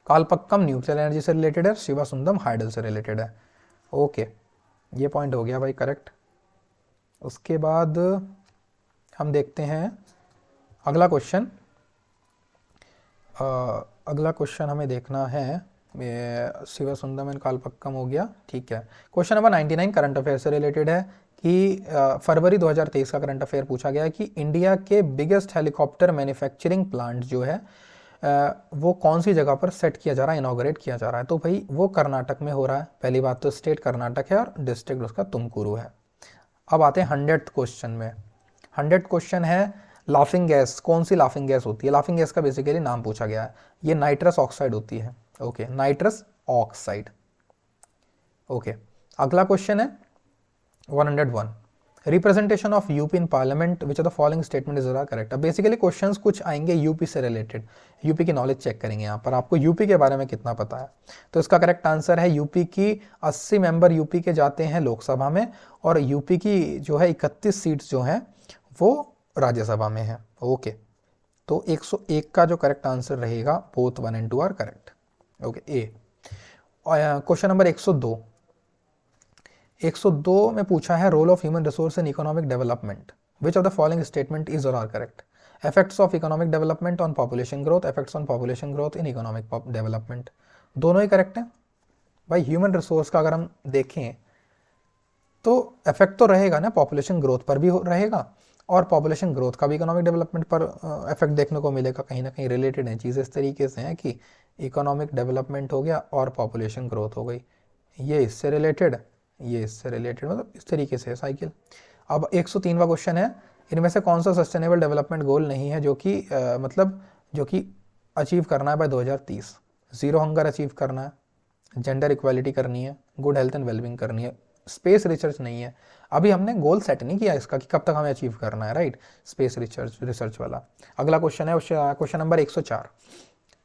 कालपक्कम न्यूक्लियर एनर्जी से रिलेटेड है, शिवा सुंदरम हाइडल से रिलेटेड है, ओके, ये पॉइंट हो गया भाई करेक्ट। उसके बाद हम देखते हैं अगला क्वेश्चन। अगला क्वेश्चन हमें देखना है, शिवा सुंदरम एंड कालपक्कम हो गया, ठीक है। क्वेश्चन नंबर 99 करंट अफेयर से रिलेटेड है कि फरवरी 2023 का करंट अफेयर पूछा गया है कि इंडिया के बिगेस्ट हेलीकॉप्टर मैन्युफैक्चरिंग प्लांट जो है वो कौन सी जगह पर सेट किया जा रहा है, इनॉग्रेट किया जा रहा है? तो भाई वो कर्नाटक में हो रहा है। पहली बात तो स्टेट कर्नाटक है और डिस्ट्रिक्ट उसका तुमकुरू है। अब आते हैं 100th क्वेश्चन में। 100th क्वेश्चन है लाफिंग गैस कौन सी लाफिंग गैस होती है? लाफिंग गैस का बेसिकली नाम पूछा गया है। ये नाइट्रस ऑक्साइड होती है, ओके, नाइट्रस ऑक्साइड, ओके। अगला क्वेश्चन है 101, representation of UP in parliament which are the following statement is are correct. अब बेसिकली क्वेश्चंस कुछ आएंगे यूपी से रिलेटेड, यूपी की नॉलेज चेक करेंगे यहाँ पर, आपको यूपी के बारे में कितना पता है। तो इसका करेक्ट आंसर है यूपी की 80 मेंबर यूपी के जाते हैं लोकसभा में, और यूपी की जो है 31 सीट्स जो हैं वो राज्यसभा में है, ओके। तो 101 का जो करेक्ट आंसर रहेगा, both 1 and 2 are correct, okay, A. Question number 102 में पूछा है role of human resource in economic development, which of the following statement is or are correct? Effects of economic development on population growth, effects on population growth in economic development, दोनों ही correct है भाई। Human resource का अगर हम देखें तो effect तो रहेगा ना, पॉपुलेशन ग्रोथ पर भी रहेगा, और पॉपुलेशन ग्रोथ का भी इकोनॉमिक डेवलपमेंट पर इफेक्ट देखने को मिलेगा, कहीं ना कहीं रिलेटेड है चीज़ें। इस तरीके से हैं कि इकोनॉमिक डेवलपमेंट हो गया और पॉपुलेशन ग्रोथ हो गई, ये इससे रिलेटेड, ये इससे रिलेटेड, मतलब इस तरीके से है साइकिल। अब 103वां क्वेश्चन है इनमें से कौन सा सस्टेनेबल डेवलपमेंट गोल नहीं है जो कि मतलब जो कि अचीव करना है बाय 2030? ज़ीरो हंगर अचीव करना है, जेंडर इक्वालिटी करनी है, गुड हेल्थ एंड वेलबींग करनी है, स्पेस रिसर्च नहीं है। अभी हमने गोल सेट नहीं किया इसका कि कब तक हमें अचीव करना है, राइट, स्पेस रिसर्च वाला। अगला क्वेश्चन है question number 104,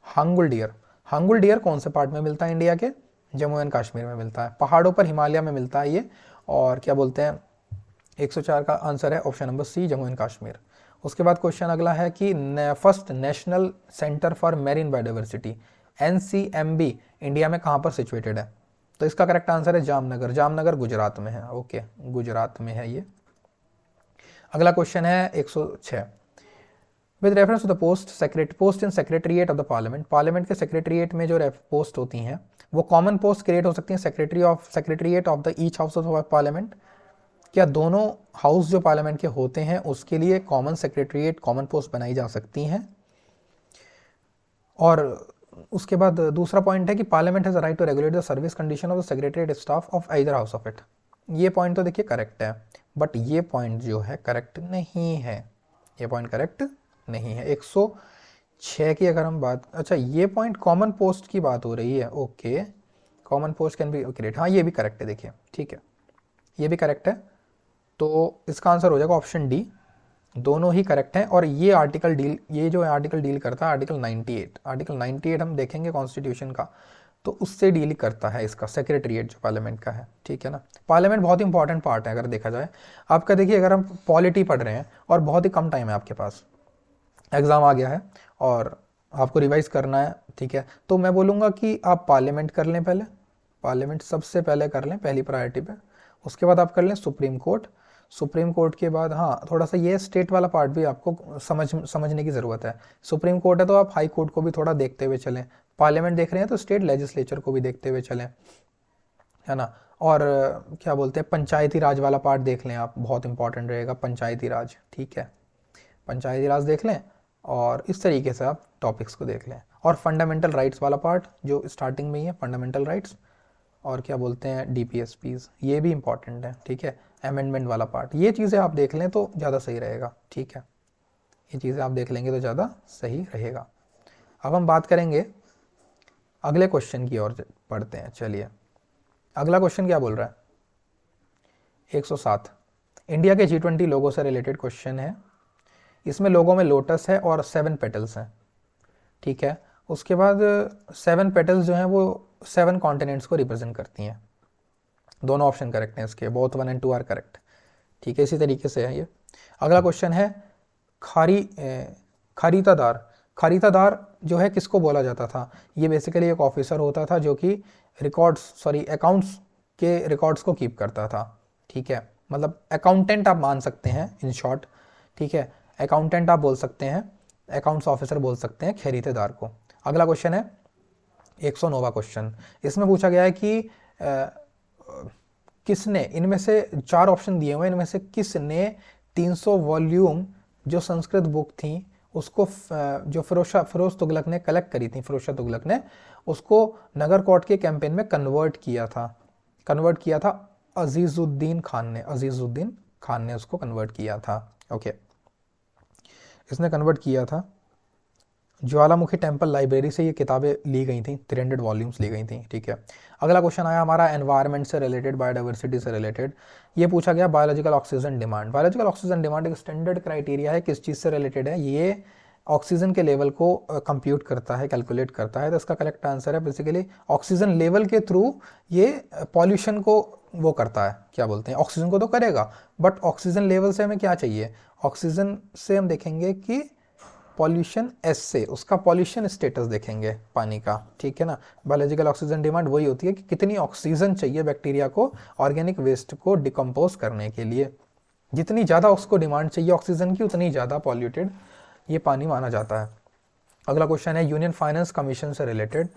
hangul dear. Hangul dear कौन से पार्ट में मिलता है इंडिया के? जम्मू एंड कश्मीर में मिलता है, पहाड़ों पर, हिमालय में मिलता है ये। और क्या बोलते हैं, 104 का आंसर है option number C, Jammu and Kashmir. उसके बाद क्वेश्चन अगला है कि first national centre for marine biodiversity NCMB India में कहाँ पर सिचुएटेड है? तो इसका करेक्ट आंसर है जामनगर। जामनगर गुजरात में है, ओके, गुजरात में है ये। अगला क्वेश्चन है 106, with reference to the post in secretariat of the parliament. Parliament के सेक्रेटरीट में जो पोस्ट होती हैं वो कॉमन पोस्ट क्रिएट हो सकती हैं secretariat of the each house of parliament. क्या दोनों हाउस जो पार्लियामेंट के होते हैं उसके लिए कॉमन सेक्रेटरीट, कॉमन पोस्ट बनाई जा सकती हैं? और उसके बाद दूसरा पॉइंट है कि parliament has a right to regulate the service condition of the secretariat staff of either house of it. ये पॉइंट तो देखिए करेक्ट है, बट ये पॉइंट जो है करेक्ट नहीं है, ये पॉइंट करेक्ट नहीं है। 106 की अगर हम बात, अच्छा ये पॉइंट कॉमन पोस्ट की बात हो रही है, okay, common post can be create, हाँ ये भी करेक्ट है, देखिए ठीक है, ये भी करेक्ट है। तो इसका आंसर हो जाएगा ऑप्शन डी, दोनों ही करेक्ट हैं। और ये आर्टिकल डील, ये जो आर्टिकल डील करता है आर्टिकल 98 हम देखेंगे कॉन्स्टिट्यूशन का, तो उससे डील करता है इसका सेक्रेटरीट जो पार्लियामेंट का है, ठीक है ना। पार्लियामेंट बहुत इंपॉर्टेंट पार्ट है अगर देखा जाए आपका। देखिए अगर हम पॉलिटी पढ़ रहे हैं और बहुत ही कम टाइम है आपके पास, एग्ज़ाम आ गया है और आपको रिवाइज करना है, ठीक है, तो मैं बोलूँगा कि आप पार्लियामेंट कर लें पहले, पार्लियामेंट सबसे पहले कर लें पहली प्रायोरिटी पे। उसके बाद आप कर लें सुप्रीम कोर्ट, सुप्रीम कोर्ट के बाद हाँ थोड़ा सा ये स्टेट वाला पार्ट भी आपको समझने की ज़रूरत है। सुप्रीम कोर्ट है तो आप हाई कोर्ट को भी थोड़ा देखते हुए चलें, पार्लियामेंट देख रहे हैं तो स्टेट लेजिस्लेचर को भी देखते हुए चलें, है ना। और क्या बोलते हैं, पंचायती राज वाला पार्ट देख लें आप, बहुत इंपॉर्टेंट रहेगा पंचायती राज, ठीक है, पंचायती राज देख लें। और इस तरीके से आप टॉपिक्स को देख लें। और फंडामेंटल राइट्स वाला पार्ट जो स्टार्टिंग में ही है, फंडामेंटल राइट्स, और क्या बोलते हैं DPSPs, ये भी इंपॉर्टेंट है, ठीक है, अमेंडमेंट वाला पार्ट, ये चीज़ें आप देख लें तो ज़्यादा सही रहेगा, ठीक है, ये चीज़ें आप देख लेंगे तो ज़्यादा सही रहेगा। अब हम बात करेंगे अगले क्वेश्चन की ओर पढ़ते हैं, चलिए अगला क्वेश्चन क्या बोल रहा है, 107, इंडिया के G20 लोगो से रिलेटेड क्वेश्चन है। इसमें लोगों में लोटस है और 7 पेटल्स हैं, ठीक है। उसके बाद 7 पेटल्स जो हैं वो 7 कॉन्टिनेंट्स को रिप्रेजेंट करती हैं। दोनों ऑप्शन करेक्ट हैं इसके, बोथ 1 and 2 आर करेक्ट, ठीक है, इसी तरीके से है ये। अगला क्वेश्चन है खरीदादार। खरीदादार जो है किसको बोला जाता था? ये बेसिकली एक ऑफिसर होता था जो कि अकाउंट्स के रिकॉर्ड्स को कीप करता था, ठीक है, मतलब अकाउंटेंट आप मान सकते हैं इन शॉर्ट, ठीक है, अकाउंटेंट आप बोल सकते हैं, अकाउंट्स ऑफिसर बोल सकते हैं खरीदार को। अगला क्वेश्चन है 109वां क्वेश्चन। इसमें पूछा गया है कि किसने, इनमें से 4 ऑप्शन दिए हुए हैं, इनमें से किसने 300 वॉल्यूम जो संस्कृत बुक थी उसको जो फिरोज तुगलक ने कलेक्ट करी थी, फिरोज शाह तुगलक ने उसको नगर कोर्ट के कैंपेन में कन्वर्ट किया था अजीजुद्दीन खान ने उसको कन्वर्ट किया था, ओके, इसने कन्वर्ट किया था। ज्वालामुखी टेम्पल लाइब्रेरी से ये किताबें ली गई थी, 300 वॉल्यूम्स ली गई थी, ठीक है। अगला क्वेश्चन आया हमारा एनवायरनमेंट से रिलेटेड, बायोडाइवर्सिटी से रिलेटेड। ये पूछा गया biological oxygen demand. Biological oxygen demand एक स्टैंडर्ड क्राइटेरिया है, किस चीज़ से रिलेटेड है? ये ऑक्सीजन के लेवल को कंप्यूट करता है, कैलकुलेट करता है। तो इसका करेक्ट आंसर है बेसिकली ऑक्सीजन लेवल के थ्रू ये पॉल्यूशन को वो करता है, क्या बोलते हैं, ऑक्सीजन को तो करेगा बट ऑक्सीजन लेवल से हमें क्या चाहिए, ऑक्सीजन से हम देखेंगे कि पॉल्यूशन एस से उसका पॉल्यूशन स्टेटस देखेंगे पानी का, ठीक है ना। बायोलॉजिकल ऑक्सीजन डिमांड वही होती है कि कितनी ऑक्सीजन चाहिए बैक्टीरिया को ऑर्गेनिक वेस्ट को डिकम्पोज करने के लिए। जितनी ज़्यादा उसको डिमांड चाहिए ऑक्सीजन की उतनी ज़्यादा पॉल्यूटेड ये पानी माना जाता है। अगला क्वेश्चन है यूनियन फाइनेंस कमीशन से रिलेटेड।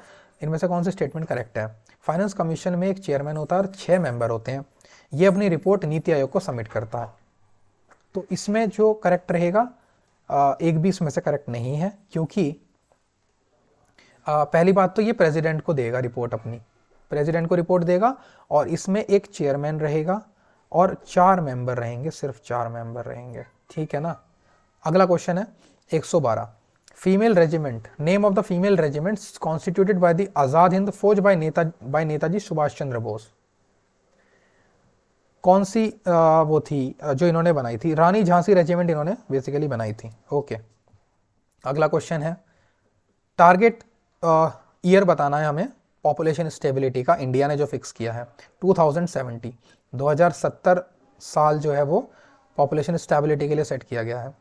इनमें से कौन सी स्टेटमेंट करेक्ट है? फाइनेंस कमीशन में एक चेयरमैन होता है और 6 मेंबर होते हैं। ये अपनी रिपोर्ट नीति आयोग को सबमिट करता है। तो इसमें जो करेक्ट रहेगा एक भी इसमें से करेक्ट नहीं है, क्योंकि पहली बात तो ये प्रेसिडेंट को देगा रिपोर्ट, अपनी प्रेसिडेंट को रिपोर्ट देगा और इसमें एक चेयरमैन रहेगा और 4 मेंबर रहेंगे, सिर्फ 4 मेंबर रहेंगे, ठीक है ना। अगला क्वेश्चन है 112, female regiment, name of the female regiment constituted by the Azad Hind Fauj by Netaji Subhash Chandra Bose. कौन सी वो थी जो इन्होंने बनाई थी? रानी झांसी रेजिमेंट इन्होंने बेसिकली बनाई थी। ओके, अगला क्वेश्चन है, टारगेट ईयर बताना है हमें पॉपुलेशन स्टेबिलिटी का, इंडिया ने जो फिक्स किया है 2070, 2070 साल जो है वो पॉपुलेशन स्टेबिलिटी के लिए सेट किया गया है।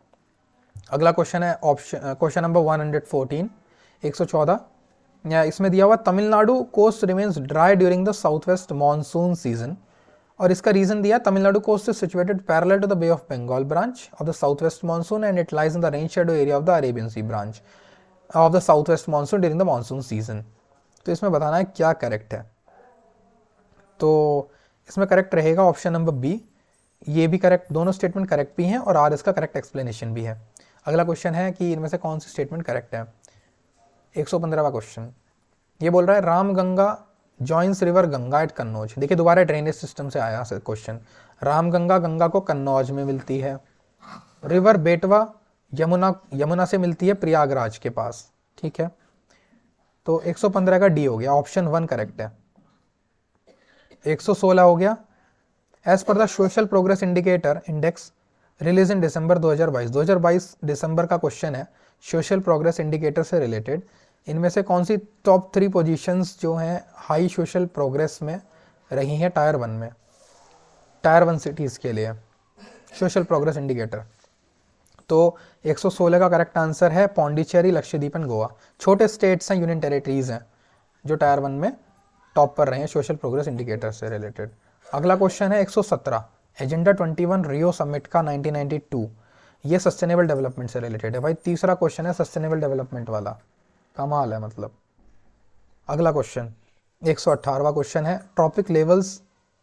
अगला क्वेश्चन है क्वेश्चन नंबर 114, 114, या इसमें दिया हुआ Tamil Nadu coast remains dry during the south west monsoon season, और इसका रीजन दिया, Tamil Nadu coast is situated parallel to the bay of Bengal branch of the south west monsoon and it lies in the rain shadow area of the Arabian sea branch of the south west monsoon during the monsoon season. तो इसमें बताना है क्या correct है। तो इसमें correct रहेगा option number B, ये भी करेक्ट, दोनों स्टेटमेंट करेक्ट भी हैं और आर इसका करेक्ट एक्सप्लेनेशन भी है। अगला क्वेश्चन है कि इनमें से कौन सी स्टेटमेंट करेक्ट है। 115वां क्वेश्चन, ये बोल रहा है Ramganga joins river Ganga at Kannauj. देखिए दोबारा ड्रेनेज सिस्टम से आया क्वेश्चन। रामगंगा गंगा को कन्नौज में मिलती है, रिवर बेटवा यमुना से मिलती है प्रयागराज के पास, ठीक है। तो 115 का डी हो गया, ऑप्शन 1 करेक्ट है। 116 हो गया, as per the social progress indicator index release in December 2022 दिसंबर का क्वेश्चन है, सोशल प्रोग्रेस इंडिकेटर से रिलेटेड। इनमें से कौन सी टॉप 3 पोजीशंस जो हैं हाई सोशल प्रोग्रेस में रही हैं टायर 1 में, टायर 1 सिटीज़ के लिए सोशल प्रोग्रेस इंडिकेटर? तो 116 का करेक्ट आंसर है पौंडीचेरी, लक्षद्वीप एंड गोवा। छोटे स्टेट्स हैं, यूनियन टेरिटरीज हैं जो टायर 1 में टॉप पर रहे हैं सोशल प्रोग्रेस इंडिकेटर से रिलेटेड। अगला क्वेश्चन है 117, एजेंडा 21 रियो समिट का 1992, ये सस्टेनेबल डेवलपमेंट से रिलेटेड है। भाई तीसरा क्वेश्चन है सस्टेनेबल डेवलपमेंट वाला, कमाल है मतलब। अगला क्वेश्चन 118वां क्वेश्चन है, trophic levels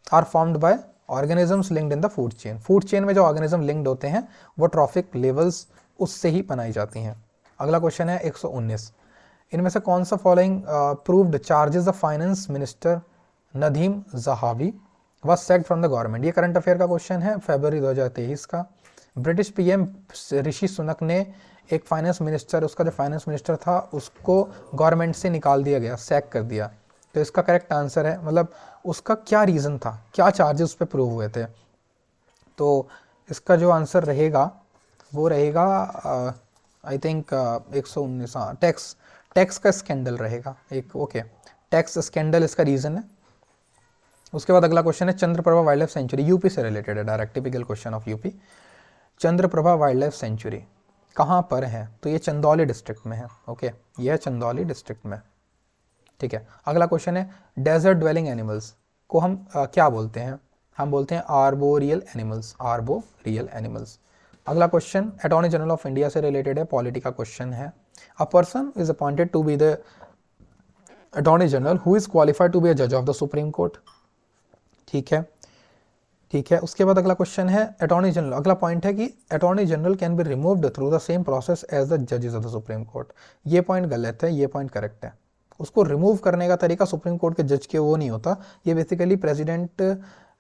are formed by organisms linked in the food chain. Food chain में जो ऑर्गेनिज्म लिंक्ड होते हैं वो ट्रॉपिक लेवल्स उससे ही बनाई जाती हैं। अगला क्वेश्चन है 119, इनमें से कौन सा following proved charges the finance minister Nadhim Zahawi was sacked from the government. ये करंट अफेयर का क्वेश्चन है, फरवरी 2023 का। ब्रिटिश पीएम ऋषि सुनक ने एक फाइनेंस मिनिस्टर, उसका जो फाइनेंस मिनिस्टर था उसको गवर्नमेंट से निकाल दिया गया, सैक कर दिया। तो इसका करेक्ट आंसर है, मतलब उसका क्या रीज़न था, क्या चार्जेस उस पर प्रूव हुए थे। तो इसका जो आंसर रहेगा वो रहेगा आई थिंक 119, हाँ टैक्स का स्कैंडल रहेगा एक। ओके, टैक्स स्कैंडल इसका रीज़न है। उसके बाद अगला क्वेश्चन है Chandraprabha wild life sanctuary, UP से रिलेटेड है, direct typical question of UP. Chandraprabha wild life sanctuary कहाँ पर है? तो ये चंदौली डिस्ट्रिक्ट में है। ओके, ये है चंदौली डिस्ट्रिक्ट में, ठीक है। अगला क्वेश्चन है डेजर्ट ड्वेलिंग एनिमल्स को हम क्या बोलते हैं? हम बोलते हैं आर्बोरियल एनिमल्स, आर्बोरियल एनिमल्स। अगला question attorney general of India से रिलेटेड है, पॉलिटी का क्वेश्चन है। A person is appointed to be the attorney general who is qualified to be a जज ऑफ द सुप्रीम कोर्ट, ठीक है, ठीक है। उसके बाद अगला क्वेश्चन है अटॉर्नी जनरल, अगला पॉइंट है कि attorney general can be removed through the same process as the जजेस ऑफ द सुप्रीम कोर्ट। ये पॉइंट गलत है, ये पॉइंट करेक्ट है। उसको रिमूव करने का तरीका सुप्रीम कोर्ट के जज के वो नहीं होता, ये बेसिकली प्रेसिडेंट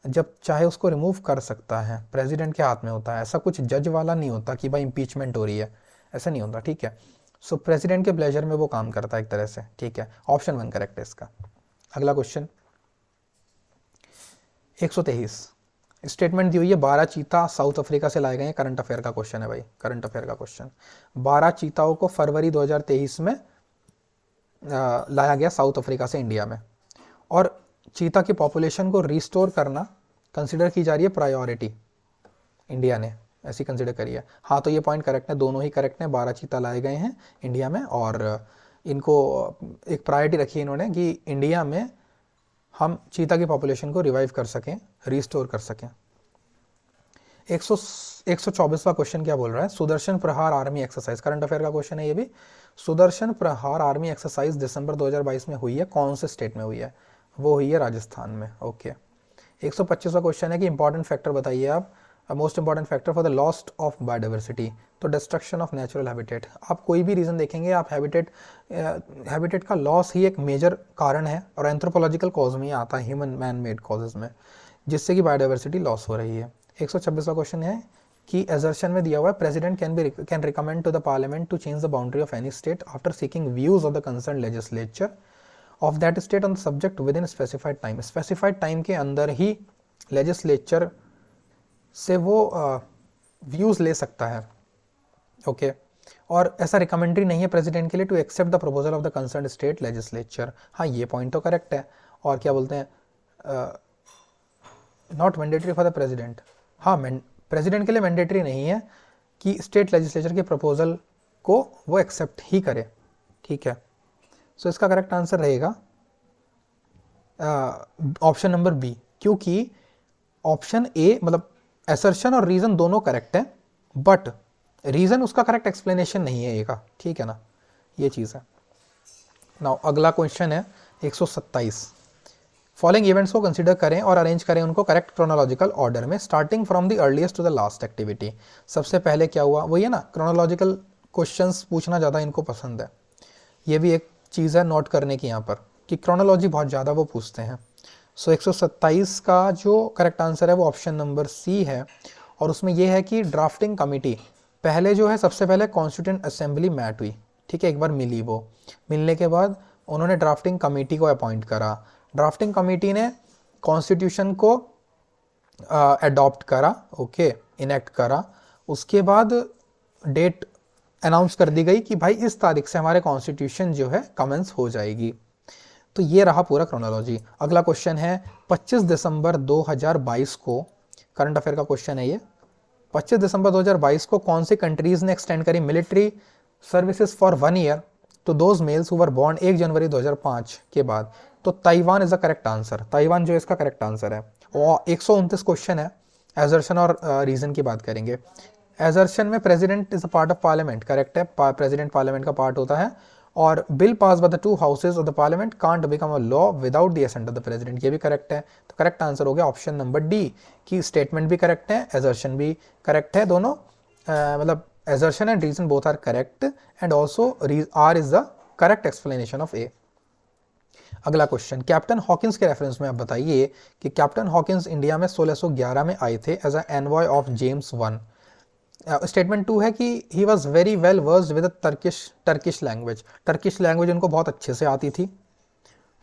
जब चाहे उसको रिमूव कर सकता है, प्रेसिडेंट के हाथ में होता है। ऐसा कुछ जज वाला नहीं होता कि भाई इम्पीचमेंट हो रही है, ऐसा नहीं होता, ठीक है। सो प्रेसिडेंट के प्लेजर में वो काम करता है एक तरह से, ठीक है। ऑप्शन 1 करेक्ट है इसका। अगला क्वेश्चन 123, स्टेटमेंट दी हुई है 12 चीता साउथ अफ्रीका से लाए गए हैं। करंट अफेयर का क्वेश्चन है भाई, करंट अफेयर का क्वेश्चन। 12 चीताओं को फरवरी 2023 में लाया गया साउथ अफ्रीका से इंडिया में, और चीता की पॉपुलेशन को रिस्टोर करना कंसिडर की जा रही है प्रायोरिटी, इंडिया ने ऐसी कंसिडर करी है। हाँ, तो ये पॉइंट करेक्ट है, दोनों ही करेक्ट हैं। 12 चीता लाए गए हैं इंडिया में और इनको एक प्रायोरिटी रखी है इन्होंने कि इंडिया में हम चीता की पॉपुलेशन को रिवाइव कर सकें, रिस्टोर कर सकें। 124वां क्वेश्चन क्या बोल रहा है? सुदर्शन प्रहार आर्मी एक्सरसाइज, करंट अफेयर का क्वेश्चन है ये भी। सुदर्शन प्रहार आर्मी एक्सरसाइज दिसंबर 2022 में हुई है, कौन से स्टेट में हुई है? वो हुई है राजस्थान में। ओके, 125वां क्वेश्चन है कि इंपॉर्टेंट फैक्टर बताइए आप, most important factor for the lost of biodiversity. तो डिस्ट्रक्शन ऑफ नेचुरल हैबिटेट, आप कोई भी रीज़न देखेंगे आप हैबिटेट का लॉस ही एक मेजर कारण है, और एंथ्रोपोलॉजिकल कॉज में ही आता है, ह्यूमन मैन मेड कॉजेज में, जिससे कि बायोडाइवर्सिटी लॉस हो रही है। 126वां क्वेश्चन है कि assertion में दिया हुआ है president can recommend to the parliament to change the boundary of any state after seeking views of the concerned legislature of that state on the subject within specified time. Specified time के अंदर ही legislature से वो views ले सकता है, okay और ऐसा रिकमेंडरी नहीं है प्रेसिडेंट के लिए to accept the proposal of the concern state legislature. हाँ ये पॉइंट तो करेक्ट है। और क्या बोलते हैं, not mandatory for the president, हाँ प्रेसिडेंट के लिए मैंडेटरी नहीं है कि स्टेट लेजिस्लेचर के प्रपोजल को वो एक्सेप्ट ही करे, ठीक है। सो इसका करेक्ट आंसर रहेगा ऑप्शन नंबर बी, क्योंकि ऑप्शन ए मतलब असर्शन और रीजन दोनों करेक्ट है, बट रीजन उसका करेक्ट एक्सप्लेनेशन नहीं है ए का, ठीक है ना, ये चीज़ है। नाउ अगला क्वेश्चन है 127। फॉलोइंग इवेंट्स को कंसीडर करें और अरेंज करें उनको करेक्ट क्रोनोलॉजिकल ऑर्डर में starting from the earliest to the last activity. सबसे पहले क्या हुआ, वही है ना, क्रोनोलॉजिकल क्वेश्चंस पूछना ज़्यादा इनको पसंद है। ये भी एक चीज़ है नोट करने की यहाँ पर कि क्रोनोलॉजी बहुत ज़्यादा वो पूछते हैं। सो 127 का जो करेक्ट आंसर है वो ऑप्शन नंबर सी है, और उसमें यह है कि ड्राफ्टिंग कमिटी पहले जो है सबसे पहले कॉन्स्टिट्यूएंट असेंबली मैट हुई, ठीक है, एक बार मिली, वो मिलने के बाद उन्होंने ड्राफ्टिंग कमेटी को अपॉइंट करा, ड्राफ्टिंग कमेटी ने कॉन्स्टिट्यूशन को अडॉप्ट करा, ओके इनेक्ट करा, उसके बाद डेट अनाउंस कर दी गई कि भाई इस तारीख से हमारे कॉन्स्टिट्यूशन जो है कमेंस हो जाएगी। तो ये रहा पूरा क्रोनोलॉजी। अगला क्वेश्चन है 25 दिसंबर 2022 को, करंट अफेयर का क्वेश्चन है ये, 25 दिसंबर 2022 को कौन सी कंट्रीज ने एक्सटेंड करी मिलिट्री सर्विसेज फॉर 1 ईयर तो those males who were born 1 January 2005 के बाद। तो Taiwan is the correct answer, Taiwan जो इसका करेक्ट आंसर है। और 129 क्वेश्चन है, एजर्शन और रीजन की बात करेंगे। एजर्शन में president is a part of parliament, correct है, प्रेसिडेंट पार्लियामेंट का पार्ट होता है, और bill pass by the 2 houses of the parliament can't become a law without the assent of the president, ये भी करेक्ट है। तो करेक्ट आंसर हो गया ऑप्शन नंबर डी कि स्टेटमेंट भी करेक्ट है, एजर्शन भी करेक्ट है, दोनों मतलब assertion and reason both are correct and also are is the correct explanation of A. अगला क्वेश्चन, कैप्टन हॉकिंस के रेफरेंस में आप बताइए कि कैप्टन हॉकिंस इंडिया में 1611 में आए थे as a envoy of James one. Statement 2 है कि he was very well versed with Turkish language, Turkish language उनको बहुत अच्छे से आती थी।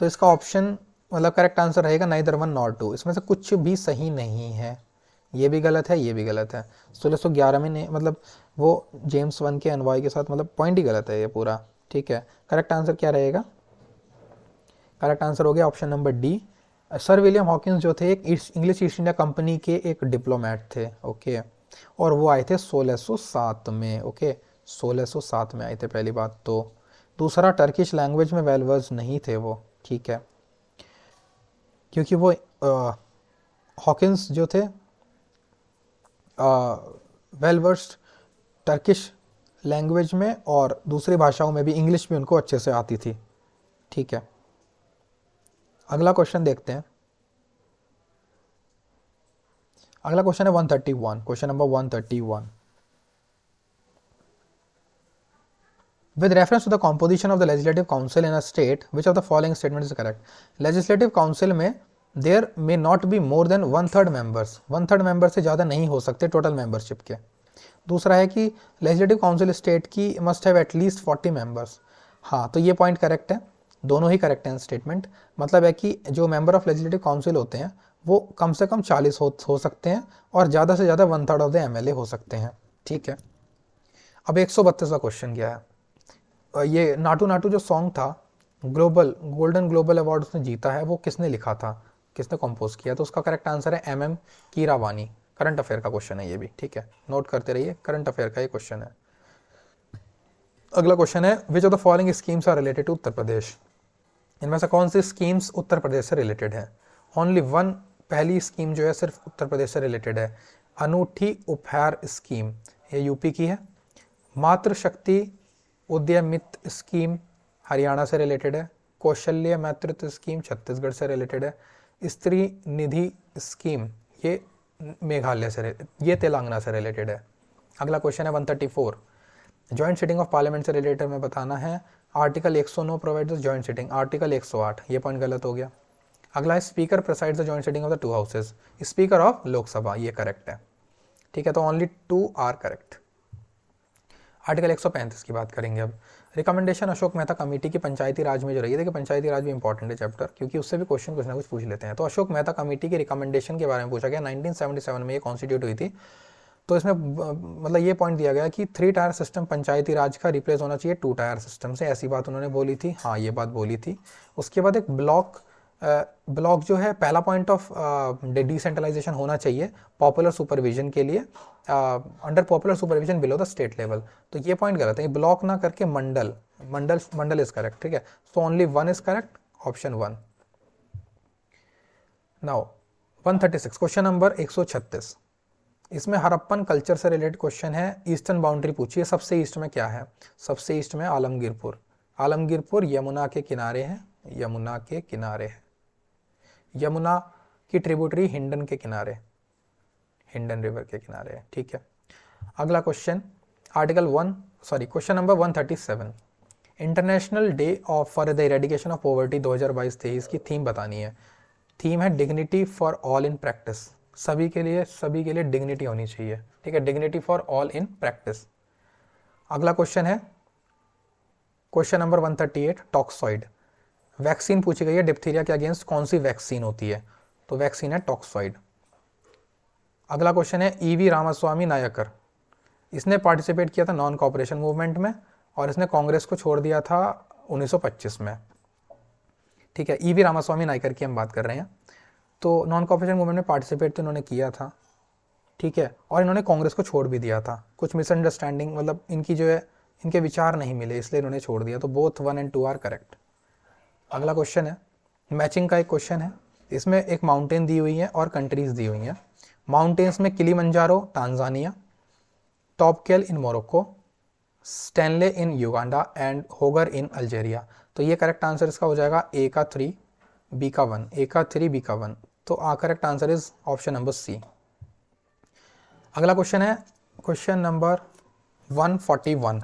तो इसका ऑप्शन मतलब करेक्ट आंसर रहेगा नाइदर 1 नॉर 2, इसमें से कुछ भी सही नहीं है, ये भी गलत है, ये भी गलत है। 1611 में नहीं, मतलब वो जेम्स वन के एनवॉय के साथ, मतलब पॉइंट ही गलत है ये पूरा, ठीक है। करेक्ट आंसर क्या रहेगा, करेक्ट आंसर हो गया option number D. Sir William Hawkins जो थे एक इंग्लिश ईस्ट इंडिया कंपनी के एक डिप्लोमेट थे, ओके, और वो आए थे 1607 में, ओके 1607 में आए थे पहली बात तो। दूसरा टर्किश लैंग्वेज में वेल वर्स्ड नहीं थे वो, ठीक है, क्योंकि वो हॉकिंस जो थे वेल वर्स्ड टर्किश लैंग्वेज में और दूसरी भाषाओं में भी, इंग्लिश भी उनको अच्छे से आती थी, ठीक है। अगला क्वेश्चन देखते हैं। अगला क्वेश्चन है 131, question number 131। With reference to the composition of the legislative council in a state, which of the following statement is correct? Legislative council में there may not be more than 1/3 members, 1/3 member से ज़्यादा नहीं हो सकते total membership के। दूसरा है कि legislative council स्टेट की must have at least 40 members। हाँ तो ये पॉइंट करेक्ट है, दोनों ही करेक्ट हैं स्टेटमेंट। मतलब है कि जो मेंबर ऑफ लेजिस्लेटिव काउंसिल होते हैं वो कम से कम 40 हो सकते हैं और ज़्यादा से ज़्यादा 1/3 ऑफ द एमएलए हो सकते हैं, ठीक है। अब 132वां क्वेश्चन क्या है, ये नाटू नाटू जो सॉन्ग था गोल्डन ग्लोबल अवार्ड उसने जीता है, वो किसने लिखा था, किसने कंपोज किया? तो उसका करेक्ट आंसर है MM कीरावानी। करंट अफेयर का क्वेश्चन है ये भी, ठीक है, नोट करते रहिए, करंट अफेयर का ये क्वेश्चन है। अगला क्वेश्चन है which of the following schemes are related to Uttar Pradesh. इनमें से कौन सी स्कीम्स उत्तर प्रदेश से रिलेटेड है? ओनली वन, पहली स्कीम जो है सिर्फ उत्तर प्रदेश से रिलेटेड है, अनूठी उपहार स्कीम, ये यूपी की है। मातृ शक्ति उद्यमित स्कीम हरियाणा से रिलेटेड है। कौशल्य मातृत्व स्कीम छत्तीसगढ़ से रिलेटेड है। स्त्री निधि स्कीम ये मेघालय से, ये तेलंगाना से रिलेटेड है। अगला क्वेश्चन है 134, जॉइंट सिटिंग ऑफ पार्लियामेंट से रिलेटेड में बताना है। Article 109 provides joint sitting, article 108, ये पॉइंट गलत हो गया। अगला है speaker presides the joint sitting of the 2 houses, speaker of Lok Sabha, ये करेक्ट है, ठीक है, तो ओनली 2 आर करेक्ट। आर्टिकल 135 की बात करेंगे अब। रिकमेंडेशन अशोक मेहता कमेटी की पंचायती राज में जो रही है, देखिए पंचायती राज भी इंपॉर्टेंट है चैप्टर, क्योंकि उससे भी क्वेश्चन कुछ ना कुछ पूछ लेते हैं। तो अशोक मेहता कमेटी की रिकमेंडेशन के बारे में पूछा गया, 1977 में ये कॉन्स्टिट्यूट हुई थी। तो इसमें मतलब ये पॉइंट दिया गया कि 3 टायर सिस्टम पंचायती राज का रिप्लेस होना चाहिए 2 टायर सिस्टम से, ऐसी बात उन्होंने बोली थी। हाँ, ये बात बोली थी। उसके बाद एक ब्लॉक जो है, पहला पॉइंट ऑफ डिसेंट्रलाइजेशन होना चाहिए पॉपुलर सुपरविजन के लिए, under popular supervision below the state level. तो ये पॉइंट गलत है, ब्लॉक ना करके मंडल इज करेक्ट, ठीक है। So only 1 is correct, option 1। Now 136, question number 136, इसमें हड़प्पन कल्चर से रिलेटेड क्वेश्चन है। ईस्टर्न बाउंड्री पूछिए, सबसे ईस्ट में क्या है? सबसे ईस्ट में आलमगीरपुर। आलमगीरपुर यमुना के किनारे है, यमुना के किनारे है, यमुना की ट्रिब्यूटरी हिंडन के किनारे, हिंडन रिवर के किनारे है, ठीक है। अगला question question number 137, international day of for the eradication of poverty 2022-23 की थीम बतानी है। थीम है dignity for all in practice, सभी के लिए डिग्निटी होनी चाहिए, ठीक है, dignity for all in practice. अगला क्वेश्चन है क्वेश्चन नंबर 138, टॉक्सॉइड। वैक्सीन पूछी गई है डिप्थीरिया के अगेंस्ट, कौन सी वैक्सीन होती है? तो वैक्सीन है टॉक्सॉइड। अगला क्वेश्चन है ईवी रामास्वामी नायकर, इसने पार्टिसिपेट किया था नॉन कॉपरेशन मूवमेंट में और इसने कांग्रेस को छोड़ दिया था 1925 में, ठीक है। ईवी रामास्वामी नायकर की हम बात कर रहे हैं। तो नॉन कॉपरेशन मूवमेंट में पार्टिसिपेट तो इन्होंने किया था, ठीक है, और इन्होंने कांग्रेस को छोड़ भी दिया था। कुछ मिसअंडरस्टैंडिंग, मतलब इनकी जो है, इनके विचार नहीं मिले, इसलिए इन्होंने छोड़ दिया। तो बोथ 1 और 2 आर करेक्ट। अगला क्वेश्चन है मैचिंग का एक क्वेश्चन है, इसमें एक माउंटेन दी हुई है और कंट्रीज दी हुई हैं। माउंटेन्स में Kilimanjaro Tanzania, Toubkal in Morocco, Stanley in Uganda and Hoggar in Algeria. तो ये करेक्ट आंसर इसका हो जाएगा ए का 3 बी का 1, ए का 3 बी का 1। तो correct answer is option number C. अगला क्वेश्चन है क्वेश्चन नंबर 141।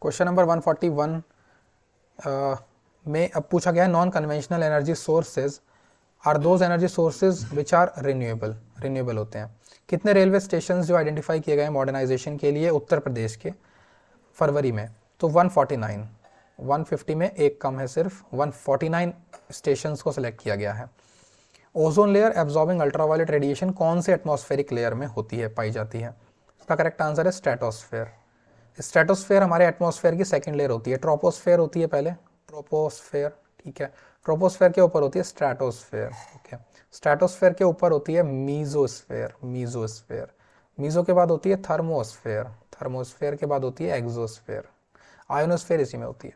क्वेश्चन नंबर 141 में अब पूछा गया है non conventional energy sources are those energy sources which are renewable होते हैं। कितने रेलवे स्टेशन जो आइडेंटिफाई किए गए मॉडर्नाइजेशन के लिए उत्तर प्रदेश के फरवरी में? तो 149, 150 में एक कम है, सिर्फ 149 स्टेशंस को सिलेक्ट किया गया है। Ozone layer absorbing ultraviolet radiation कौन से एटमॉस्फेरिक लेयर में होती है, पाई जाती है? इसका करेक्ट आंसर है स्ट्रेटोस्फेयर। स्ट्रेटोस्फेयर हमारे एटमॉस्फेयर की सेकंड लेयर होती है, ट्रोपोस्फेयर होती है पहले, ट्रोपोस्फेयर, ठीक है। ट्रोपोस्फेयर के ऊपर होती है स्ट्रेटोस्फेयर, ओके। स्ट्रेटोस्फेयर के ऊपर होती है मीजोस्फेयर, मीजो के बाद होती है थर्मोस्फेयर के बाद होती है एक्सोस्फेयर, आयोनोस्फेयर इसी में होती है।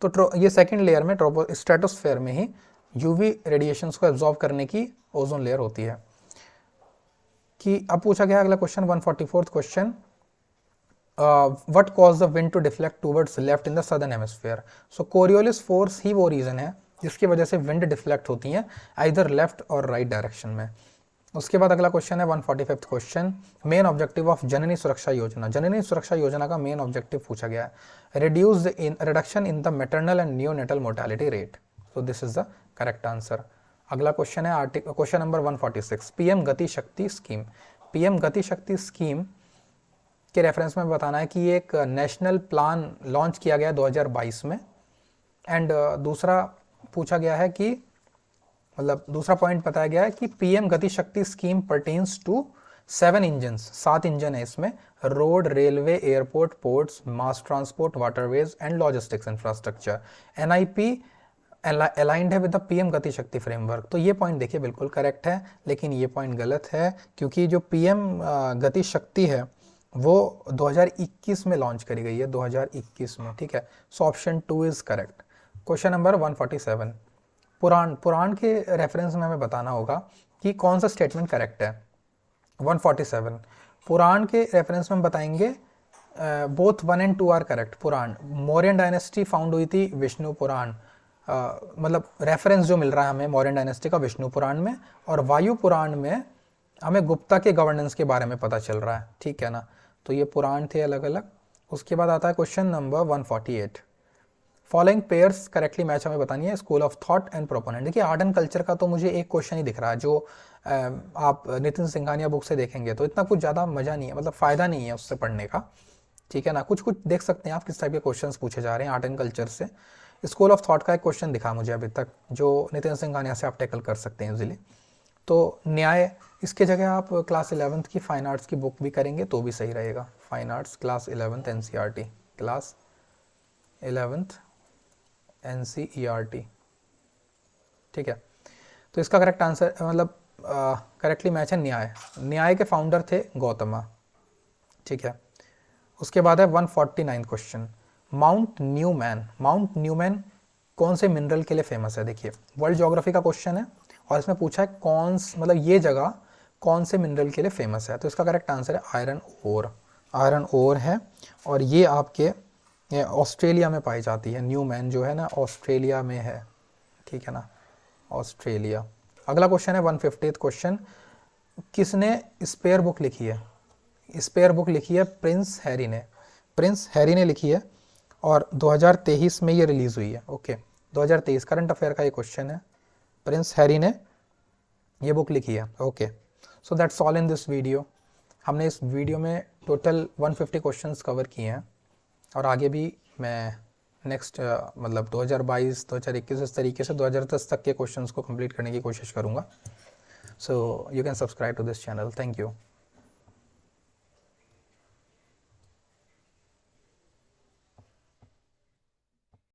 तो ये सेकंड लेयर में स्ट्रेटोस्फेयर में ही यूवी रेडिएशंस को एब्जॉर्ब करने की ओजोन लेयर होती है। कि अब पूछा गया अगला question 144th question, what cause the wind to deflect towards left in the southern hemisphere? So Coriolis force ही वो रीजन है जिसकी वजह से विंड डिफ्लेक्ट होती है either left or right direction में। उसके बाद अगला क्वेश्चन है 145th question, main objective of Janani Suraksha Yojana. जननी सुरक्षा योजना का मेन ऑब्जेक्टिव पूछा गया है reduction in the maternal and neonatal mortality rate. So this is the correct answer. अगला क्वेश्चन है question number 146, PM Gati Shakti scheme. PM Gati Shakti scheme के रेफरेंस में बताना है कि ये एक नेशनल प्लान लॉन्च किया गया 2022 में। एंड दूसरा पूछा गया है कि मतलब दूसरा पॉइंट बताया गया है कि PM Gati Shakti scheme pertains to 7 engines, 7 engine है इसमें, road, railway, airport, ports, mass transport, waterways and logistics infrastructure. NIP aligned है with the PM Gati Shakti framework. तो ये पॉइंट देखिए बिल्कुल करेक्ट है, लेकिन ये पॉइंट गलत है क्योंकि जो पीएम गति शक्ति है वो 2021 में लॉन्च करी गई है, 2021 में, ठीक है। So option 2 is correct. Question number 147, पुराण के रेफरेंस में हमें बताना होगा कि कौन सा स्टेटमेंट करेक्ट है। 147 पुराण के रेफरेंस में बताएंगे बोथ 1 और 2 are correct. Purana Mauryan dynasty found हुई थी विष्णु पुराण, मतलब रेफरेंस जो मिल रहा है हमें मौर्यन डायनेस्टी का विष्णु पुराण में, और वायु पुराण में हमें गुप्ता के गवर्नेंस के बारे में पता चल रहा है, ठीक है ना। तो ये पुराण थे अलग अलग। उसके बाद आता है question number 148, following pairs correctly match हमें बतानी है, school of thought and proponent. देखिए आर्ट एंड कल्चर का तो मुझे एक क्वेश्चन ही दिख रहा है जो आप नितिन सिंघानिया बुक से देखेंगे तो इतना कुछ ज़्यादा मज़ा नहीं है, मतलब फ़ायदा नहीं है उससे पढ़ने का, ठीक है ना। कुछ कुछ देख सकते हैं आप किस टाइप के क्वेश्चंस पूछे जा रहे हैं आर्ट एंड कल्चर से। स्कूल ऑफ थॉट का एक क्वेश्चन दिखा मुझे अभी तक जो नितिन सिंघानिया से आप टैकल कर सकते हैं इजीली। तो न्याय, इसके जगह आप क्लास 11th की फाइन आर्ट्स की बुक भी करेंगे तो भी सही रहेगा। Fine arts class 11th NCERT, class 11th NCERT, ठीक है। तो इसका करेक्ट आंसर मतलब करेक्टली मैच है न्याय। न्याय के फाउंडर थे गौतमा, ठीक है। उसके बाद है 149 question, Mount Newman. Mount Newman कौन से मिनरल के लिए फेमस है? देखिए वर्ल्ड ज्योग्राफी का क्वेश्चन है और इसमें पूछा है कौन मतलब ये जगह कौन से मिनरल के लिए फेमस है। तो इसका करेक्ट आंसर है आयरन ओर। आयरन ओर है और ये आपके ऑस्ट्रेलिया में पाई जाती है। न्यूमैन जो है ना ऑस्ट्रेलिया में है, ठीक है ना, ऑस्ट्रेलिया। अगला क्वेश्चन है 150th क्वेश्चन, किसने स्पेयर बुक लिखी है? स्पेयर बुक लिखी है प्रिंस हैरी ने। प्रिंस हैरी ने लिखी है और 2023 में ये रिलीज हुई है। ओके 2023 करंट अफेयर का ये क्वेश्चन है, प्रिंस हैरी ने ये बुक लिखी है। Okay so that's all in this video. हमने इस वीडियो में टोटल 150 क्वेश्चंस कवर किए हैं और आगे भी मैं नेक्स्ट मतलब 2022 2021 इस तरीके से 2010 तक के क्वेश्चंस को कंप्लीट करने की कोशिश करूँगा। So you can subscribe to this channel. Thank you.